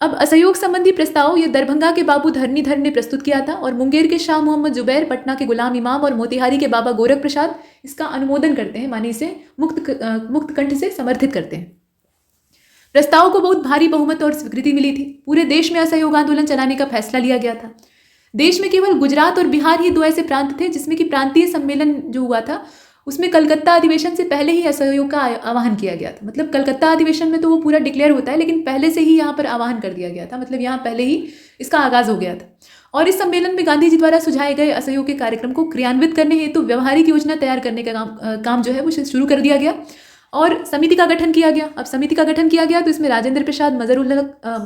अब असहयोग संबंधी प्रस्ताव ये दरभंगा के बाबू धरणीधर ने प्रस्तुत किया था, और मुंगेर के शाह मोहम्मद जुबैर, पटना के गुलाम इमाम और मोतिहारी के बाबा गोरख प्रसाद इसका अनुमोदन करते हैं, माने इसे मुक्त कंठ से समर्थित करते हैं। प्रस्ताव को बहुत भारी बहुमत और स्वीकृति मिली थी। पूरे देश में असहयोग आंदोलन चलाने का फैसला लिया गया था। देश में केवल गुजरात और बिहार ही 2 ऐसे प्रांत थे जिसमें कि प्रांतीय सम्मेलन जो हुआ था उसमें कलकत्ता अधिवेशन से पहले ही असहयोग का आह्वान किया गया था। मतलब कलकत्ता अधिवेशन में तो वो पूरा डिक्लेयर होता है, लेकिन पहले से ही यहाँ पर आह्वान कर दिया गया था, मतलब यहाँ पहले ही इसका आगाज हो गया था। और इस सम्मेलन में गांधी जी द्वारा सुझाए गए असहयोग के कार्यक्रम को क्रियान्वित करने हेतु व्यवहारिक योजना तैयार करने का काम जो है वो शुरू कर दिया गया, और समिति का गठन किया गया। अब समिति का गठन किया गया तो इसमें राजेंद्र प्रसाद,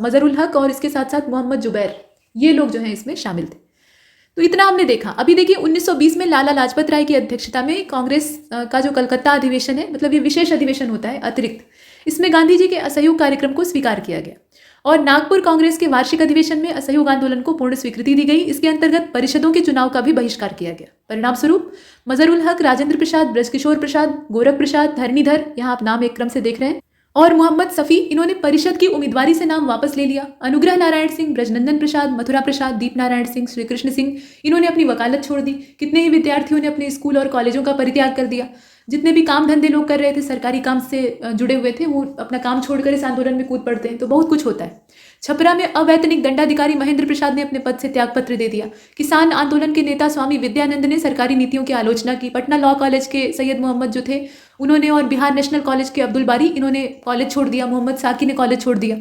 मजरुल हक और इसके साथ साथ मोहम्मद जुबैर, ये लोग जो हैं इसमें शामिल थे। तो इतना हमने देखा। अभी देखिए 1920 में लाला लाजपत राय की अध्यक्षता में कांग्रेस का जो कलकत्ता अधिवेशन है, मतलब ये विशेष अधिवेशन होता है अतिरिक्त, इसमें गांधी जी के असहयोग कार्यक्रम को स्वीकार किया गया, और नागपुर कांग्रेस के वार्षिक अधिवेशन में असहयोग आंदोलन को पूर्ण स्वीकृति दी गई। इसके अंतर्गत परिषदों के चुनाव का भी बहिष्कार किया गया। परिणाम स्वरूप मजरुल हक, राजेंद्र प्रसाद, ब्रजकिशोर प्रसाद, गोरख प्रसाद, धरणीधर, यहाँ आप नाम एक क्रम से देख रहे हैं, और मोहम्मद सफ़ी, इन्होंने परिषद की उम्मीदवारी से नाम वापस ले लिया। अनुग्रह नारायण सिंह, ब्रजनंदन प्रसाद, मथुरा प्रसाद, दीप नारायण सिंह, श्री कृष्ण सिंह, इन्होंने अपनी वकालत छोड़ दी। कितने ही विद्यार्थियों ने अपने स्कूल और कॉलेजों का परित्याग कर दिया। जितने भी काम धंधे लोग कर रहे थे, सरकारी काम से जुड़े हुए थे, वो अपना काम छोड़कर इस आंदोलन में कूद पड़ते हैं। तो बहुत कुछ होता है। छपरा में अवैतनिक दंडाधिकारी महेंद्र प्रसाद ने अपने पद से त्यागपत्र दे दिया। किसान आंदोलन के नेता स्वामी विद्यानंद ने सरकारी नीतियों की आलोचना की। पटना लॉ कॉलेज के सैयद मोहम्मद जो थे उन्होंने, और बिहार नेशनल कॉलेज के अब्दुल बारी, इन्होंने कॉलेज छोड़ दिया। मोहम्मद साकी ने कॉलेज छोड़ दिया।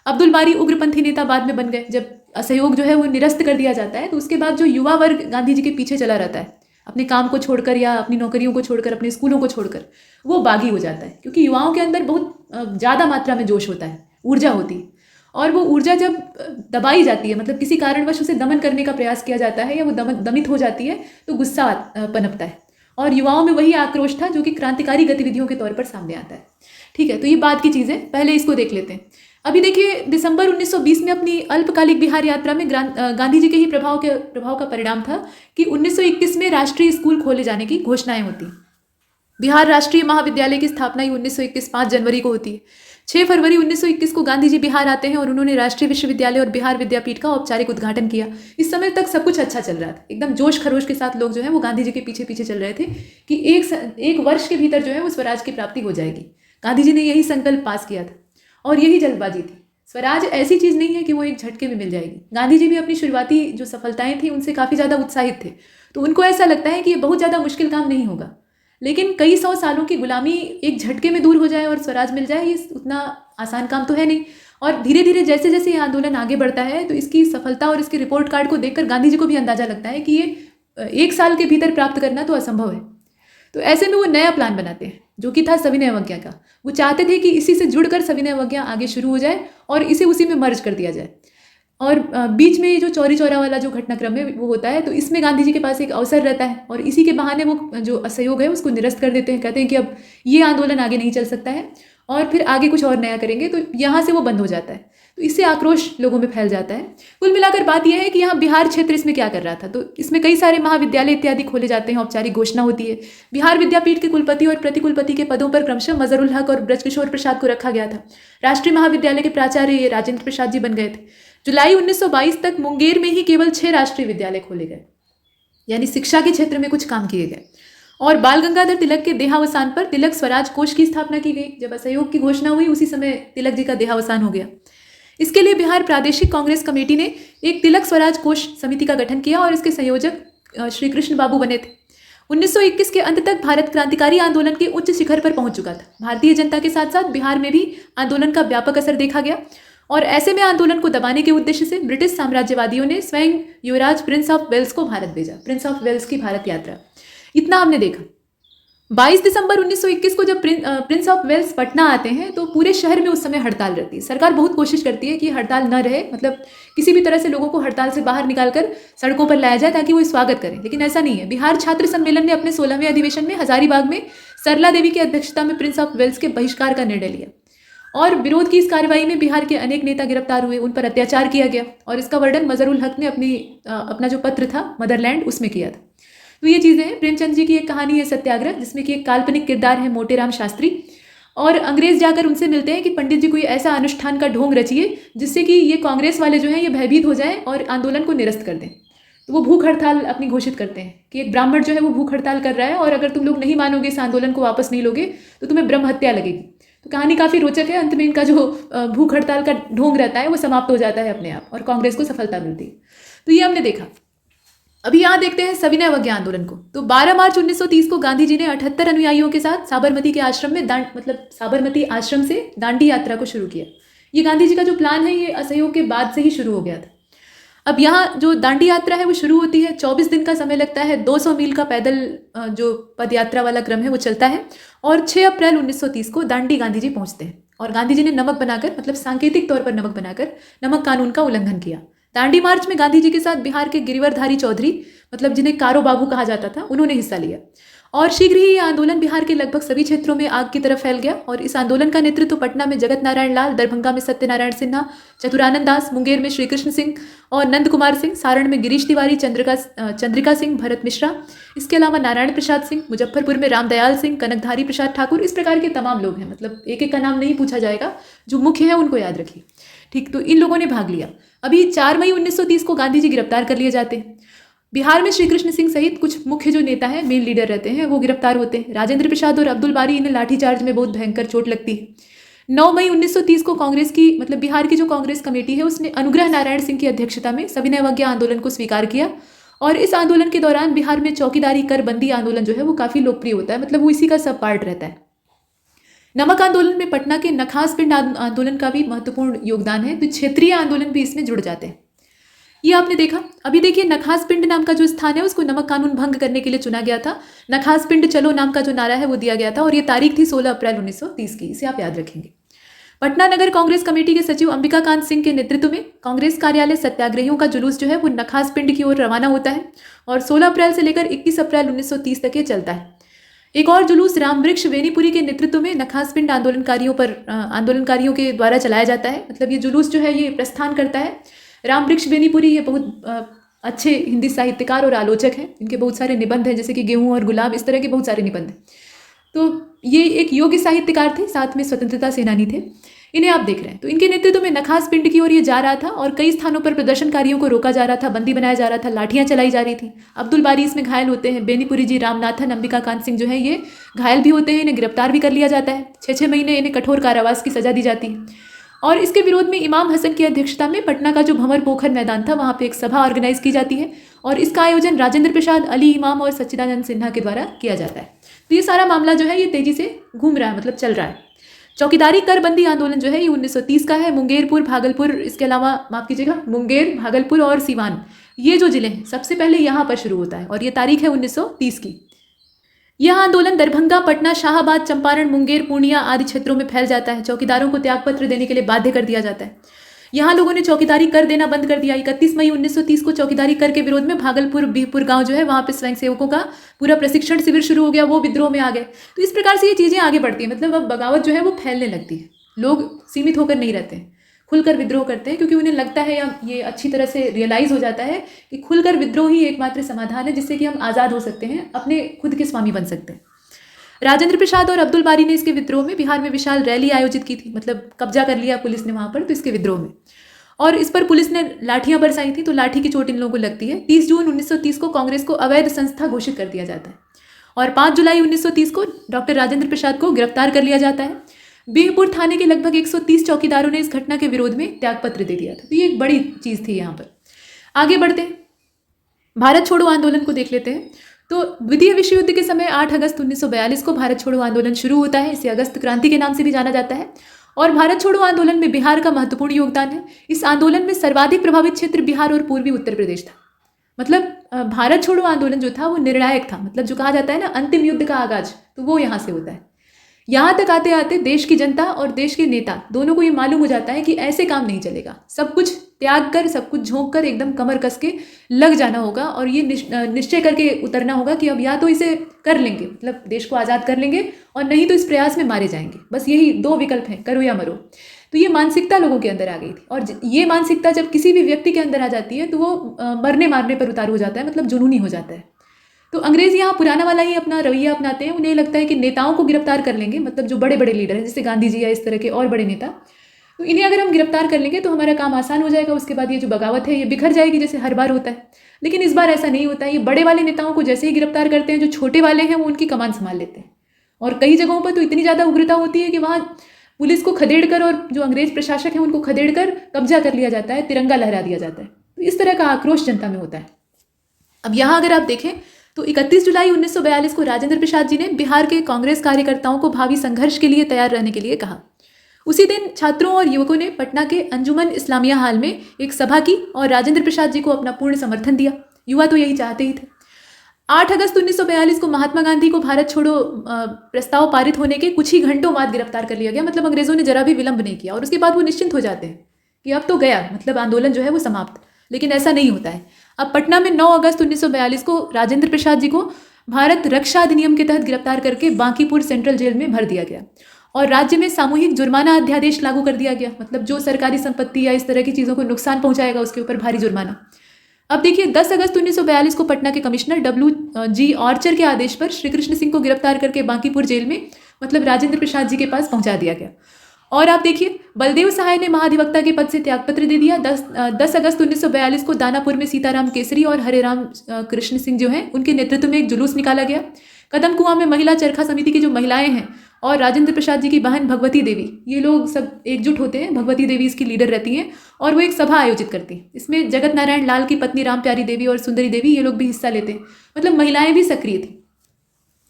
अब्दुल बारी उग्रपंथी नेता बाद में बन गए। जब असहयोग जो है वो निरस्त कर दिया जाता है तो उसके बाद जो युवा वर्ग गांधी जी के पीछे चला रहता है, अपने काम को छोड़कर या अपनी नौकरियों को छोड़कर, अपने स्कूलों को छोड़कर, वो बागी हो जाता है, क्योंकि युवाओं के अंदर बहुत ज़्यादा मात्रा में जोश होता है, ऊर्जा होती है, और वो ऊर्जा जब दबाई जाती है, मतलब किसी कारणवश उसे दमन करने का प्रयास किया जाता है या वो दमित हो जाती है, तो गुस्सा पनपता है। और युवाओं में वही आक्रोश था जो कि क्रांतिकारी गतिविधियों के तौर पर सामने आता है। ठीक है, तो ये बाद की चीज़ है, पहले इसको देख लेते हैं। अभी देखिए, दिसंबर 1920 में अपनी अल्पकालिक बिहार यात्रा में गांधी जी के ही प्रभाव का परिणाम था कि 1921 में राष्ट्रीय स्कूल खोले जाने की घोषणाएं होती। बिहार राष्ट्रीय महाविद्यालय की स्थापना ही 1921 5 जनवरी को होती है। 6 फरवरी 1921 को गांधी जी बिहार आते हैं और उन्होंने राष्ट्रीय विश्वविद्यालय और बिहार विद्यापीठ का औपचारिक उद्घाटन किया। इस समय तक सब कुछ अच्छा चल रहा था, एकदम जोश खरोश के साथ लोग जो है वो गांधी जी के पीछे पीछे चल रहे थे कि एक वर्ष के भीतर जो है वो स्वराज की प्राप्ति हो जाएगी। गांधी जी ने यही संकल्प पास किया था, और यही जल्दबाजी थी। स्वराज ऐसी चीज़ नहीं है कि वो एक झटके में मिल जाएगी। गांधी जी भी अपनी शुरुआती जो सफलताएं थी उनसे काफ़ी ज़्यादा उत्साहित थे, तो उनको ऐसा लगता है कि ये बहुत ज़्यादा मुश्किल काम नहीं होगा, लेकिन कई 100 सालों की गुलामी एक झटके में दूर हो जाए और स्वराज मिल जाए, ये उतना आसान काम तो है नहीं। और धीरे धीरे जैसे जैसे ये आंदोलन आगे बढ़ता है तो इसकी सफलता और इसके रिपोर्ट कार्ड को देखकर गांधी जी को भी अंदाजा लगता है कि ये 1 साल के भीतर प्राप्त करना तो असंभव है। तो ऐसे में वो नया प्लान बनाते हैं जो कि था सविनय अवज्ञा का। वो चाहते थे कि इसी से जुड़कर सविनय अवज्ञा आगे शुरू हो जाए और इसे उसी में मर्ज कर दिया जाए। और बीच में जो चौरी चौरा वाला जो घटनाक्रम है वो होता है, तो इसमें गांधी जी के पास एक अवसर रहता है और इसी के बहाने वो जो असहयोग है उसको निरस्त कर देते हैं। कहते हैं कि अब ये आंदोलन आगे नहीं चल सकता है और फिर आगे कुछ और नया करेंगे, तो यहाँ से वो बंद हो जाता है। तो इससे आक्रोश लोगों में फैल जाता है। कुल मिलाकर बात यह है कि यहाँ बिहार क्षेत्र इसमें क्या कर रहा था, तो इसमें कई सारे महाविद्यालय इत्यादि खोले जाते हैं, औपचारिक घोषणा होती है। बिहार विद्यापीठ के कुलपति और प्रतिकुलपति के पदों पर क्रमशः मजरुल हक और ब्रजकिशोर प्रसाद को रखा गया था। राष्ट्रीय महाविद्यालय के प्राचार्य राजेंद्र प्रसाद जी बन गए थे। जुलाई 1922 तक मुंगेर में ही केवल 6 राष्ट्रीय विद्यालय खोले गए, यानी शिक्षा के क्षेत्र में कुछ काम किए गए। और बाल गंगाधर तिलक के देहावसान पर तिलक स्वराज कोष की स्थापना की गई। जब असहयोग की घोषणा हुई उसी समय तिलक जी का देहावसान हो गया। इसके लिए बिहार प्रादेशिक कांग्रेस कमेटी ने एक तिलक स्वराज कोष समिति का गठन किया और इसके संयोजक श्री कृष्ण बाबू बने थे। 1921 के अंत तक भारत क्रांतिकारी आंदोलन के उच्च शिखर पर पहुंच चुका था। भारतीय जनता के साथ साथ बिहार में भी आंदोलन का व्यापक असर देखा गया और ऐसे में आंदोलन को दबाने के उद्देश्य से ब्रिटिश साम्राज्यवादियों ने स्वयं युवराज प्रिंस ऑफ वेल्स को भारत भेजा। प्रिंस ऑफ वेल्स की भारत यात्रा, इतना हमने देखा। 22 दिसंबर 1921 को जब प्रिंस ऑफ वेल्स पटना आते हैं तो पूरे शहर में उस समय हड़ताल रहती है। सरकार बहुत कोशिश करती है कि हड़ताल न रहे, मतलब किसी भी तरह से लोगों को हड़ताल से बाहर निकालकर सड़कों पर लाया जाए ताकि वो स्वागत करें, लेकिन ऐसा नहीं है। बिहार छात्र सम्मेलन ने अपने 16वें अधिवेशन में हजारीबाग में सरला देवी की अध्यक्षता में प्रिंस ऑफ वेल्स के बहिष्कार का निर्णय लिया और विरोध की इस कार्रवाई में बिहार के अनेक नेता गिरफ्तार हुए, उन पर अत्याचार किया गया और इसका वर्णन मजरुल हक ने अपना जो पत्र था मदरलैंड उसमें किया था। तो ये चीज़ें हैं। प्रेमचंद जी की एक कहानी है सत्याग्रह, जिसमें कि एक काल्पनिक किरदार है मोटेराम शास्त्री और अंग्रेज जाकर उनसे मिलते हैं कि पंडित जी कोई ऐसा अनुष्ठान का ढोंग रचिए जिससे कि ये कांग्रेस वाले जो हैं ये भयभीत हो जाएं और आंदोलन को निरस्त कर दें। तो वो भूख हड़ताल अपनी घोषित करते हैं कि एक ब्राह्मण जो है वो भूख हड़ताल कर रहा है और अगर तुम लोग नहीं मानोगे, इस आंदोलन को वापस नहीं लोगे तो तुम्हें ब्रह्म हत्या लगेगी। तो कहानी काफ़ी रोचक है। अंत में इनका जो भूख हड़ताल का ढोंग रहता है वो समाप्त हो जाता है अपने आप और कांग्रेस को सफलता मिलती है। तो ये हमने देखा। अभी यहाँ देखते हैं सविनय अवज्ञा आंदोलन को। तो 12 मार्च 1930 को गांधी जी ने 78 अनुयायियों के साथ साबरमती के आश्रम में साबरमती आश्रम से दांडी यात्रा को शुरू किया। ये गांधी जी का जो प्लान है ये असहयोग के बाद से ही शुरू हो गया था। अब यहाँ जो दांडी यात्रा है वो शुरू होती है, 24 दिन का समय लगता है, 200 मील का पैदल जो पद यात्रा वाला क्रम है वो चलता है और 6 अप्रैल 1930 को दांडी गांधी जी पहुँचते हैं और गांधी जी ने नमक बनाकर, मतलब सांकेतिक तौर पर नमक बनाकर नमक कानून का उल्लंघन किया। दांडी मार्च में गांधी जी के साथ बिहार के गिरिवरधारी चौधरी, मतलब जिन्हें कारो बाबू कहा जाता था, उन्होंने हिस्सा लिया और शीघ्र ही यह आंदोलन बिहार के लगभग सभी क्षेत्रों में आग की तरफ फैल गया और इस आंदोलन का नेतृत्व पटना में जगत नारायण लाल, दरभंगा में सत्यनारायण सिन्हा, चतुरानंद दास, मुंगेर में श्रीकृष्ण सिंह और नंद कुमार सिंह, सारण में गिरीश तिवारी, चंद्रिका सिंह, भरत मिश्रा, इसके अलावा नारायण प्रसाद सिंह, मुजफ्फरपुर में रामदयाल सिंह, कनकधारी प्रसाद ठाकुर, इस प्रकार के तमाम लोग हैं। मतलब एक एक का नाम नहीं पूछा जाएगा, जो मुख्य है उनको याद रखिए, ठीक। तो इन लोगों ने भाग लिया। अभी 4 मई 1930 को गांधी जी गिरफ्तार कर लिए जाते हैं। बिहार में श्रीकृष्ण सिंह सहित कुछ मुख्य जो नेता हैं, मेन लीडर रहते हैं, वो गिरफ्तार होते हैं। राजेंद्र प्रसाद और अब्दुल बारी, इन्हें लाठीचार्ज में बहुत भयंकर चोट लगती है। 9 मई 1930 को कांग्रेस की, मतलब बिहार की जो कांग्रेस कमेटी है, उसने अनुग्रह नारायण सिंह की अध्यक्षता में सविनय अवज्ञा आंदोलन को स्वीकार किया और इस आंदोलन के दौरान बिहार में चौकीदारी कर बंदी आंदोलन जो है वो काफ़ी लोकप्रिय होता है, मतलब वो इसी का सब पार्ट रहता है। नमक आंदोलन में पटना के नखास पिंड आंदोलन का भी महत्वपूर्ण योगदान है, तो क्षेत्रीय आंदोलन भी इसमें जुड़ जाते हैं। ये आपने देखा। अभी देखिए, नखास पिंड नाम का जो स्थान है उसको नमक कानून भंग करने के लिए चुना गया था। नखास पिंड चलो नाम का जो नारा है वो दिया गया था और ये तारीख थी 16 अप्रैल 1930 की, इसे आप याद रखेंगे। पटना नगर कांग्रेस कमेटी के सचिव अंबिका कांत सिंह के नेतृत्व में कांग्रेस कार्यालय सत्याग्रहियों का जुलूस जो है वो नखास पिंड की ओर रवाना होता है और 16 अप्रैल से लेकर 21 अप्रैल 1930 तक ये चलता है। एक और जुलूस रामवृक्ष वेनीपुरी के नेतृत्व में नखास पिंड आंदोलनकारियों के द्वारा चलाया जाता है। मतलब ये जुलूस जो है ये प्रस्थान करता है। रामवृक्ष वेनीपुरी ये बहुत अच्छे हिंदी साहित्यकार और आलोचक हैं। इनके बहुत सारे निबंध हैं, जैसे कि गेहूं और गुलाब, इस तरह के बहुत सारे निबंध हैं। तो ये एक योग्य साहित्यकार थे, साथ में स्वतंत्रता सेनानी थे। इन्हें आप देख रहे हैं। तो इनके नेतृत्व में नखास पिंड की ओर ये जा रहा था और कई स्थानों पर प्रदर्शनकारियों को रोका जा रहा था, बंदी बनाया जा रहा था, लाठियां चलाई जा रही थी। अब्दुल बारी इसमें घायल होते हैं। बेनीपुरी जी, रामनाथन, अंबिका कांत सिंह जो है ये घायल भी होते हैं, इन्हें गिरफ्तार भी कर लिया जाता है। 6 महीने इन्हें कठोर कारावास की सजा दी जाती है। और इसके विरोध में इमाम हसन की अध्यक्षता में पटना का जो भंवर पोखर मैदान था वहाँ पे एक सभा ऑर्गेनाइज की जाती है और इसका आयोजन राजेंद्र प्रसाद, अली इमाम और सच्चिदानंद सिन्हा के द्वारा किया जाता है। तो ये सारा मामला जो है ये तेजी से घूम रहा है, मतलब चल रहा है। चौकीदारी करबंदी आंदोलन जो है ये 1930 का है। मुंगेरपुर, भागलपुर, इसके अलावा माफ कीजिएगा, मुंगेर, भागलपुर और सीवान, ये जो जिले हैं सबसे पहले यहाँ पर शुरू होता है और ये तारीख है 1930 की। यह आंदोलन दरभंगा, पटना, शाहाबाद, चंपारण, मुंगेर, पूर्णिया आदि क्षेत्रों में फैल जाता है। चौकीदारों को त्यागपत्र देने के लिए बाध्य कर दिया जाता है। यहाँ लोगों ने चौकीदारी कर देना बंद कर दिया। 31 मई 1930 को चौकीदारी कर के विरोध में भागलपुर, बिहपुर गांव जो है वहाँ पे स्वयंसेवकों का पूरा प्रशिक्षण शिविर शुरू हो गया, वो विद्रोह में आ गए। तो इस प्रकार से ये चीज़ें आगे बढ़ती हैं। मतलब अब बगावत जो है वो फैलने लगती है। लोग सीमित होकर नहीं रहते हैं, खुलकर विद्रोह करते हैं, क्योंकि उन्हें लगता है या ये अच्छी तरह से रियलाइज़ हो जाता है कि खुलकर विद्रोह ही एकमात्र समाधान है जिससे कि हम आज़ाद हो सकते हैं, अपने खुद के स्वामी बन सकते हैं। राजेंद्र प्रसाद और अब्दुल बारी ने इसके विद्रोह में बिहार में विशाल रैली आयोजित की थी। मतलब कब्जा कर लिया पुलिस ने वहाँ पर, तो इसके विद्रोह में, और इस पर पुलिस ने लाठियां बरसाई थी, तो लाठी की चोट इन लोगों को लगती है। 30 जून 1930 को कांग्रेस को अवैध संस्था घोषित कर दिया जाता है और 5 जुलाई 1930 को डॉक्टर राजेंद्र प्रसाद को गिरफ्तार कर लिया जाता है। बिहपुर थाने के लगभग 130 चौकीदारों ने इस घटना के विरोध में त्यागपत्र दे दिया था। तो ये एक बड़ी चीज़ थी। यहाँ पर आगे बढ़ते हैं, भारत छोड़ो आंदोलन को देख लेते हैं। तो द्वितीय विश्व युद्ध के समय 8 अगस्त 1942 को भारत छोड़ो आंदोलन शुरू होता है। इसे अगस्त क्रांति के नाम से भी जाना जाता है और भारत छोड़ो आंदोलन में बिहार का महत्वपूर्ण योगदान है। इस आंदोलन में सर्वाधिक प्रभावित क्षेत्र बिहार और पूर्वी उत्तर प्रदेश था। मतलब भारत छोड़ो आंदोलन जो था वो निर्णायक था, मतलब जो कहा जाता है ना अंतिम युद्ध का आगाज, तो वो यहाँ से होता है। यहाँ तक आते आते देश की जनता और देश के नेता दोनों को ये मालूम हो जाता है कि ऐसे काम नहीं चलेगा, सब कुछ त्याग कर, सब कुछ झोंक कर एकदम कमर कस के लग जाना होगा और ये निश्चय करके उतरना होगा कि अब या तो इसे कर लेंगे, मतलब देश को आज़ाद कर लेंगे, और नहीं तो इस प्रयास में मारे जाएंगे। बस यही दो विकल्प हैं, करो या मरो। तो ये मानसिकता लोगों के अंदर आ गई थी, और ये मानसिकता जब किसी भी व्यक्ति के अंदर आ जाती है तो वो मरने मारने पर उतारू हो जाता है, मतलब जुनूनी हो जाता है। तो अंग्रेज यहाँ पुराना वाला ही अपना रवैया अपनाते हैं। उन्हें लगता है कि नेताओं को गिरफ्तार कर लेंगे, मतलब जो बड़े बड़े लीडर हैं जैसे गांधी जी या इस तरह के और बड़े नेता, तो इन्हें अगर हम गिरफ्तार कर लेंगे तो हमारा काम आसान हो जाएगा। उसके बाद ये जो बगावत है ये बिखर जाएगी, जैसे हर बार होता है। लेकिन इस बार ऐसा नहीं होता है। ये बड़े वाले नेताओं को जैसे ही गिरफ्तार करते हैं, जो छोटे वाले हैं वो उनकी कमान संभाल लेते हैं। और कई जगहों पर तो इतनी ज़्यादा उग्रता होती है कि वहाँ पुलिस को खदेड़ कर और जो अंग्रेज प्रशासक हैं उनको खदेड़ कर कब्जा कर लिया जाता है, तिरंगा लहरा दिया जाता है। तो इस तरह का आक्रोश जनता में होता है। अब यहाँ अगर आप देखें तो 31 जुलाई 1942 को राजेंद्र प्रसाद जी ने बिहार के कांग्रेस कार्यकर्ताओं को भावी संघर्ष के लिए तैयार रहने के लिए कहा। उसी दिन छात्रों और युवकों ने पटना के अंजुमन इस्लामिया हाल में एक सभा की और राजेंद्र प्रसाद जी को अपना पूर्ण समर्थन दिया। युवा तो यही चाहते ही थे। 8 अगस्त 1942 को महात्मा गांधी को भारत छोड़ो प्रस्ताव पारित होने के कुछ ही घंटों बाद गिरफ्तार कर लिया गया। मतलब अंग्रेजों ने जरा भी विलंब नहीं किया और उसके बाद वो निश्चिंत हो जाते हैं कि अब तो गया, मतलब आंदोलन जो है वो समाप्त। लेकिन ऐसा नहीं होता है। अब पटना में 9 अगस्त 1942 को राजेंद्र प्रसाद जी को भारत रक्षा अधिनियम के तहत गिरफ्तार करके बांकीपुर सेंट्रल जेल में भर दिया गया और राज्य में सामूहिक जुर्माना अध्यादेश लागू कर दिया गया। मतलब जो सरकारी संपत्ति या इस तरह की चीज़ों को नुकसान पहुंचाएगा उसके ऊपर भारी जुर्माना। अब देखिए 10 अगस्त 1942 को पटना के कमिश्नर WG आर्चर के आदेश पर श्री कृष्ण सिंह को गिरफ्तार करके बांकीपुर जेल में, मतलब राजेंद्र प्रसाद जी के पास पहुंचा दिया गया। और आप देखिए बलदेव सहाय ने महाधिवक्ता के पद से त्यागपत्र दे दिया। 10 अगस्त 1942 को दानापुर में सीताराम केसरी और हरेराम कृष्ण सिंह जो हैं उनके नेतृत्व में एक जुलूस निकाला गया। कदम कुआं में महिला चरखा समिति की जो महिलाएं हैं और राजेंद्र प्रसाद जी की बहन भगवती देवी, ये लोग सब एकजुट होते हैं। भगवती देवी इसकी लीडर रहती हैं और वो एक सभा आयोजित करती हैं। इसमें जगत नारायण लाल की पत्नी राम प्यारी देवी और सुंदरी देवी ये लोग भी हिस्सा लेते हैं। मतलब महिलाएं भी सक्रिय थी।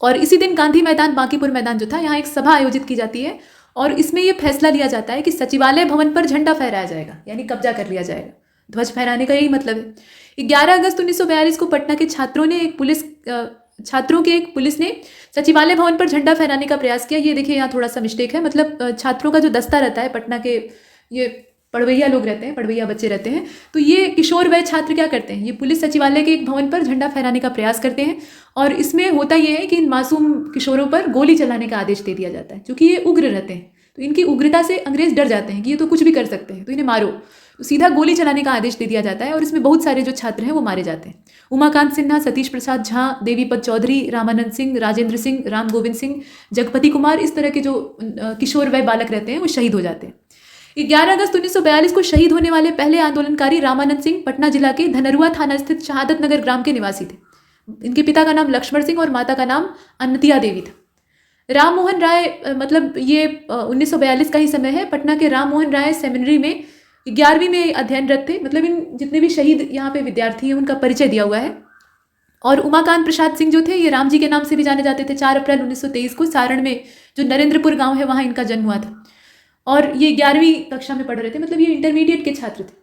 और इसी दिन गांधी मैदान, बांकीपुर मैदान जो था, यहाँ एक सभा आयोजित की जाती है और इसमें यह फैसला लिया जाता है कि सचिवालय भवन पर झंडा फहराया जाएगा, यानी कब्जा कर लिया जाएगा। ध्वज फहराने का यही मतलब है। 11 अगस्त 1942 को पटना के छात्रों के एक पुलिस ने सचिवालय भवन पर झंडा फहराने का प्रयास किया। ये देखिए यहाँ थोड़ा सा मिस्टेक है। मतलब छात्रों का जो दस्ता रहता है, पटना के ये पढ़वैया लोग रहते हैं, पढ़वैया बच्चे रहते हैं, तो ये किशोर वय छात्र क्या करते हैं, ये पुलिस सचिवालय के एक भवन पर झंडा फहराने का प्रयास करते हैं। और इसमें होता यह है कि इन मासूम किशोरों पर गोली चलाने का आदेश दे दिया जाता है, क्योंकि ये उग्र रहते हैं। तो इनकी उग्रता से अंग्रेज डर जाते हैं कि ये तो कुछ भी कर सकते हैं, तो इन्हें मारो। तो सीधा गोली चलाने का आदेश दे दिया जाता है और इसमें बहुत सारे जो छात्र हैं वो मारे जाते हैं। उमाकांत सिन्हा, सतीश प्रसाद झा, देवीपत चौधरी, रामानंद सिंह, राजेंद्र सिंह, राम गोविंद सिंह, जगपति कुमार, इस तरह के जो किशोर वय बालक रहते हैं वो शहीद हो जाते हैं। 11 अगस्त 1942 को शहीद होने वाले पहले आंदोलनकारी रामानंद सिंह पटना जिला के धनरुआ थाना स्थित शहादत नगर ग्राम के निवासी थे। इनके पिता का नाम लक्ष्मण सिंह और माता का नाम अन्नतिया देवी था। राम मोहन राय, मतलब ये 1942 का ही समय है। पटना के राम मोहन राय सेमिनरी में 11वीं में अध्ययनरत थे। मतलब इन जितने भी शहीद यहाँ पे विद्यार्थी हैं उनका परिचय दिया हुआ है। और उमाकांत प्रसाद सिंह जो थे ये राम जी के नाम से भी जाने जाते थे। 4 अप्रैल 1923 को सारण में जो नरेंद्रपुर गांव है वहाँ इनका जन्म हुआ था और ये 11वीं कक्षा में पढ़ रहे थे। मतलब ये इंटरमीडिएट के छात्र थे।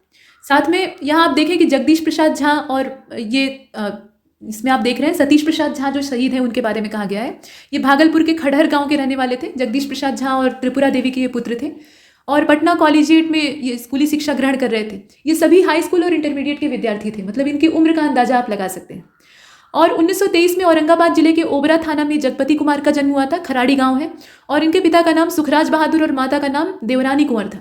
साथ में यहाँ आप देखें कि जगदीश प्रसाद झा और ये इसमें आप देख रहे हैं सतीश प्रसाद झा जो शहीद हैं उनके बारे में कहा गया है। ये भागलपुर के खड़हर गांव के रहने वाले थे। जगदीश प्रसाद झा और त्रिपुरा देवी के ये पुत्र थे और पटना कॉलेजिएट में ये स्कूली शिक्षा ग्रहण कर रहे थे। ये सभी हाई स्कूल और इंटरमीडिएट के विद्यार्थी थे। मतलब इनकी उम्र का अंदाजा आप लगा सकते हैं। और 1923 में औरंगाबाद जिले के ओबरा थाना में जगपति कुमार का जन्म हुआ था। खराड़ी गांव है और इनके पिता का नाम सुखराज बहादुर और माता का नाम देवरानी कुंवर था।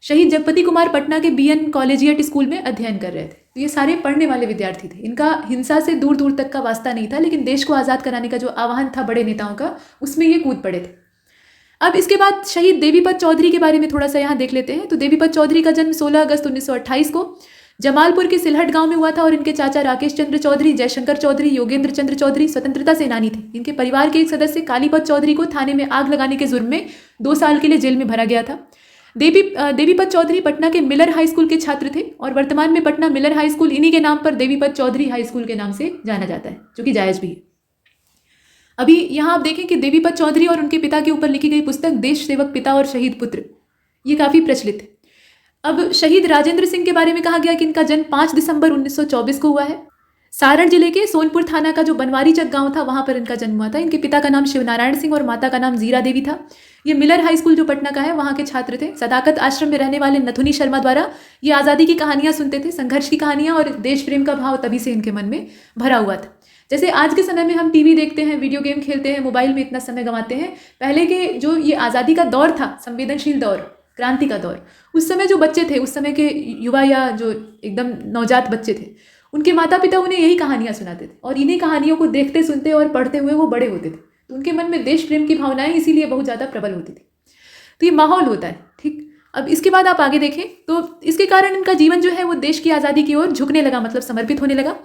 शहीद जगपति कुमार पटना के BN कॉलेजिएट स्कूल में अध्ययन कर रहे थे। तो ये सारे पढ़ने वाले विद्यार्थी थे। इनका हिंसा से दूर दूर तक का वास्ता नहीं था, लेकिन देश को आज़ाद कराने का जो आह्वान था बड़े नेताओं का, उसमें ये कूद पड़े थे। अब इसके बाद शहीद देवीपत चौधरी के बारे में थोड़ा सा यहाँ देख लेते हैं। तो देवीपत चौधरी का जन्म 16 अगस्त 1928 को जमालपुर के सिलहट गांव में हुआ था और इनके चाचा राकेश चंद्र चौधरी, जयशंकर चौधरी, योगेंद्र चंद्र चौधरी स्वतंत्रता सेनानी थे। इनके परिवार के एक सदस्य कालीपत चौधरी को थाने में आग लगाने के जुर्म में 2 साल के लिए जेल में भरा गया था। देवीपत चौधरी पटना के मिलर हाई स्कूल के छात्र थे और वर्तमान में पटना मिलर हाई स्कूल इन्हीं के नाम पर देवीपत चौधरी हाई स्कूल के नाम से जाना जाता है, जो कि जायज़ भी है। अभी यहाँ आप देखें कि देवीपत चौधरी और उनके पिता के ऊपर लिखी गई पुस्तक देश सेवक पिता और शहीद पुत्र, ये काफ़ी प्रचलित है। अब शहीद राजेंद्र सिंह के बारे में कहा गया कि इनका जन्म 5 दिसंबर 1924 को हुआ है। सारण जिले के सोनपुर थाना का जो बनवारी चक गांव था वहां पर इनका जन्म हुआ था। इनके पिता का नाम शिवनारायण सिंह और माता का नाम जीरा देवी था। ये मिलर हाई स्कूल जो पटना का है वहाँ के छात्र थे। सदाकत आश्रम में रहने वाले नथुनी शर्मा द्वारा ये आज़ादी की कहानियाँ सुनते थे, संघर्ष की कहानियाँ, और देश प्रेम का भाव तभी से इनके मन में भरा हुआ था। जैसे आज के समय में हम टीवी देखते हैं, वीडियो गेम खेलते हैं, मोबाइल में इतना समय गंवाते हैं, पहले के जो ये आज़ादी का दौर था, संवेदनशील दौर, क्रांति का दौर, उस समय जो बच्चे थे, उस समय के युवा या जो एकदम नवजात बच्चे थे, उनके माता पिता उन्हें यही कहानियाँ सुनाते थे और इन्हीं कहानियों को देखते, सुनते और पढ़ते हुए वो बड़े होते थे। तो उनके मन में देश प्रेम की भावनाएं इसीलिए बहुत ज़्यादा प्रबल होती थी। तो ये माहौल होता है, ठीक। अब इसके बाद आप आगे देखें तो इसके कारण इनका जीवन जो है वो देश की आज़ादी की ओर झुकने लगा, मतलब समर्पित होने लगा।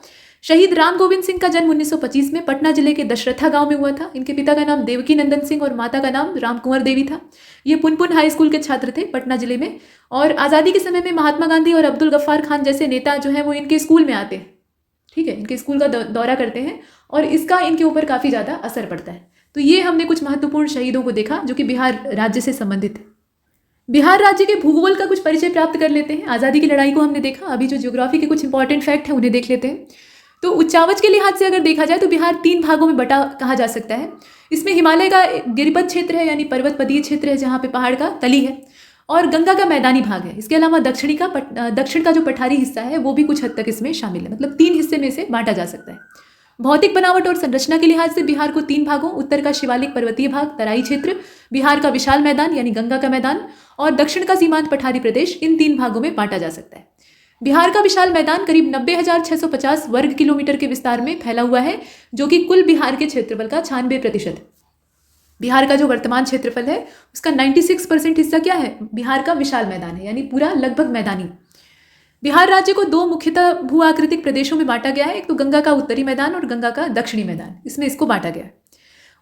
शहीद राम गोविंद सिंह का जन्म 1925 में पटना जिले के दशरथा गांव में हुआ था। इनके पिता का नाम देवकी नंदन सिंह और माता का नाम राम कुंवर देवी था। ये पुनपुन हाई स्कूल के छात्र थे पटना जिले में। और आज़ादी के समय में महात्मा गांधी और अब्दुल गफ्फार खान जैसे नेता जो हैं वो इनके स्कूल में आते हैं, ठीक है, इनके स्कूल का दौरा करते हैं और इसका इनके ऊपर काफ़ी ज़्यादा असर पड़ता है। तो ये हमने कुछ महत्वपूर्ण शहीदों को देखा जो कि बिहार राज्य से संबंधित है। बिहार राज्य के भूगोल का कुछ परिचय प्राप्त कर लेते हैं। आज़ादी की लड़ाई को हमने देखा, अभी जो ज्योग्राफी के कुछ इंपॉर्टेंट फैक्ट हैं उन्हें देख लेते हैं। तो उच्चावच के लिहाज से अगर देखा जाए तो बिहार 3 भागों में बटा कहा जा सकता है। इसमें हिमालय का गिरिपथ क्षेत्र है, यानी पर्वत पदीय क्षेत्र है जहाँ पे पहाड़ का तली है, और गंगा का मैदानी भाग है। इसके अलावा दक्षिण का जो पठारी हिस्सा है वो भी कुछ हद तक इसमें शामिल है, मतलब 3 हिस्से में से बांटा जा सकता है। भौतिक बनावट और संरचना के लिहाज से बिहार को 3 भागों, उत्तर का शिवालिक पर्वतीय भाग तराई क्षेत्र, बिहार का विशाल मैदान यानी गंगा का मैदान, और दक्षिण का सीमांत पठारी प्रदेश, इन 3 भागों में बांटा जा सकता है। बिहार का विशाल मैदान करीब 90,650 वर्ग किलोमीटर के विस्तार में फैला हुआ है, जो कि कुल बिहार के क्षेत्रफल का 96% है। बिहार का जो वर्तमान क्षेत्रफल है उसका 96% हिस्सा क्या है, बिहार का विशाल मैदान है, यानी पूरा लगभग मैदानी। बिहार राज्य को 2 मुख्यतः भू आकृतिक प्रदेशों में बांटा गया है। एक तो गंगा का उत्तरी मैदान और गंगा का दक्षिणी मैदान, इसमें इसको बांटा गया है।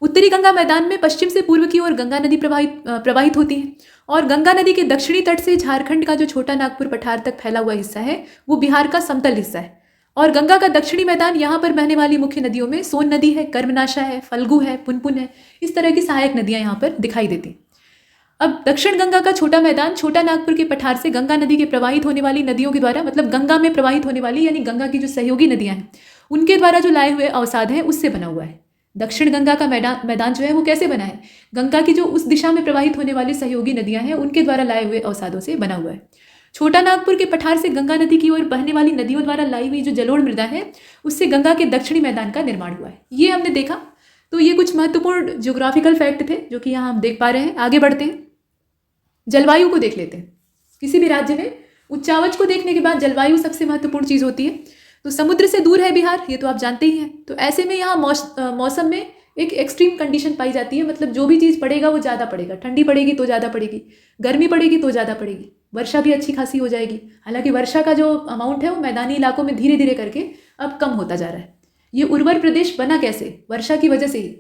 उत्तरी गंगा मैदान में पश्चिम से पूर्व की ओर गंगा नदी प्रवाहित होती है, और गंगा नदी के दक्षिणी तट से झारखंड का जो छोटा नागपुर पठार तक फैला हुआ हिस्सा है वो बिहार का समतल हिस्सा है। और गंगा का दक्षिणी मैदान, यहाँ पर बहने वाली मुख्य नदियों में सोन नदी है, कर्मनाशा है, फल्गु है, पुनपुन है, इस तरह की सहायक नदियाँ यहाँ पर दिखाई देती। अब दक्षिण गंगा का छोटा मैदान छोटा नागपुर के पठार से गंगा नदी के प्रवाहित होने वाली नदियों के द्वारा, मतलब गंगा में प्रवाहित होने वाली यानी गंगा की जो सहयोगी नदियाँ हैं उनके द्वारा जो लाए हुए अवसाद हैं उससे बना हुआ है। दक्षिण गंगा का मैदान जो है वो कैसे बना है, गंगा की जो उस दिशा में प्रवाहित होने वाली सहयोगी नदियां हैं उनके द्वारा लाए हुए अवसादों से बना हुआ है। छोटा नागपुर के पठार से गंगा नदी की ओर बहने वाली नदियों द्वारा लाई हुई जो जलोढ़ मृदा है उससे गंगा के दक्षिणी मैदान का निर्माण हुआ है। ये हमने देखा। तो ये कुछ महत्वपूर्ण ज्योग्राफिकल फैक्ट थे जो कि यहाँ हम देख पा रहे हैं। आगे बढ़ते हैं, जलवायु को देख लेते हैं। किसी भी राज्य में उच्चावच को देखने के बाद जलवायु सबसे महत्वपूर्ण चीज़ होती है। तो समुद्र से दूर है बिहार, ये तो आप जानते ही हैं। तो ऐसे में यहाँ मौसम में एक एक्सट्रीम कंडीशन पाई जाती है, मतलब जो भी चीज़ पड़ेगा वो ज़्यादा पड़ेगा, ठंडी पड़ेगी तो ज़्यादा पड़ेगी, गर्मी पड़ेगी तो ज़्यादा पड़ेगी, वर्षा भी अच्छी खासी हो जाएगी। हालांकि वर्षा का जो अमाउंट है वो मैदानी इलाकों में धीरे धीरे करके अब कम होता जा रहा है। ये उर्वर प्रदेश बना कैसे, वर्षा की वजह से ही।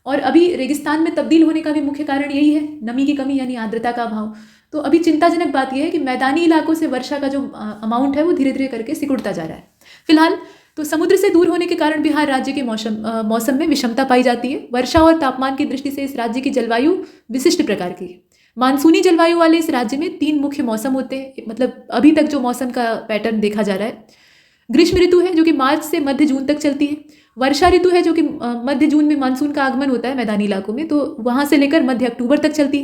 और अभी रेगिस्तान में तब्दील होने का भी मुख्य कारण यही है, नमी की कमी यानी आर्द्रता का अभाव। तो अभी चिंताजनक बात यह है कि मैदानी इलाकों से वर्षा का जो अमाउंट है वो धीरे धीरे करके सिकुड़ता जा रहा है फिलहाल। तो समुद्र से दूर होने के कारण बिहार राज्य के मौसम में विषमता पाई जाती है। वर्षा और तापमान की दृष्टि से इस राज्य की जलवायु विशिष्ट प्रकार की है। मानसूनी जलवायु वाले इस राज्य में 3 मुख्य मौसम होते हैं, मतलब अभी तक जो मौसम का पैटर्न देखा जा रहा है। ग्रीष्म ऋतु है जो कि मार्च से मध्य जून तक चलती है। वर्षा ऋतु है जो कि मध्य जून में मानसून का आगमन होता है मैदानी इलाकों में, तो वहाँ से लेकर मध्य अक्टूबर तक चलती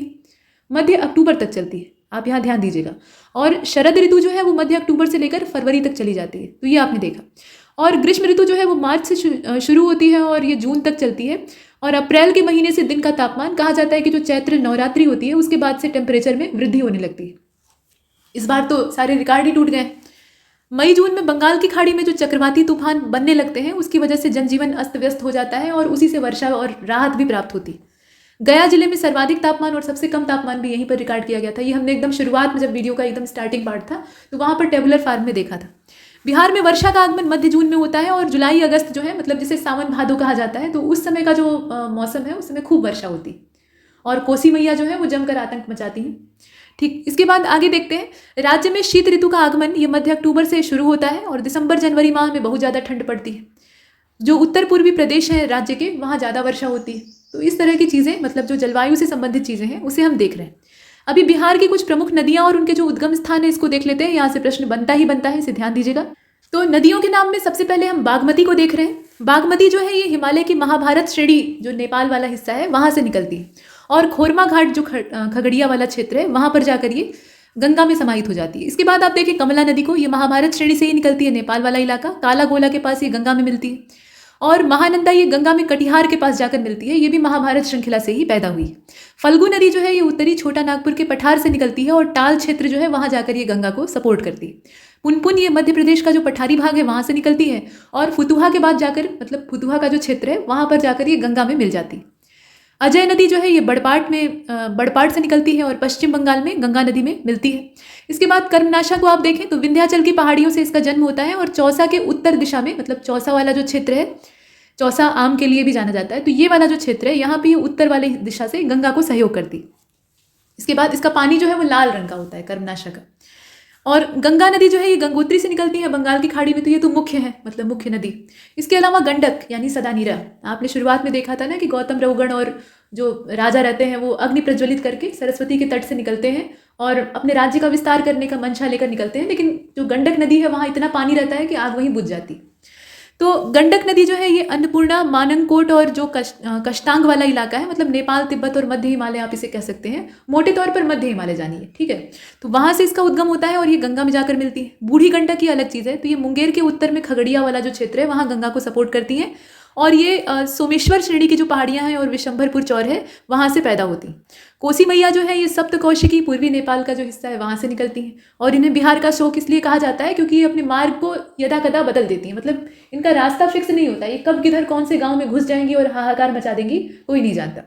है, आप यहाँ ध्यान दीजिएगा। और शरद ऋतु जो है वो मध्य अक्टूबर से लेकर फरवरी तक चली जाती है, तो ये आपने देखा। और ग्रीष्म ऋतु जो है वो मार्च से शुरू होती है और ये जून तक चलती है। और अप्रैल के महीने से दिन का तापमान, कहा जाता है कि जो चैत्र नवरात्रि होती है उसके बाद से टेम्परेचर में वृद्धि होने लगती है। इस बार तो सारे रिकॉर्ड ही टूट गए। मई जून में बंगाल की खाड़ी में जो चक्रवाती तूफान बनने लगते हैं उसकी वजह से जनजीवन अस्त व्यस्त हो जाता है और उसी से वर्षा और राहत भी प्राप्त होती है। गया जिले में सर्वाधिक तापमान और सबसे कम तापमान भी यहीं पर रिकॉर्ड किया गया था। ये हमने एकदम शुरुआत में, जब वीडियो का एकदम स्टार्टिंग पार्ट था तो वहाँ पर टेबुलर फॉर्म में देखा था। बिहार में वर्षा का आगमन मध्य जून में होता है और जुलाई अगस्त जो है, मतलब जिसे सावन भादो कहा जाता है, तो उस समय का जो मौसम है उस समय खूब वर्षा होती है और कोसी मैया जो है वो जमकर आतंक मचाती हैं। ठीक, इसके बाद आगे देखते हैं। राज्य में शीत ऋतु का आगमन ये मध्य अक्टूबर से शुरू होता है और दिसंबर जनवरी माह में बहुत ज़्यादा ठंड पड़ती है। जो उत्तर पूर्वी प्रदेश हैं राज्य के, वहाँ ज़्यादा वर्षा होती है। तो इस तरह की चीज़ें, मतलब जो जलवायु से संबंधित चीज़ें हैं उसे हम देख रहे हैं। अभी बिहार की कुछ प्रमुख नदियां और उनके जो उद्गम स्थान है इसको देख लेते हैं। यहाँ से प्रश्न बनता ही बनता है, इसे ध्यान दीजिएगा। तो नदियों के नाम में सबसे पहले हम बागमती को देख रहे हैं। बागमती जो है ये हिमालय की महाभारत श्रेणी जो नेपाल वाला हिस्सा है वहां से निकलती है और खोरमा घाट जो खगड़िया वाला क्षेत्र है वहां पर जाकर ये गंगा में समाहित हो जाती है। इसके बाद आप देखिए कमला नदी को, ये महाभारत श्रेणी से ही निकलती है, नेपाल वाला इलाका, काला गोला के पास ये गंगा में मिलती है। और महानंदा ये गंगा में कटिहार के पास जाकर मिलती है, ये भी महाभारत श्रृंखला से ही पैदा हुई। फल्गु नदी जो है ये उत्तरी छोटा नागपुर के पठार से निकलती है और टाल क्षेत्र जो है वहां जाकर ये गंगा को सपोर्ट करती है। पुनपुन ये मध्य प्रदेश का जो पठारी भाग है वहां से निकलती है और फुतुहा के बाद जाकर, मतलब फुतुहा का जो क्षेत्र है वहां पर जाकर ये गंगा में मिल जाती है। अजय नदी जो है ये बड़पाट से निकलती है और पश्चिम बंगाल में गंगा नदी में मिलती है। इसके बाद कर्मनाशा को आप देखें तो विंध्याचल की पहाड़ियों से इसका जन्म होता है और चौसा के उत्तर दिशा में, मतलब चौसा वाला जो क्षेत्र है, चौसा आम के लिए भी जाना जाता है, तो ये वाला जो क्षेत्र है यहाँ पे ये उत्तर वाली दिशा से गंगा को सहयोग करती है। इसके बाद इसका पानी जो है वो लाल रंग का होता है कर्मनाशा का। और गंगा नदी जो है ये गंगोत्री से निकलती है बंगाल की खाड़ी में, तो ये तो मुख्य है, मतलब मुख्य नदी। इसके अलावा गंडक यानी सदानीरा, आपने शुरुआत में देखा था ना कि गौतम रघुगण और जो राजा रहते हैं वो अग्नि प्रज्वलित करके सरस्वती के तट से निकलते हैं और अपने राज्य का विस्तार करने का मंशा लेकर निकलते हैं, लेकिन जो गंडक नदी है वहाँ इतना पानी रहता है कि आग वहीं बुझ जाती। तो गंडक नदी जो है ये अन्नपूर्णा, मानंगकोट और जो कष्टांग वाला इलाका है, मतलब नेपाल, तिब्बत और मध्य हिमालय आप इसे कह सकते हैं, मोटे तौर पर मध्य हिमालय जानिए, ठीक है। तो वहां से इसका उद्गम होता है और ये गंगा में जाकर मिलती है। बूढ़ी गंडक की अलग चीज़ है, तो ये मुंगेर के उत्तर में खगड़िया वाला जो क्षेत्र है वहाँ गंगा को सपोर्ट करती है और ये सोमेश्वर श्रेणी की जो पहाड़ियाँ हैं और विशंभरपुर चौर है वहाँ से पैदा होती हैं। कोसी मैया जो है ये सप्तकौशिकी पूर्वी नेपाल का जो हिस्सा है वहाँ से निकलती हैं और इन्हें बिहार का शोक इसलिए कहा जाता है क्योंकि ये अपने मार्ग को यदा कदा बदल देती हैं, मतलब इनका रास्ता फिक्स नहीं होता, ये कब किधर कौन से गाँव में घुस जाएंगी और हाहाकार मचा देंगी कोई नहीं जानता,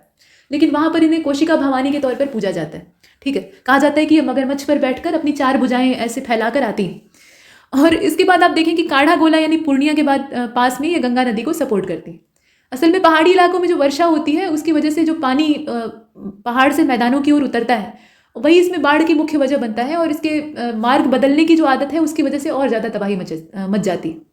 लेकिन वहाँ पर इन्हें कोशिका भवानी के तौर पर पूजा जाता है, ठीक है। कहा जाता है कि ये मगरमच्छ पर बैठकर अपनी 4 भुजाएं ऐसे फैलाकर आती हैं। और इसके बाद आप देखें कि काढ़ा गोला यानी पूर्णिया के बाद पास में ये गंगा नदी को सपोर्ट करती है। असल में पहाड़ी इलाकों में जो वर्षा होती है उसकी वजह से जो पानी पहाड़ से मैदानों की ओर उतरता है वही इसमें बाढ़ की मुख्य वजह बनता है और इसके मार्ग बदलने की जो आदत है उसकी वजह से और ज़्यादा तबाही मच जाती है।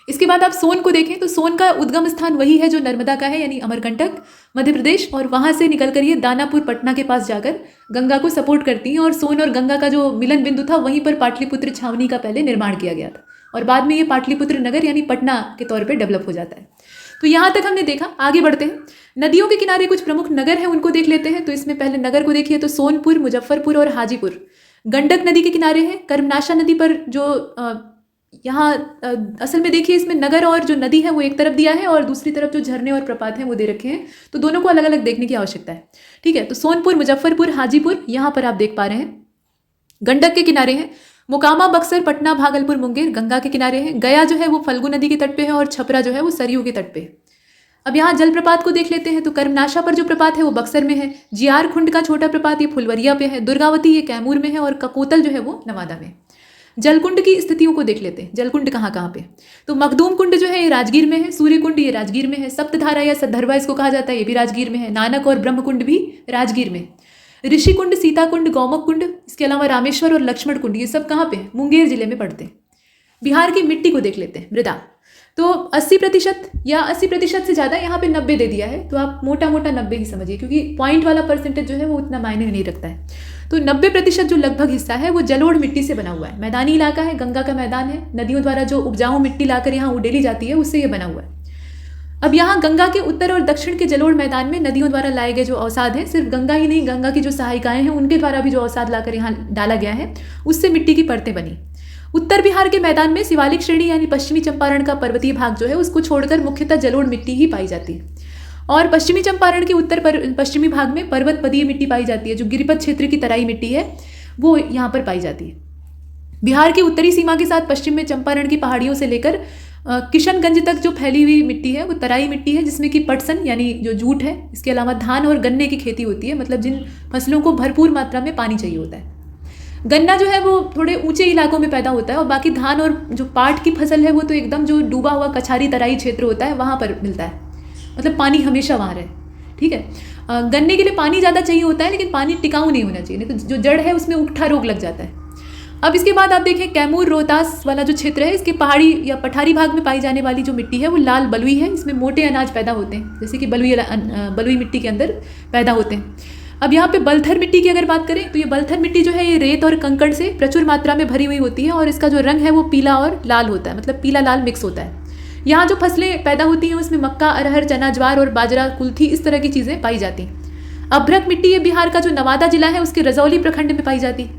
इसके बाद आप सोन को देखें तो सोन का उद्गम स्थान वही है जो नर्मदा का है, यानी अमरकंटक मध्य प्रदेश, और वहाँ से निकलकर ये दानापुर पटना के पास जाकर गंगा को सपोर्ट करती हैं और सोन और गंगा का जो मिलन बिंदु था वहीं पर पाटलिपुत्र छावनी का पहले निर्माण किया गया था और बाद में ये पाटलिपुत्र नगर यानी पटना के तौर पर डेवलप हो जाता है। तो यहाँ तक हमने देखा, आगे बढ़ते हैं। नदियों के किनारे कुछ प्रमुख नगर हैं उनको देख लेते हैं। तो इसमें पहले नगर को देखिए तो सोनपुर, मुजफ्फरपुर और हाजीपुर गंडक नदी के किनारे हैं। कर्मनाशा नदी पर जो यहाँ असल में देखिए इसमें नगर और जो नदी है वो एक तरफ दिया है और दूसरी तरफ जो झरने और प्रपात हैं वो दे रखे हैं, तो दोनों को अलग अलग देखने की आवश्यकता है, ठीक है। तो सोनपुर, मुजफ्फरपुर, हाजीपुर यहाँ पर आप देख पा रहे हैं गंडक के किनारे हैं। मोकामा, बक्सर, पटना, भागलपुर, मुंगेर गंगा के किनारे हैं। गया जो है वो फल्गु नदी के तट पे है और छपरा जो है वो सरयू के तट पे है। अब यहाँ जलप्रपात को देख लेते हैं। तो कर्मनाशा पर जो प्रपात है वो बक्सर में है। जियार खुंड का छोटा प्रपात ये फुलवरिया पे है। दुर्गावती ये कैमूर में है और ककोतल जो है वो नवादा में। जलकुंड की स्थितियों को देख लेते हैं, जलकुंड कहाँ कहाँ पे। तो मखदूम कुंड जो है ये राजगीर में है। सूर्य कुंड ये राजगीर में है। सप्तधारा या सद्धरवा इसको कहा जाता है, ये भी राजगीर में है। नानक और ब्रह्मकुंड भी राजगीर में। ऋषि कुंड, सीता कुंड, गौमुख कुंड, इसके अलावा रामेश्वर और लक्ष्मण कुंड ये सब कहाँ पे हैं? मुंगेर जिले में पड़ते हैं। बिहार की मिट्टी को देख लेते हैं, मृदा। तो 80% या 80% से ज़्यादा, यहाँ पे 90 दे दिया है तो आप मोटा मोटा 90 ही समझिए, क्योंकि पॉइंट वाला परसेंटेज जो है वो उतना मायने नहीं रखता है। तो 90% जो लगभग हिस्सा है वो जलोढ़ मिट्टी से बना हुआ है। मैदानी इलाका है, गंगा का मैदान है। नदियों द्वारा जो उपजाऊ मिट्टी लाकर यहाँ उडेली जाती है उससे ये बना हुआ है। अब यहाँ गंगा के उत्तर और दक्षिण के जलोढ़ मैदान में नदियों द्वारा लाए गए जो अवसाद हैं, सिर्फ गंगा ही नहीं, गंगा की जो सहायिकाएं हैं उनके द्वारा भी जो अवसाद लाकर यहाँ डाला गया है उससे मिट्टी की परतें बनी। उत्तर बिहार के मैदान में शिवालिक श्रेणी यानी पश्चिमी चंपारण का पर्वतीय भाग जो है उसको छोड़कर मुख्यतः जलोढ़ मिट्टी ही पाई जाती है। और पश्चिमी चंपारण के उत्तर पश्चिमी भाग में पर्वत पदीय मिट्टी पाई जाती है, जो गिरिपथ क्षेत्र की तराई मिट्टी है वो यहाँ पर पाई जाती है। बिहार की उत्तरी सीमा के साथ पश्चिम में चंपारण की पहाड़ियों से लेकर किशनगंज तक जो फैली हुई मिट्टी है वो तराई मिट्टी है, जिसमें कि पटसन यानी जो जूट है, इसके अलावा धान और गन्ने की खेती होती है, मतलब जिन फसलों को भरपूर मात्रा में पानी चाहिए होता है। गन्ना जो है वो थोड़े ऊंचे इलाकों में पैदा होता है और बाकी धान और जो पाट की फसल है वो तो एकदम जो डूबा हुआ कछारी तराई क्षेत्र होता है वहाँ पर मिलता है, मतलब पानी हमेशा वहाँ रहे, ठीक है। गन्ने के लिए पानी ज़्यादा चाहिए होता है लेकिन पानी टिकाऊ नहीं होना चाहिए, नहीं तो जो जड़ है उसमें उकठा रोग लग जाता है। अब इसके बाद आप देखें कैमूर रोहतास वाला जो क्षेत्र है, इसके पहाड़ी या पठारी भाग में पाई जाने वाली जो मिट्टी है वो लाल बलुई है। इसमें मोटे अनाज पैदा होते हैं, जैसे कि बलुई मिट्टी के अंदर पैदा होते हैं। अब यहाँ पे बलथर मिट्टी की अगर बात करें तो ये बलथर मिट्टी जो है ये रेत और कंकड़ से प्रचुर मात्रा में भरी हुई होती है और इसका जो रंग है वो पीला और लाल होता है, मतलब पीला लाल मिक्स होता है। यहाँ जो फसलें पैदा होती हैं उसमें मक्का, अरहर, चना, ज्वार और बाजरा, कुल्थी, इस तरह की चीज़ें पाई जाती हैं। अभ्रक मिट्टी ये बिहार का जो नवादा जिला है उसके रजौली प्रखंड में पाई जाती है,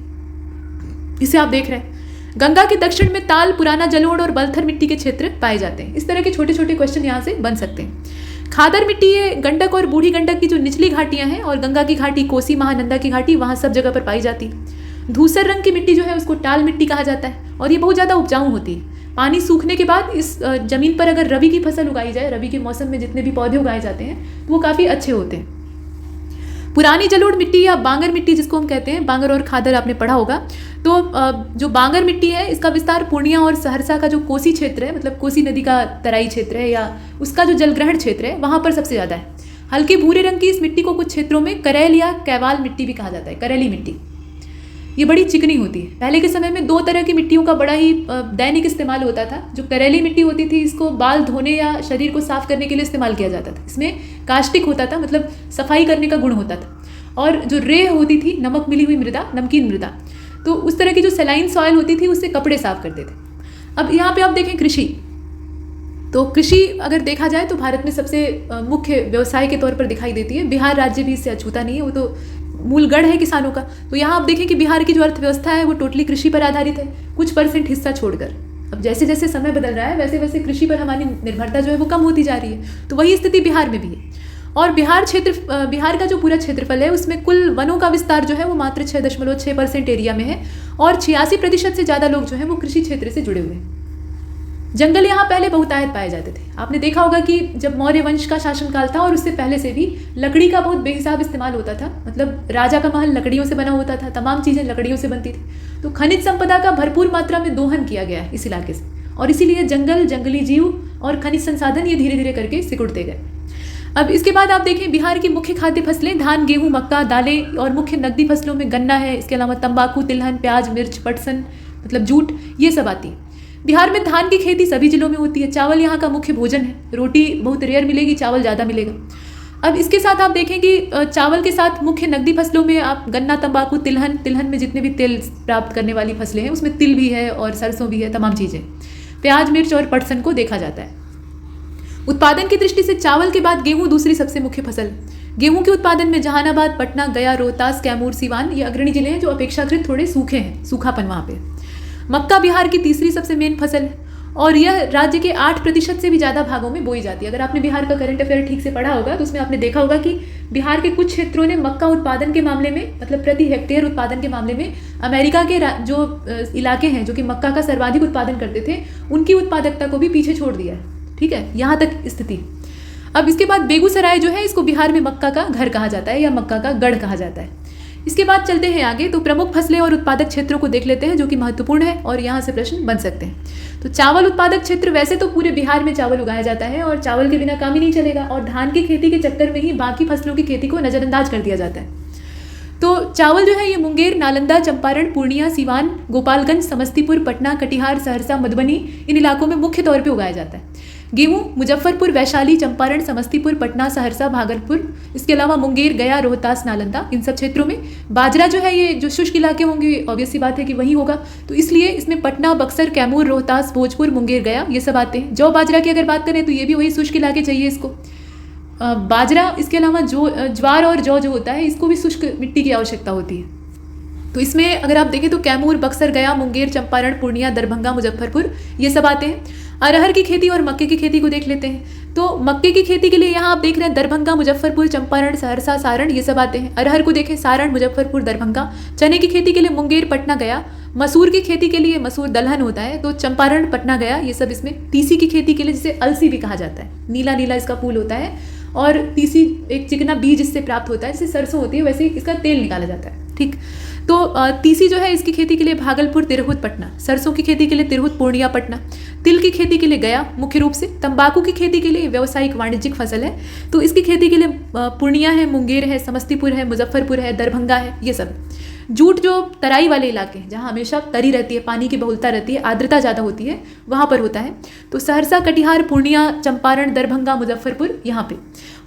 इसे आप देख रहे हैं। गंगा के दक्षिण में ताल, पुराना जलोढ़ और बलथर मिट्टी के क्षेत्र पाए जाते हैं। इस तरह के छोटे छोटे क्वेश्चन यहाँ से बन सकते हैं। खादर मिट्टी ये गंडक और बूढ़ी गंडक की जो निचली घाटियां हैं और गंगा की घाटी, कोसी, महानंदा की घाटी, वहाँ सब जगह पर पाई जाती है। धूसर रंग की मिट्टी जो है उसको टाल मिट्टी कहा जाता है और ये बहुत ज़्यादा उपजाऊ होती है। पानी सूखने के बाद इस जमीन पर अगर रबी की फसल उगाई जाए, रबी के मौसम में जितने भी पौधे उगाए जाते हैं तो वो काफ़ी अच्छे होते हैं। पुरानी जलोढ़ मिट्टी या बांगर मिट्टी जिसको हम कहते हैं, बांगर और खादर आपने पढ़ा होगा, तो जो बांगर मिट्टी है इसका विस्तार पूर्णिया और सहरसा का जो कोसी क्षेत्र है, मतलब कोसी नदी का तराई क्षेत्र है या उसका जो जलग्रहण क्षेत्र है, वहाँ पर सबसे ज़्यादा है। हल्के भूरे रंग की इस मिट्टी को कुछ क्षेत्रों में करेल या कैवाल मिट्टी भी कहा जाता है, करेली मिट्टी। ये बड़ी चिकनी होती है। पहले के समय में 2 तरह की मिट्टियों का बड़ा ही दैनिक इस्तेमाल होता था। जो करेली मिट्टी होती थी इसको बाल धोने या शरीर को साफ करने के लिए इस्तेमाल किया जाता था। इसमें काष्टिक होता था, मतलब सफाई करने का गुण होता था। और जो रेह होती थी, नमक मिली हुई मृदा, नमकीन मृदा, तो उस तरह की जो सलाइन सॉइल होती थी उससे कपड़े साफ करते थे। अब यहाँ पे आप देखें कृषि, तो कृषि अगर देखा जाए तो भारत में सबसे मुख्य व्यवसाय के तौर पर दिखाई देती है। बिहार राज्य भी इससे अछूता नहीं है, वो तो मूल गढ़ है किसानों का। तो यहाँ आप देखें कि बिहार की जो अर्थव्यवस्था है वो टोटली कृषि पर आधारित है, कुछ % हिस्सा छोड़कर। अब जैसे जैसे समय बदल रहा है वैसे वैसे कृषि पर हमारी निर्भरता जो है वो कम होती जा रही है। तो वही स्थिति बिहार में भी है। और बिहार का जो पूरा क्षेत्रफल है उसमें कुल वनों का विस्तार जो है वो मात्र 6.6% एरिया में है और 86% से ज़्यादा लोग जो है वो कृषि क्षेत्र से जुड़े हुए हैं। जंगल यहाँ पहले बहुतायत पाए जाते थे। आपने देखा होगा कि जब मौर्य वंश का शासनकाल था और उससे पहले से भी लकड़ी का बहुत बेहिसाब इस्तेमाल होता था, मतलब राजा का महल लकड़ियों से बना होता था, तमाम चीज़ें लकड़ियों से बनती थी। तो खनिज संपदा का भरपूर मात्रा में दोहन किया गया है इस इलाके से और इसीलिए जंगल, जंगली जीव और खनिज संसाधन ये धीरे धीरे करके सिकुड़ते गए। अब इसके बाद आप देखें बिहार की मुख्य खाद्य फसलें धान, गेहूं, मक्का, दालें और मुख्य नकदी फसलों में गन्ना है। इसके अलावा तंबाकू, तिलहन, प्याज, मिर्च, पटसन मतलब जूट, ये सब आती है। बिहार में धान की खेती सभी जिलों में होती है। चावल यहाँ का मुख्य भोजन है। रोटी बहुत रेयर मिलेगी, चावल ज़्यादा मिलेगा। अब इसके साथ आप देखें कि चावल के साथ मुख्य नकदी फसलों में आप गन्ना, तंबाकू, तिलहन में जितने भी तेल प्राप्त करने वाली फसलें हैं उसमें तिल भी है और सरसों भी है, तमाम चीज़ें। प्याज, मिर्च और पटसन को देखा जाता है। उत्पादन की दृष्टि से चावल के बाद गेहूं दूसरी सबसे मुख्य फसल। गेहूं के उत्पादन में जहानाबाद, पटना, गया, रोहतास, कैमूर, सिवान ये अग्रणी जिले हैं जो अपेक्षाकृत थोड़े सूखे हैं, सूखापन वहाँ पे। मक्का बिहार की तीसरी सबसे मेन फसल है और यह राज्य के 8% से भी ज़्यादा भागों में बोई जाती है। अगर आपने बिहार का करंट अफेयर ठीक से पढ़ा होगा तो उसमें आपने देखा होगा कि बिहार के कुछ क्षेत्रों ने मक्का उत्पादन के मामले में, मतलब प्रति हेक्टेयर उत्पादन के मामले में अमेरिका के जो इलाके हैं जो कि मक्का का सर्वाधिक उत्पादन करते थे उनकी उत्पादकता को भी पीछे छोड़ दिया है। ठीक है, यहाँ तक स्थिति। अब इसके बाद बेगूसराय जो है इसको बिहार में मक्का का घर कहा जाता है या मक्का का गढ़ कहा जाता है। इसके बाद चलते हैं आगे, तो प्रमुख फसलें और उत्पादक क्षेत्रों को देख लेते हैं जो कि महत्वपूर्ण है और यहाँ से प्रश्न बन सकते हैं। तो चावल उत्पादक क्षेत्र, वैसे तो पूरे बिहार में चावल उगाया जाता है और चावल के बिना काम ही नहीं चलेगा और धान की खेती के चक्कर में ही बाकी फसलों की खेती को नज़रअंदाज कर दिया जाता है। तो चावल जो है ये मुंगेर, नालंदा, चंपारण, पूर्णिया, सिवान, गोपालगंज, समस्तीपुर, पटना, कटिहार, सहरसा, मधुबनी इन इलाकों में मुख्य तौर पे उगाया जाता है। गेहूं मुजफ्फरपुर, वैशाली, चंपारण, समस्तीपुर, पटना, सहरसा, भागलपुर, इसके अलावा मुंगेर, गया, रोहतास, नालंदा, इन सब क्षेत्रों में। बाजरा जो है ये जो शुष्क इलाके होंगे ऑब्वियस सी बात है कि वही होगा, तो इसलिए इसमें पटना, बक्सर, कैमूर, रोहतास, भोजपुर, मुंगेर, गया ये सब आते हैं। जौ बाजरा की अगर बात करें तो ये भी वही शुष्क इलाके चाहिए इसको। बाजरा, इसके अलावा ज्वार और जौ जो होता है इसको भी शुष्क मिट्टी की आवश्यकता होती है। तो इसमें अगर आप देखें तो कैमूर, बक्सर, गया, मुंगेर, चंपारण, पूर्णिया, दरभंगा, मुजफ्फरपुर ये सब आते हैं। अरहर की खेती और मक्के की खेती को देख लेते हैं। तो मक्के की खेती के लिए यहाँ आप देख रहे हैं दरभंगा, मुजफ्फरपुर, चंपारण, सहरसा, सारण ये सब आते हैं। अरहर को देखें सारण, मुजफ्फरपुर, दरभंगा। चने की खेती के लिए मुंगेर, पटना, गया। मसूर की खेती के लिए मसूर दलहन होता है तो चंपारण, पटना, गया ये सब इसमें। तीसी की खेती के लिए जिसे अलसी भी कहा जाता है, नीला नीला इसका फूल होता है और तीसी एक चिकना बीज इससे प्राप्त होता है, जैसे सरसों होती है वैसे इसका तेल निकाला जाता है। ठीक, तो तीसी जो है इसकी खेती के लिए भागलपुर, तिरहुत, पटना। सरसों की खेती के लिए तिरहुत, पूर्णिया, पटना। तिल की खेती के लिए गया मुख्य रूप से। तंबाकू की खेती के लिए व्यावसायिक वाणिज्यिक फसल है तो इसकी खेती के लिए पूर्णिया है, मुंगेर है, समस्तीपुर है, मुजफ्फरपुर है, दरभंगा है ये सब। जूट जो तराई वाले इलाके हैं जहाँ हमेशा तरी रहती है, पानी की बहुलता रहती है, आर्द्रता ज़्यादा होती है, वहाँ पर होता है। तो सहरसा, कटिहार, पूर्णिया, चंपारण, दरभंगा, मुजफ्फरपुर यहाँ पे।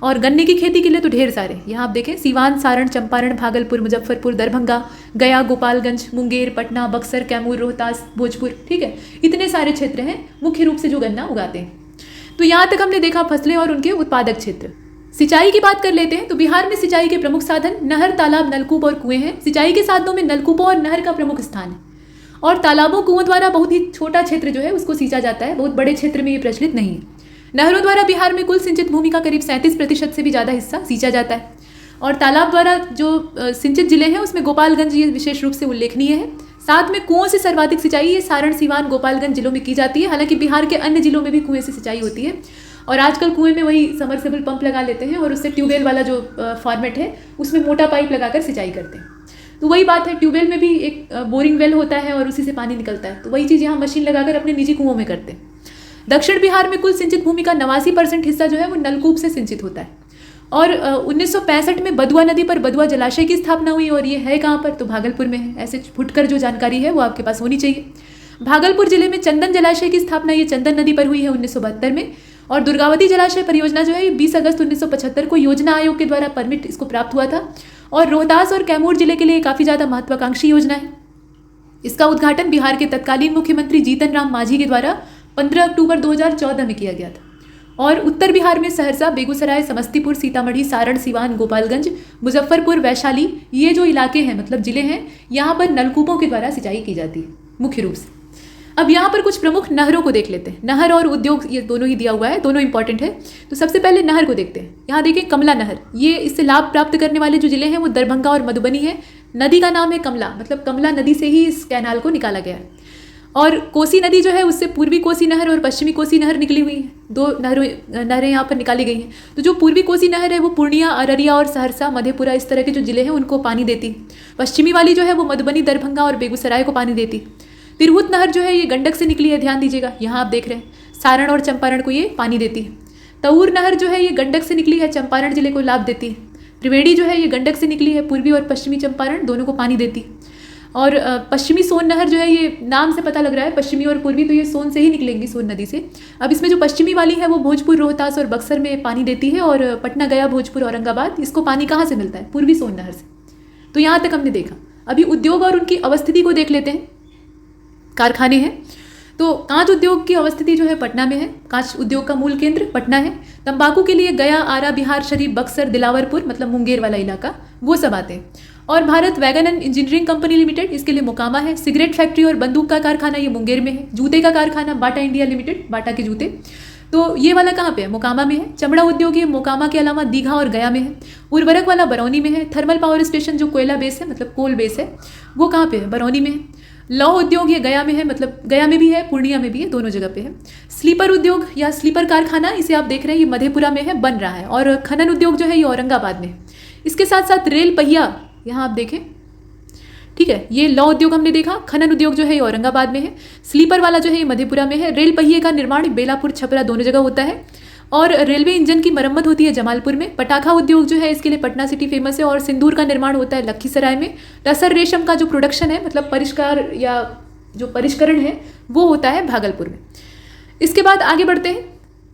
और गन्ने की खेती के लिए तो ढेर सारे, यहाँ आप देखें सीवान, सारण, चंपारण, भागलपुर, मुजफ्फरपुर, दरभंगा, गया, गोपालगंज, मुंगेर, पटना, बक्सर, कैमूर, रोहतास, भोजपुर, ठीक है, इतने सारे क्षेत्र हैं मुख्य रूप से जो गन्ना उगाते हैं। तो यहाँ तक हमने देखा फसलें और उनके उत्पादक क्षेत्र। सिंचाई की बात कर लेते हैं तो बिहार में सिंचाई के प्रमुख साधन नहर, तालाब, नलकूप और कुएं हैं। सिंचाई के साधनों में नलकूपों और नहर का प्रमुख स्थान है, और तालाबों, कुओं द्वारा बहुत ही छोटा क्षेत्र जो है उसको सींचा जाता है, बहुत बड़े क्षेत्र में ये प्रचलित नहीं है। नहरों द्वारा बिहार में कुल सिंचित भूमि का करीब 37% से भी ज़्यादा हिस्सा सींचा जाता है। और तालाब द्वारा जो सिंचित जिले हैं उसमें गोपालगंज ये विशेष रूप से उल्लेखनीय है। साथ में कुओं से सर्वाधिक सिंचाई ये सारण, सीवान, गोपालगंज जिलों में की जाती है। हालांकि बिहार के अन्य जिलों में भी कुएं से सिंचाई होती है, और आजकल कुएं में वही समरसेबल पंप लगा लेते हैं और उससे ट्यूबवेल वाला जो फॉर्मेट है उसमें मोटा पाइप लगाकर सिंचाई करते हैं। तो वही बात है, ट्यूबवेल में भी एक बोरिंग वेल होता है और उसी से पानी निकलता है, तो वही चीज़ यहाँ मशीन लगाकर अपने निजी कुओं में करते हैं। दक्षिण बिहार में कुल सिंचित भूमि का 89% हिस्सा जो है वो नलकूप से सिंचित होता है। और 1965 में बदुआ नदी पर बदुआ जलाशय की स्थापना हुई, और ये है कहाँ पर, तो भागलपुर में है। ऐसे फुटकर जो जानकारी है वो आपके पास होनी चाहिए। भागलपुर जिले में चंदन जलाशय की स्थापना ये चंदन नदी पर हुई है 1972 में। और दुर्गावती जलाशय परियोजना जो है 20 अगस्त 1975 को योजना आयोग के द्वारा परमिट इसको प्राप्त हुआ था, और रोहतास और कैमूर जिले के लिए काफ़ी ज़्यादा महत्वाकांक्षी योजना है। इसका उद्घाटन बिहार के तत्कालीन मुख्यमंत्री जीतन राम मांझी के द्वारा 15 अक्टूबर 2014 में किया गया था। और उत्तर बिहार में सहरसा, बेगूसराय, समस्तीपुर, सीतामढ़ी, सारण, सीवान, गोपालगंज, मुजफ्फरपुर, वैशाली, ये जो इलाके हैं मतलब जिले हैं, यहाँ पर नलकूपों के द्वारा सिंचाई की जाती है मुख्य रूप से। अब यहाँ पर कुछ प्रमुख नहरों को देख लेते हैं। नहर और उद्योग ये दोनों ही दिया हुआ है, दोनों इंपॉर्टेंट है। तो सबसे पहले नहर को देखते हैं। यहाँ देखिए कमला नहर, ये इससे लाभ प्राप्त करने वाले जो जिले हैं वो दरभंगा और मधुबनी है। नदी का नाम है कमला, मतलब कमला नदी से ही इस कैनाल को निकाला गया है। और कोसी नदी जो है उससे पूर्वी कोसी नहर और पश्चिमी कोसी नहर निकली हुई है, दो नहरें यहाँ पर निकाली गई हैं। तो जो पूर्वी कोसी नहर है वो पूर्णिया, अररिया और सहरसा, मधेपुरा, इस तरह के जो जिले हैं उनको पानी देती है। पश्चिमी वाली जो है वो मधुबनी, दरभंगा और बेगूसराय को पानी देती है। तिरहुत नहर जो है ये गंडक से निकली है, ध्यान दीजिएगा, यहाँ आप देख रहे हैं सारण और चंपारण को ये पानी देती है। तऊर नहर जो है ये गंडक से निकली है, चंपारण जिले को लाभ देती है। त्रिवेणी जो है ये गंडक से निकली है, पूर्वी और पश्चिमी चंपारण दोनों को पानी देती है। और पश्चिमी सोन नहर जो है ये नाम से पता लग रहा है पश्चिमी और पूर्वी, तो ये सोन से ही निकलेंगी, सोन नदी से। अब इसमें जो पश्चिमी वाली है वो भोजपुर, रोहतास और बक्सर में पानी देती है, और पटना, गया, भोजपुर, औरंगाबाद, इसको पानी कहाँ से मिलता है, पूर्वी सोन नहर से। तो यहाँ तक हमने देखा। अभी उद्योग और उनकी अवस्थिति को देख लेते हैं। कारखाने हैं, तो कांच उद्योग की अवस्थिति जो है पटना में है, कांच उद्योग का मूल केंद्र पटना है। तंबाकू के लिए गया, आरा, बिहार शरीफ, बक्सर, दिलावरपुर मतलब मुंगेर वाला इलाका, वो सब आते हैं। और Bharat wagon and engineering company limited, इसके लिए मोकामा है। सिगरेट फैक्ट्री और बंदूक का कारखाना ये मुंगेर में है। जूते का कारखाना बाटा इंडिया लिमिटेड, बाटा के जूते, तो ये वाला कहाँ पे है, मोकामा में है। चमड़ा उद्योग ये मोकामा के अलावा दीघा और गया में है। उर्वरक वाला बरौनी में है। थर्मल पावर स्टेशन जो कोयला बेस है मतलब कोल बेस है, वो कहाँ पे है, बरौनी में है। लौह उद्योग ये गया में है, मतलब गया में भी है, पूर्णिया में भी है, दोनों जगह पे है। स्लीपर उद्योग या स्लीपर कारखाना, इसे आप देख रहे हैं ये मधेपुरा में है, बन रहा है। और खनन उद्योग जो है ये औरंगाबाद में है। इसके साथ साथ रेल पहिया, यहाँ आप देखें, ठीक है, ये लौह उद्योग हमने देखा। खनन उद्योग जो है ये औरंगाबाद में है। स्लीपर वाला जो है ये मधेपुरा में है। रेल पहिए का निर्माण बेलापुर, छपरा दोनों जगह होता है। और रेलवे इंजन की मरम्मत होती है जमालपुर में। पटाखा उद्योग जो है इसके लिए पटना सिटी फेमस है। और सिंदूर का निर्माण होता है लखीसराय में। टसर रेशम का जो प्रोडक्शन है मतलब परिष्कार या जो परिष्करण है वो होता है भागलपुर में। इसके बाद आगे बढ़ते हैं,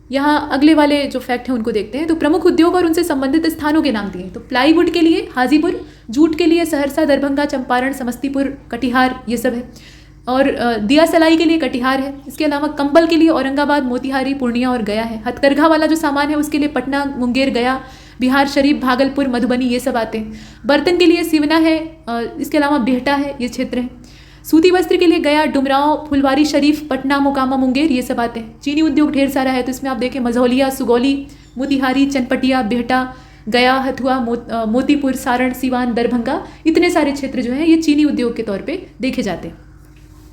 यहाँ अगले वाले जो फैक्ट हैं उनको देखते हैं। तो प्रमुख उद्योग और उनसे संबंधित स्थानों के नाम दिए। तो प्लाईवुड के लिए हाजीपुर, जूट के लिए सहरसा, दरभंगा, चंपारण, समस्तीपुर, कटिहार, ये सब है। और दिया सलाई के लिए कटिहार है। इसके अलावा कंबल के लिए औरंगाबाद, मोतिहारी, पूर्णिया और गया है। हथकरघा वाला जो सामान है उसके लिए पटना, मुंगेर, गया, बिहार शरीफ, भागलपुर, मधुबनी, ये सब आते हैं। बर्तन के लिए सिवना है, इसके अलावा बिहटा है, ये क्षेत्र है। सूती वस्त्र के लिए गया, डुमरांव, फुलवारी शरीफ, पटना, मोकामा, मुंगेर, ये सब आते हैं। चीनी उद्योग ढेर सारा है, तो इसमें आप देखें मझौलिया, सुगौली, मोतिहारी, चनपटिया, बिहटा, गया, हथुआ, मोतीपुर, सारण, सीवान, दरभंगा, इतने सारे क्षेत्र जो हैं ये चीनी उद्योग के तौर पे देखे जाते हैं।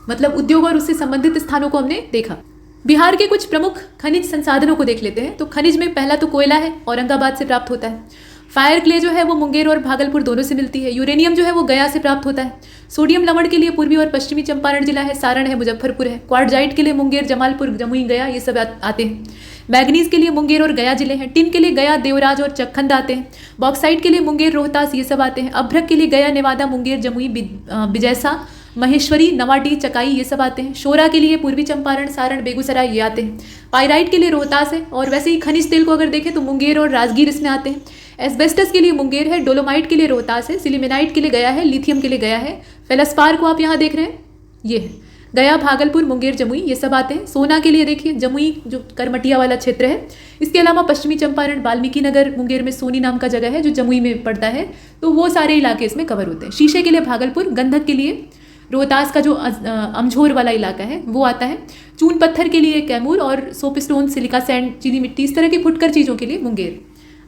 मतलब उद्योग और उससे संबंधित स्थानों को हमने देखा। बिहार के कुछ प्रमुख खनिज संसाधनों को देख लेते हैं। तो खनिज में पहला तो कोयला है, औरंगाबाद से प्राप्त होता है। फायर क्ले जो है वो मुंगेर और भागलपुर दोनों से मिलती है। यूरेनियम जो है वो गया से प्राप्त होता है। सोडियम लवण के लिए पूर्वी और पश्चिमी चंपारण जिला है, सारण है, मुजफ्फरपुर है। क्वार्टजाइट के लिए मुंगेर, जमालपुर, जमुई, गया ये सब आते हैं। मैग्नीज के लिए मुंगेर और गया जिले हैं। टिन के लिए गया, देवराज और चक्खंद आते हैं। बॉक्साइट के लिए मुंगेर, रोहतास ये सब आते हैं। अभ्रक के लिए गया, नेवादा, मुंगेर, जमुई, बिजैसा, महेश्वरी, नवाडी, चकाई ये सब आते हैं। शोरा के लिए पूर्वी चंपारण, सारण, बेगूसराय ये आते हैं। पाइराइट के लिए रोहतास है। और वैसे ही खनिज तेल को अगर देखें तो मुंगेर और राजगीर इसमें आते हैं। एस्बेस्टस के लिए मुंगेर है। डोलोमाइट के लिए रोहतास है। सिलिमेनाइट के लिए गया है। लिथियम के लिए गया है। फेलस्पार को आप यहाँ देख रहे हैं, ये है गया, भागलपुर, मुंगेर, जमुई ये सब आते हैं। सोना के लिए देखिए जमुई जो करमटिया वाला क्षेत्र है। इसके अलावा पश्चिमी चंपारण, वाल्मीकि नगर, मुंगेर में सोनी नाम का जगह है जो जमुई में पड़ता है, तो वो सारे इलाके इसमें कवर होते हैं। शीशे के लिए भागलपुर, गंधक के लिए रोहतास का जो अमझोर वाला इलाका है वो आता है। चून पत्थर के लिए कैमूर और सोपस्टोन, सिलिका सैंड, चीनी मिट्टी इस तरह की फुटकर चीज़ों के लिए मुंगेर।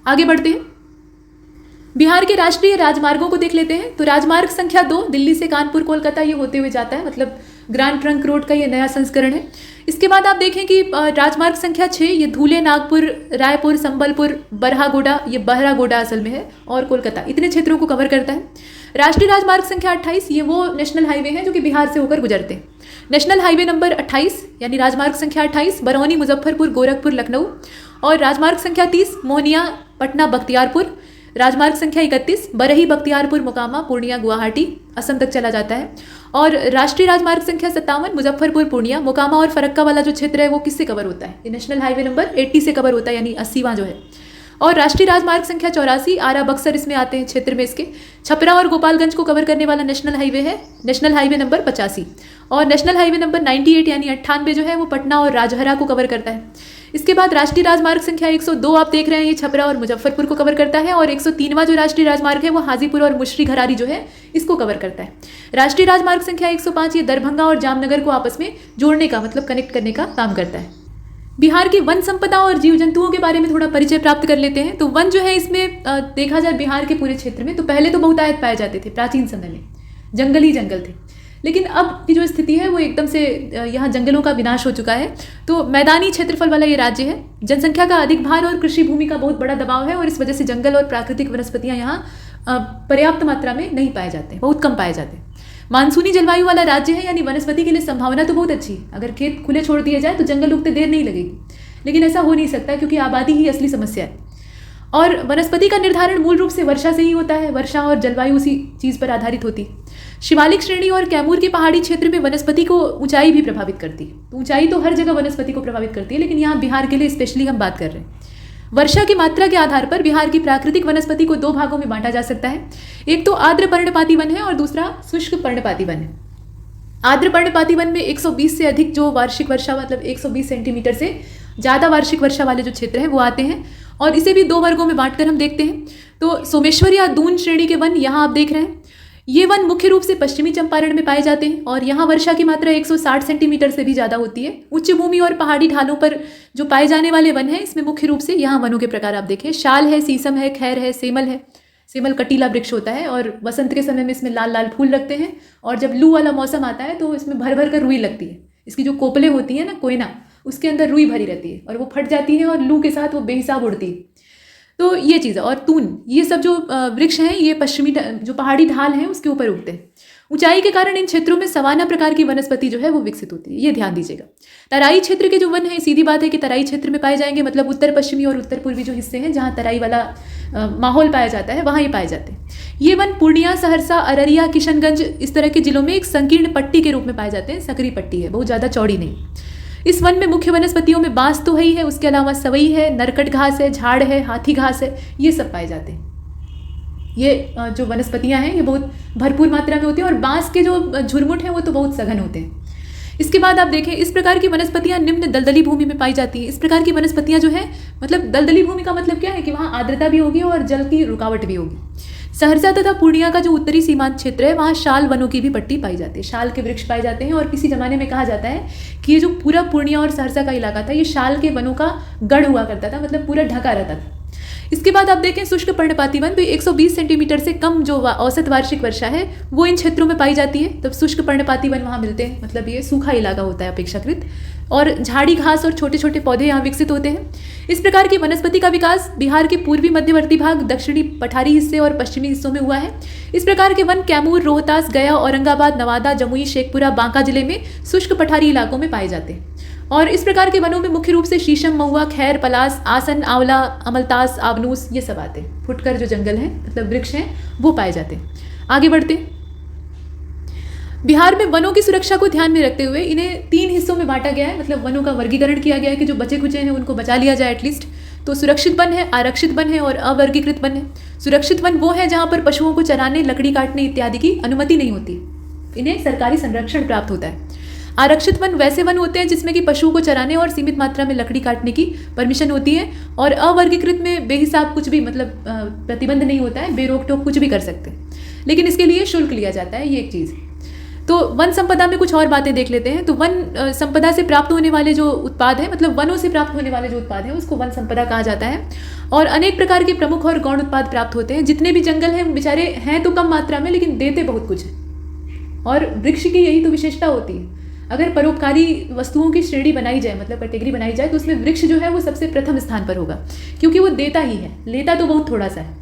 आगे बढ़ते हैं, बिहार के राष्ट्रीय राजमार्गों को देख लेते हैं। तो राजमार्ग संख्या 2 दिल्ली से कानपुर, कोलकाता ये होते हुए जाता है, मतलब ग्रैंड ट्रंक रोड का ये नया संस्करण है। इसके बाद आप देखें कि राजमार्ग संख्या 6 ये धुले, नागपुर, रायपुर, संबलपुर, बरहागोड़ा, ये बहरागोड़ा असल में है, और कोलकाता, इतने क्षेत्रों को कवर करता है। राष्ट्रीय राजमार्ग संख्या 28 ये वो नेशनल हाईवे हैं जो कि बिहार से होकर गुजरते हैं। नेशनल हाईवे नंबर 28 यानी राजमार्ग संख्या 28 बरौनी, मुजफ्फरपुर, गोरखपुर, लखनऊ। और राजमार्ग संख्या 30 मोहनिया, पटना, बख्तियारपुर। राजमार्ग संख्या 31 बरही, बख्तियारपुर, मोकामा, पूर्णिया, गुवाहाटी, असम तक चला जाता है। और राष्ट्रीय राजमार्ग संख्या 57 मुजफ्फरपुर, पूर्णिया, मोकामा और फरक्का वाला जो क्षेत्र है वो किससे कवर होता है? ये नेशनल हाईवे नंबर 80 से कवर होता है, यानी 80वां जो है। और राष्ट्रीय राजमार्ग संख्या 84 आरा, बक्सर इसमें आते हैं क्षेत्र में इसके। छपरा और गोपालगंज को कवर करने वाला नेशनल हाईवे है नेशनल हाईवे नंबर 85। और नेशनल हाईवे नंबर 98 यानी 98 जो है वो पटना और राजहरा को कवर करता है। इसके बाद राष्ट्रीय राजमार्ग संख्या 102 आप देख रहे हैं, ये छपरा और मुजफ्फरपुर को कवर करता है। और 103वां जो राष्ट्रीय राजमार्ग है वो हाजीपुर और मुश्री घरारी जो है इसको कवर करता है। राष्ट्रीय राजमार्ग संख्या 105 ये दरभंगा और जामनगर को आपस में जोड़ने का, मतलब कनेक्ट करने का काम करता है। बिहार की वन संपदा और जीव जंतुओं के बारे में थोड़ा परिचय प्राप्त कर लेते हैं। तो वन जो है इसमें देखा जाए बिहार के पूरे क्षेत्र में, तो पहले तो बहुतायत पाए जाते थे प्राचीन समय में, जंगल ही जंगल थे। लेकिन अब की जो स्थिति है वो एकदम से यहाँ जंगलों का विनाश हो चुका है। तो मैदानी क्षेत्रफल वाला ये राज्य है, जनसंख्या का अधिक भार और कृषि भूमि का बहुत बड़ा दबाव है, और इस वजह से जंगल और प्राकृतिक वनस्पतियाँ यहाँ पर्याप्त मात्रा में नहीं पाए जाते, बहुत कम पाए जाते हैं। मानसूनी जलवायु वाला राज्य है, यानी वनस्पति के लिए संभावना तो बहुत अच्छी है। अगर खेत खुले छोड़ दिए जाए तो जंगल उगते देर नहीं लगेगी, लेकिन ऐसा हो नहीं सकता क्योंकि आबादी ही असली समस्या है। और वनस्पति का निर्धारण मूल रूप से वर्षा से ही होता है, वर्षा और जलवायु उसी चीज़ पर आधारित होती है। शिवालिक श्रेणी और कैमूर के पहाड़ी क्षेत्र में वनस्पति को ऊंचाई भी प्रभावित करती है। तो ऊंचाई तो हर जगह वनस्पति को प्रभावित करती है, लेकिन यहाँ बिहार के लिए स्पेशली हम बात कर रहे हैं। वर्षा की मात्रा के आधार पर बिहार की प्राकृतिक वनस्पति को 2 भागों में बांटा जा सकता है। एक तो आर्द्र पर्णपाती वन है और दूसरा शुष्क पर्णपाती वन है। आर्द्र पर्णपाती वन में 120 से अधिक जो वार्षिक वर्षा, मतलब 120 सेंटीमीटर से ज़्यादा वार्षिक वर्षा वाले जो क्षेत्र हैं वो आते हैं, और इसे भी 2 वर्गों में बांटकर हम देखते हैं। तो सोमेश्वर या दून श्रेणी के वन यहाँ आप देख रहे हैं, ये वन मुख्य रूप से पश्चिमी चंपारण में पाए जाते हैं, और यहाँ वर्षा की मात्रा 160 सेंटीमीटर से भी ज़्यादा होती है। उच्च भूमि और पहाड़ी ढालों पर जो पाए जाने वाले वन हैं, इसमें मुख्य रूप से यहाँ वनों के प्रकार आप देखें, शाल है, शीशम है, खैर है, सेमल है। सेमल कटीला वृक्ष होता है, और वसंत के समय में इसमें लाल लाल फूल लगते हैं, और जब लू वाला मौसम आता है तो इसमें भर भर कर रुई लगती है। इसकी जो कोपलें होती हैं ना, कोयना, उसके अंदर रुई भरी रहती है, और वो फट जाती है और लू के साथ वो बेहिसाब उड़ती है। तो ये चीज़ है। और तून, ये सब जो वृक्ष हैं ये पश्चिमी जो पहाड़ी ढाल हैं उसके ऊपर उगते हैं। ऊंचाई के कारण इन क्षेत्रों में सवाना प्रकार की वनस्पति जो है वो विकसित होती है, ये ध्यान दीजिएगा। तराई क्षेत्र के जो वन हैं, सीधी बात है कि तराई क्षेत्र में पाए जाएंगे, मतलब उत्तर पश्चिमी और उत्तर पूर्वी जो हिस्से हैं जहाँ तराई वाला माहौल पाया जाता है वहाँ ये पाए जाते हैं। ये वन पूर्णिया, सहरसा, अररिया, किशनगंज इस तरह के जिलों में एक संकीर्ण पट्टी के रूप में पाए जाते हैं। सकरी पट्टी है, बहुत ज़्यादा चौड़ी नहीं। इस वन में मुख्य वनस्पतियों में बांस तो ही है, उसके अलावा सवई है, नरकट घास है, झाड़ है, हाथी घास है, ये सब पाए जाते हैं। ये जो वनस्पतियां हैं ये बहुत भरपूर मात्रा में होती हैं, और बांस के जो झुरमुट हैं वो तो बहुत सघन होते हैं। इसके बाद आप देखें, इस प्रकार की वनस्पतियां निम्न दलदली भूमि में पाई जाती हैं। इस प्रकार की वनस्पतियां जो है, मतलब दलदली भूमि का मतलब क्या है कि वहाँ आर्द्रता भी होगी और जल की रुकावट भी होगी। सहरसा तथा पूर्णिया का जो उत्तरी सीमांत क्षेत्र है वहाँ शाल वनों की भी पट्टी पाई जाती है, शाल के वृक्ष पाए जाते हैं। और किसी ज़माने में कहा जाता है कि ये जो पूरा पूर्णिया और सहरसा का इलाका था ये शाल के वनों का गढ़ हुआ करता था, मतलब पूरा ढका रहता था। इसके बाद आप देखें शुष्क पर्णपाती वन, तो 120 सेंटीमीटर से कम जो औसत वार्षिक वर्षा है वो इन क्षेत्रों में पाई जाती है। तब शुष्क पर्णपाती वन वहाँ मिलते हैं, मतलब ये सूखा इलाका होता है अपेक्षाकृत। और झाड़ी घास और छोटे छोटे पौधे यहाँ विकसित होते हैं। इस प्रकार की वनस्पति का विकास बिहार के पूर्वी मध्यवर्ती भाग, दक्षिणी पठारी हिस्से और पश्चिमी हिस्सों में हुआ है। इस प्रकार के वन कैमूर, रोहतास, गया, औरंगाबाद, नवादा, जमुई, शेखपुरा, बांका जिले में शुष्क पठारी इलाकों में पाए जाते हैं। और इस प्रकार के वनों में मुख्य रूप से शीशम, महुआ, खैर, पलास, आसन, आंवला, अमलतास, आवनूस ये सब आते हैं। फुटकर जो जंगल हैं, मतलब वृक्ष हैं, वो पाए जाते हैं। आगे बढ़ते हैं। बिहार में वनों की सुरक्षा को ध्यान में रखते हुए इन्हें 3 हिस्सों में बांटा गया है, मतलब वनों का वर्गीकरण किया गया है कि जो बचे खुचे हैं उनको बचा लिया जाए एटलीस्ट। तो सुरक्षित वन है, आरक्षित वन है और अवर्गीकृत वन है। सुरक्षित वन वो है जहाँ पर पशुओं को चराने, लकड़ी काटने इत्यादि की अनुमति नहीं होती, इन्हें सरकारी संरक्षण प्राप्त होता है। आरक्षित वन वैसे वन होते हैं जिसमें कि पशुओं को चराने और सीमित मात्रा में लकड़ी काटने की परमिशन होती है। और अवर्गीकृत में बेहिसाब कुछ भी, मतलब प्रतिबंध नहीं होता है, बेरोक टोक कुछ भी कर सकते हैं, लेकिन इसके लिए शुल्क लिया जाता है, ये एक चीज़। तो वन संपदा में कुछ और बातें देख लेते हैं। तो वन संपदा से प्राप्त होने वाले जो उत्पाद हैं, मतलब वनों से प्राप्त होने वाले जो उत्पाद हैं उसको वन संपदा कहा जाता है। और अनेक प्रकार के प्रमुख और गौण उत्पाद प्राप्त होते हैं। जितने भी जंगल हैं बेचारे हैं तो कम मात्रा में, लेकिन देते बहुत कुछ है। और वृक्ष की यही तो विशेषता होती है। अगर परोपकारी वस्तुओं की श्रेणी बनाई जाए, मतलब कैटेगरी बनाई जाए, तो उसमें वृक्ष जो है वो सबसे प्रथम स्थान पर होगा, क्योंकि वो देता ही है, लेता तो बहुत थोड़ा सा है।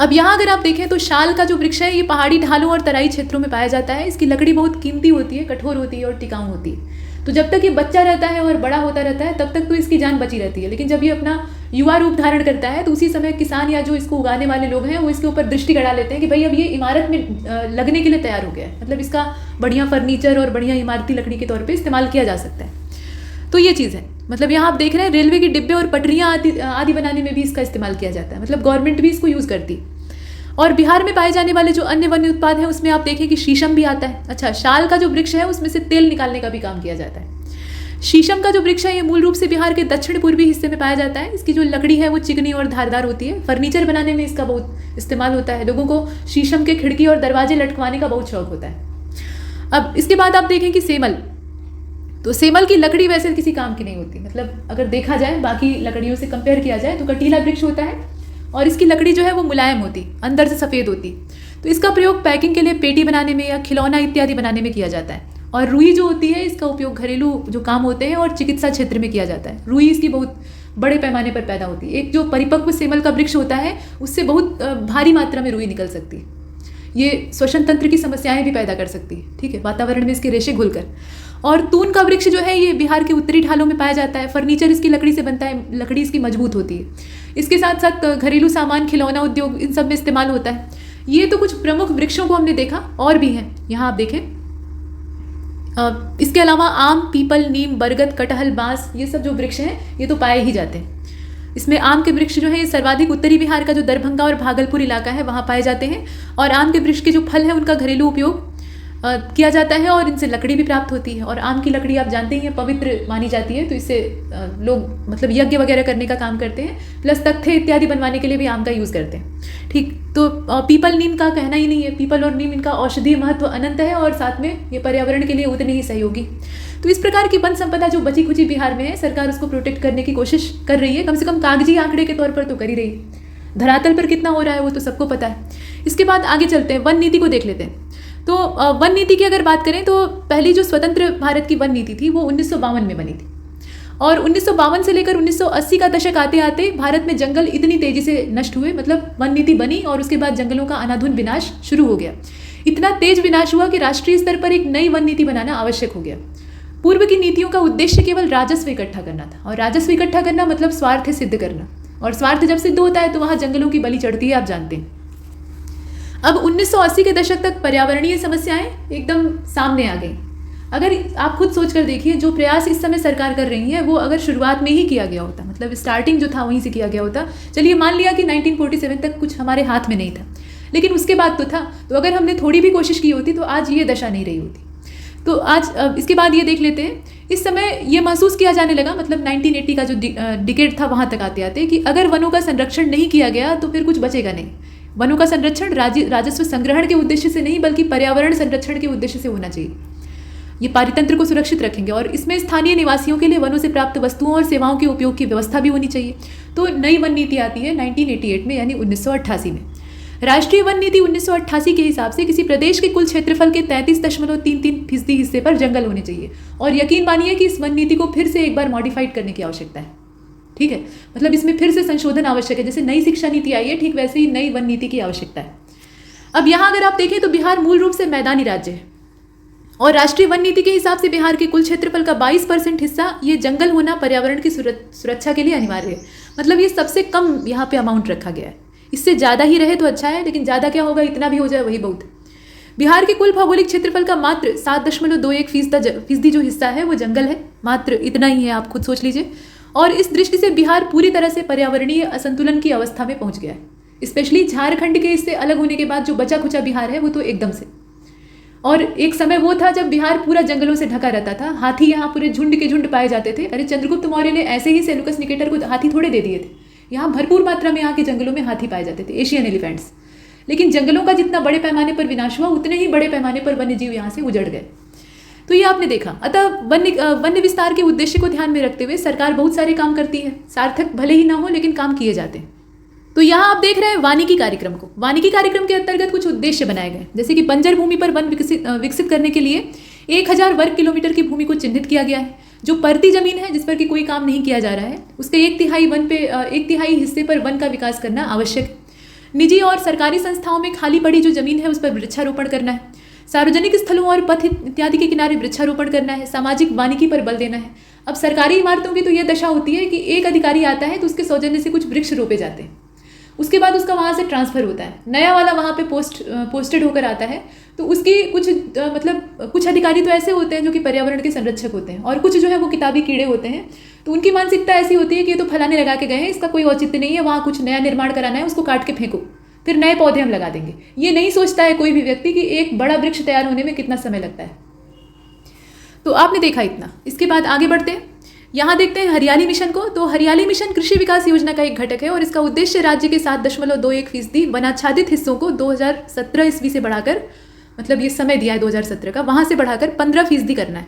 अब यहाँ अगर आप देखें तो शाल का जो वृक्ष है ये पहाड़ी ढालों और तराई क्षेत्रों में पाया जाता है। इसकी लकड़ी बहुत कीमती होती है, कठोर होती है और टिकाऊ होती है। तो जब तक ये बच्चा रहता है और बड़ा होता रहता है तब तक तो इसकी जान बची रहती है, लेकिन जब ये अपना युवा रूप धारण करता है तो उसी समय किसान या जो इसको उगाने वाले लोग हैं वो इसके ऊपर दृष्टि गड़ा लेते हैं कि भाई अब ये इमारत में लगने के लिए तैयार हो गया है, मतलब इसका बढ़िया फर्नीचर और बढ़िया इमारती लकड़ी के तौर पर इस्तेमाल किया जा सकता है। तो ये चीज़ है। मतलब यहाँ आप देख रहे हैं रेलवे के डिब्बे और पटरियाँ आदि बनाने में भी इसका इस्तेमाल किया जाता है, मतलब गवर्नमेंट भी इसको यूज़ करती है। और बिहार में पाए जाने वाले जो अन्य वन्य उत्पाद हैं उसमें आप देखें कि शीशम भी आता है। अच्छा, शाल का जो वृक्ष है उसमें से तेल निकालने का भी काम किया जाता है। शीशम का जो वृक्ष है ये मूल रूप से बिहार के दक्षिण पूर्वी हिस्से में पाया जाता है। इसकी जो लकड़ी है वो चिकनी और धारदार होती है। फर्नीचर बनाने में इसका बहुत इस्तेमाल होता है। लोगों को शीशम के खिड़की और दरवाजे लटकवाने का बहुत शौक होता है। अब इसके बाद आप देखें कि सेमल, तो सेमल की लकड़ी वैसे किसी काम की नहीं होती, मतलब अगर देखा जाए बाकी लकड़ियों से कंपेयर किया जाए तो कटीला वृक्ष होता है और इसकी लकड़ी जो है वो मुलायम होती, अंदर से सफ़ेद होती। तो इसका प्रयोग पैकिंग के लिए पेटी बनाने में या खिलौना इत्यादि बनाने में किया जाता है। और रुई जो होती है इसका उपयोग घरेलू जो काम होते हैं और चिकित्सा क्षेत्र में किया जाता है। रुई इसकी बहुत बड़े पैमाने पर पैदा होती है। एक जो परिपक्व सेमल का वृक्ष होता है उससे बहुत भारी मात्रा में रुई निकल सकती है। ये श्वसन तंत्र की समस्याएं भी पैदा कर सकती है, ठीक है, वातावरण में इसके रेशे घुलकर। और तून का वृक्ष जो है ये बिहार के उत्तरी ढालों में पाया जाता है। फर्नीचर इसकी लकड़ी से बनता है, लकड़ी इसकी मजबूत होती है। इसके साथ साथ घरेलू सामान, खिलौना उद्योग, इन सब में इस्तेमाल होता है। ये तो कुछ प्रमुख वृक्षों को हमने देखा, और भी हैं यहाँ आप देखें। इसके अलावा आम, पीपल, नीम, बरगद, कटहल, बांस, ये सब जो वृक्ष हैं ये तो पाए ही जाते हैं। इसमें आम के वृक्ष जो है ये सर्वाधिक उत्तरी बिहार का जो दरभंगा और भागलपुर इलाका है वहाँ पाए जाते हैं। और आम के वृक्ष के जो फल हैं उनका घरेलू उपयोग किया जाता है और इनसे लकड़ी भी प्राप्त होती है। और आम की लकड़ी आप जानते ही हैं पवित्र मानी जाती है, तो इससे लोग मतलब यज्ञ वगैरह करने का काम करते हैं, प्लस तख्ते इत्यादि बनवाने के लिए भी आम का यूज़ करते हैं, ठीक। तो पीपल, नीम का कहना ही नहीं है। पीपल और नीम, इनका औषधीय महत्व अनंत है और साथ में ये पर्यावरण के लिए उतने ही सहयोगी। तो इस प्रकार की वन संपदा जो बची खुची बिहार में है, सरकार उसको प्रोटेक्ट करने की कोशिश कर रही है। कम से कम कागजी आंकड़े के तौर पर तो कर ही रही है। धरातल पर कितना हो रहा है वो तो सबको पता है। इसके बाद आगे चलते हैं, वन नीति को देख लेते हैं। तो वन नीति की अगर बात करें तो पहली जो स्वतंत्र भारत की वन नीति थी वो 1952 में बनी थी। और 1952 से लेकर 1980 का दशक आते आते भारत में जंगल इतनी तेज़ी से नष्ट हुए, मतलब वन नीति बनी और उसके बाद जंगलों का अनाधुन विनाश शुरू हो गया। इतना तेज विनाश हुआ कि राष्ट्रीय स्तर पर एक नई वन नीति बनाना आवश्यक हो गया। पूर्व की नीतियों का उद्देश्य केवल राजस्व इकट्ठा करना था, और राजस्व इकट्ठा करना मतलब स्वार्थ सिद्ध करना, और स्वार्थ जब सिद्ध होता है तो वहाँ जंगलों की बलि चढ़ती है, आप जानते हैं। अब 1980 के दशक तक पर्यावरणीय समस्याएं एकदम सामने आ गई। अगर आप खुद सोच कर देखिए, जो प्रयास इस समय सरकार कर रही है वो अगर शुरुआत में ही किया गया होता, मतलब स्टार्टिंग जो था वहीं से किया गया होता, चलिए मान लिया कि 1947 तक कुछ हमारे हाथ में नहीं था, लेकिन उसके बाद तो था, तो अगर हमने थोड़ी भी कोशिश की होती तो आज ये दशा नहीं रही होती। तो आज इसके बाद ये देख लेते हैं, इस समय ये महसूस किया जाने लगा, मतलब 1980 का जो डिकेड था वहाँ तक आते आते, कि अगर वनों का संरक्षण नहीं किया गया तो फिर कुछ बचेगा नहीं। वनों का संरक्षण राजस्व संग्रहण के उद्देश्य से नहीं बल्कि पर्यावरण संरक्षण के उद्देश्य से होना चाहिए। ये पारितंत्र को सुरक्षित रखेंगे और इसमें स्थानीय निवासियों के लिए वनों से प्राप्त वस्तुओं और सेवाओं के उपयोग की व्यवस्था भी होनी चाहिए। तो नई वन नीति आती है 1988 में, यानी 1988 में। राष्ट्रीय वन नीति 1988 के हिसाब से किसी प्रदेश के कुल क्षेत्रफल के 33.33% हिस्से पर जंगल होने चाहिए। और यकीन मानिए कि इस वन नीति को फिर से एक बार मॉडिफाइड करने की आवश्यकता है। ठीक है, मतलब इसमें फिर से संशोधन आवश्यक है। जैसे नई शिक्षा नीति आई है, ठीक वैसे ही नई वन नीति की आवश्यकता है। अब यहाँ अगर आप देखें तो बिहार मूल रूप से मैदानी राज्य है और राष्ट्रीय वन नीति के हिसाब से बिहार के कुल क्षेत्रफल का 22% हिस्सा ये जंगल होना पर्यावरण की सुरक्षा के लिए अनिवार्य है। मतलब ये सबसे कम यहाँ पे अमाउंट रखा गया है। इससे ज़्यादा ही रहे तो अच्छा है, लेकिन ज़्यादा क्या होगा, इतना भी हो जाए वही बहुत है। बिहार के कुल भौगोलिक क्षेत्रफल का मात्र 7.21% जो हिस्सा है वो जंगल है। मात्र इतना ही है, आप खुद सोच लीजिए। और इस दृष्टि से बिहार पूरी तरह से पर्यावरणीय असंतुलन की अवस्था में पहुंच गया है। स्पेशली झारखंड के इससे अलग होने के बाद जो बचा खुचा बिहार है वो तो एकदम से। और एक समय वो था जब बिहार पूरा जंगलों से ढका रहता था। हाथी यहाँ पूरे झुंड के झुंड पाए जाते थे। अरे चंद्रगुप्त मौर्य ने ऐसे ही सेल्यूकस निकेटर को हाथी थोड़े दे दिए थे। यहाँ भरपूर मात्रा में यहाँ के जंगलों में हाथी पाए जाते थे, एशियन एलिफेंट्स। लेकिन जंगलों का जितना बड़े पैमाने पर विनाश हुआ, उतने ही बड़े पैमाने पर वन्य जीव यहाँ से उजड़ गए। तो ये आपने देखा। अतः वन्य विस्तार के उद्देश्य को ध्यान में रखते हुए सरकार बहुत सारे काम करती है। सार्थक भले ही ना हो, लेकिन काम किए जाते हैं। तो यहाँ आप देख रहे हैं वानिकी कार्यक्रम को। वानिकी कार्यक्रम के अंतर्गत कुछ उद्देश्य बनाए गए, जैसे कि बंजर भूमि पर वन विकसित करने के लिए 1000 वर्ग किलोमीटर की भूमि को चिन्हित किया गया है। जो परती जमीन है जिस पर कि कोई काम नहीं किया जा रहा है, उसके 1/3 हिस्से पर वन का विकास करना आवश्यक है। निजी और सरकारी संस्थाओं में खाली पड़ी जो जमीन है उस पर वृक्षारोपण करना है। सार्वजनिक स्थलों और पथ इत्यादि के किनारे वृक्षारोपण करना है। सामाजिक वानिकी पर बल देना है। अब सरकारी इमारतों की तो यह दशा होती है कि एक अधिकारी आता है तो उसके सौजन्य से कुछ वृक्ष रोपे जाते हैं। उसके बाद उसका वहाँ से ट्रांसफ़र होता है, नया वाला वहाँ पे पोस्टेड होकर आता है। तो उसकी कुछ अधिकारी तो ऐसे होते हैं जो कि पर्यावरण के संरक्षक होते हैं, और कुछ जो है वो किताबी कीड़े होते हैं। तो उनकी मानसिकता ऐसी होती है कि ये तो फलाने लगा के गए हैं, इसका कोई औचित्य नहीं है, वहाँ कुछ नया निर्माण कराना है, उसको काट के फेंको, फिर नए पौधे हम लगा देंगे। ये नहीं सोचता है कोई भी व्यक्ति कि एक बड़ा वृक्ष तैयार होने में कितना समय लगता है। तो आपने देखा इतना। इसके बाद आगे बढ़ते हैं, यहाँ देखते हैं हरियाली मिशन को। तो हरियाली मिशन कृषि विकास योजना का एक घटक है और इसका उद्देश्य राज्य के 7.21% वनाच्छादित हिस्सों को 2017 ईस्वी से बढ़ाकर, मतलब ये समय दिया है 2017 का, वहाँ से बढ़ाकर 15% करना है।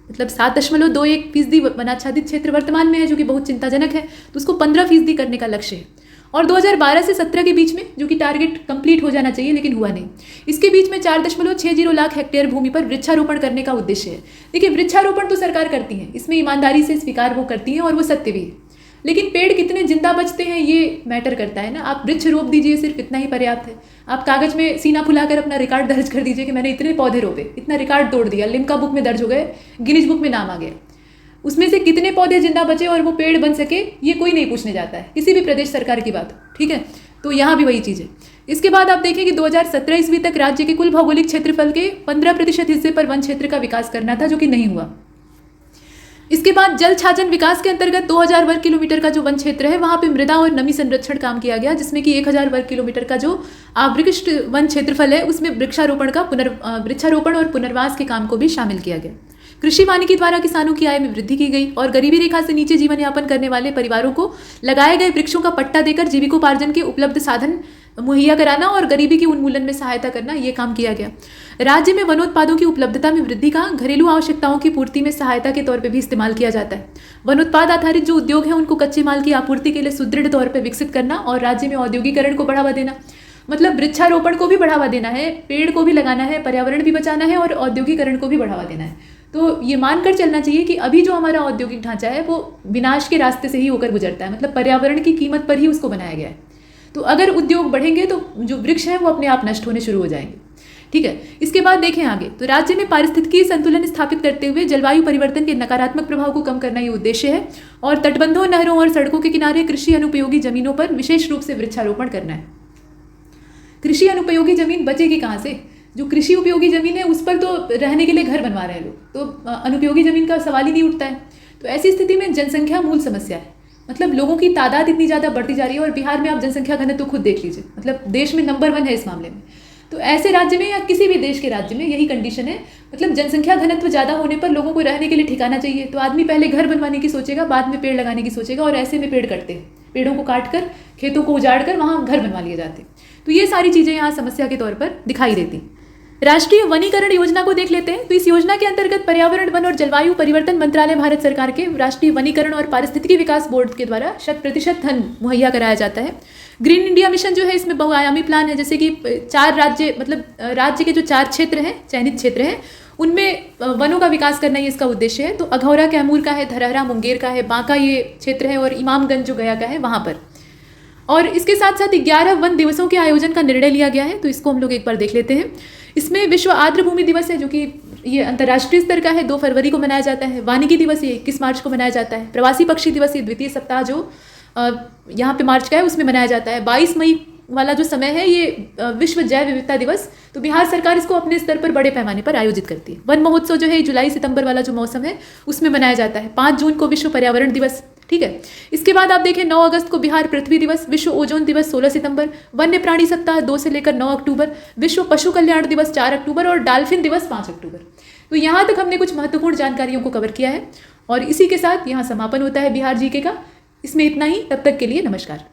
मतलब 7.21% वनाच्छादित क्षेत्र वर्तमान में है, जो कि बहुत चिंताजनक है। तो उसको 15% करने का लक्ष्य है। और 2012 से 17 के बीच में, जो कि टारगेट कंप्लीट हो जाना चाहिए लेकिन हुआ नहीं, इसके बीच में 4.60 लाख हेक्टेयर भूमि पर वृक्षारोपण करने का उद्देश्य है। देखिए, वृक्षारोपण तो सरकार करती है, इसमें ईमानदारी से स्वीकार वो करती है और वो सत्य भी है। लेकिन पेड़ कितने जिंदा बचते हैं ये मैटर करता है ना। आप वृक्ष रोप दीजिए, सिर्फ इतना ही पर्याप्त है। आप कागज में सीना फुलाकर अपना रिकॉर्ड दर्ज कर दीजिए कि मैंने इतने पौधे रोपे, इतना रिकॉर्ड तोड़ दिया, लिम्का बुक में दर्ज हो गए, गिनीज बुक में नाम आ गया। उसमें से कितने पौधे जिंदा बचे और वो पेड़ बन सके, ये कोई नहीं पूछने जाता है, किसी भी प्रदेश सरकार की बात। ठीक है, तो यहाँ भी वही चीज़ है। इसके बाद आप देखें कि 2017 ईस्वी तक राज्य के कुल भौगोलिक क्षेत्रफल के 15% हिस्से पर वन क्षेत्र का विकास करना था, जो कि नहीं हुआ। इसके बाद जल छाजन विकास के अंतर्गत 2000 वर्ग किलोमीटर का जो वन क्षेत्र है, वहाँ पे मृदा और नमी संरक्षण काम किया गया, जिसमें कि 1000 वर्ग किलोमीटर का जो आवृष्ट वन क्षेत्रफल है उसमें वृक्षारोपण और पुनर्वास के काम को भी शामिल किया गया। कृषि वानिकी द्वारा किसानों की आय में वृद्धि की गई और गरीबी रेखा से नीचे जीवन यापन करने वाले परिवारों को लगाए गए वृक्षों का पट्टा देकर जीविकोपार्जन के उपलब्ध साधन मुहैया कराना और गरीबी के उन्मूलन में सहायता करना, ये काम किया गया। राज्य में वनोत्पादों की उपलब्धता में वृद्धि का घरेलू आवश्यकताओं की पूर्ति में सहायता के तौर पर भी इस्तेमाल किया जाता है। वनोत्पाद आधारित जो उद्योग है उनको कच्चे माल की आपूर्ति के लिए सुदृढ़ तौर पर विकसित करना और राज्य में औद्योगिकरण को बढ़ावा देना। मतलब वृक्षारोपण को भी बढ़ावा देना है, पेड़ को भी लगाना है, पर्यावरण भी बचाना है और औद्योगिकरण को भी बढ़ावा देना है। तो ये मानकर चलना चाहिए कि अभी जो हमारा औद्योगिक ढांचा है वो विनाश के रास्ते से ही होकर गुजरता है। मतलब पर्यावरण की कीमत पर ही उसको बनाया गया है। तो अगर उद्योग बढ़ेंगे तो जो वृक्ष हैं वो अपने आप नष्ट होने शुरू हो जाएंगे। ठीक है, इसके बाद देखें आगे। तो राज्य में पारिस्थितिकीय संतुलन स्थापित करते हुए जलवायु परिवर्तन के नकारात्मक प्रभाव को कम करना ये उद्देश्य है। और तटबंधों, नहरों और सड़कों के किनारे कृषि अनुपयोगी जमीनों पर विशेष रूप से वृक्षारोपण करना है। कृषि अनुपयोगी जमीन बचेगी कहाँ से? जो कृषि उपयोगी जमीन है उस पर तो रहने के लिए घर बनवा रहे हैं लोग, तो अनुपयोगी जमीन का सवाल ही नहीं उठता है। तो ऐसी स्थिति में जनसंख्या मूल समस्या है। मतलब लोगों की तादाद इतनी ज़्यादा बढ़ती जा रही है और बिहार में आप जनसंख्या घनत्व तो खुद देख लीजिए, मतलब देश में नंबर 1 है इस मामले में। तो ऐसे राज्य में या किसी भी देश के राज्य में यही कंडीशन है। मतलब जनसंख्या घनत्व ज़्यादा होने पर लोगों को रहने के लिए ठिकाना चाहिए, तो आदमी पहले घर बनवाने की सोचेगा, बाद में पेड़ लगाने की सोचेगा, और ऐसे में पेड़ कटते हैं, पेड़ों को काट कर, खेतों को उजाड़ कर वहाँ घर बनवा लिए जाते। तो ये सारी चीज़ें यहाँ समस्या के तौर पर दिखाई देती। राष्ट्रीय वनीकरण योजना को देख लेते हैं। तो इस योजना के अंतर्गत पर्यावरण, वन और जलवायु परिवर्तन मंत्रालय भारत सरकार के राष्ट्रीय वनीकरण और पारिस्थितिकी विकास बोर्ड के द्वारा 100% धन मुहैया कराया जाता है। ग्रीन इंडिया मिशन जो है, इसमें बहुआयामी प्लान है, जैसे कि 4 राज्य, मतलब राज्य के जो 4 क्षेत्र हैं, चयनित क्षेत्र हैं, उनमें वनों का विकास करना ही इसका उद्देश्य है। तो अघौरा कैमूर का है, धरहरा मुंगेर का है, बांका ये क्षेत्र है, और इमामगंज जो गया का है वहाँ पर। और इसके साथ साथ 11 वन दिवसों के आयोजन का निर्णय लिया गया है। तो इसको हम लोग एक बार देख लेते हैं। इसमें विश्व आर्द्र भूमि दिवस है, जो कि ये अंतर्राष्ट्रीय स्तर का है, 2 फरवरी को मनाया जाता है। वानिकी दिवस ये 21 मार्च को मनाया जाता है। प्रवासी पक्षी दिवस ये द्वितीय सप्ताह जो यहाँ पे मार्च का है उसमें मनाया जाता है। 22 मई वाला जो समय है ये विश्व जैव विविधता दिवस। तो बिहार सरकार इसको अपने स्तर पर बड़े पैमाने पर आयोजित करती है। वन महोत्सव जो है जुलाई सितंबर वाला जो मौसम है उसमें मनाया जाता है। 5 जून को विश्व पर्यावरण दिवस, ठीक है। इसके बाद आप देखें 9 अगस्त को बिहार पृथ्वी दिवस, विश्व ओजोन दिवस 16 सितंबर, वन्य प्राणी सप्ताह 2 से लेकर 9 अक्टूबर, विश्व पशु कल्याण दिवस 4 अक्टूबर और डाल्फिन दिवस 5 अक्टूबर। तो यहाँ तक हमने कुछ महत्वपूर्ण जानकारियों को कवर किया है और इसी के साथ यहाँ समापन होता है बिहार जीके का। इसमें इतना ही, तब तक के लिए नमस्कार।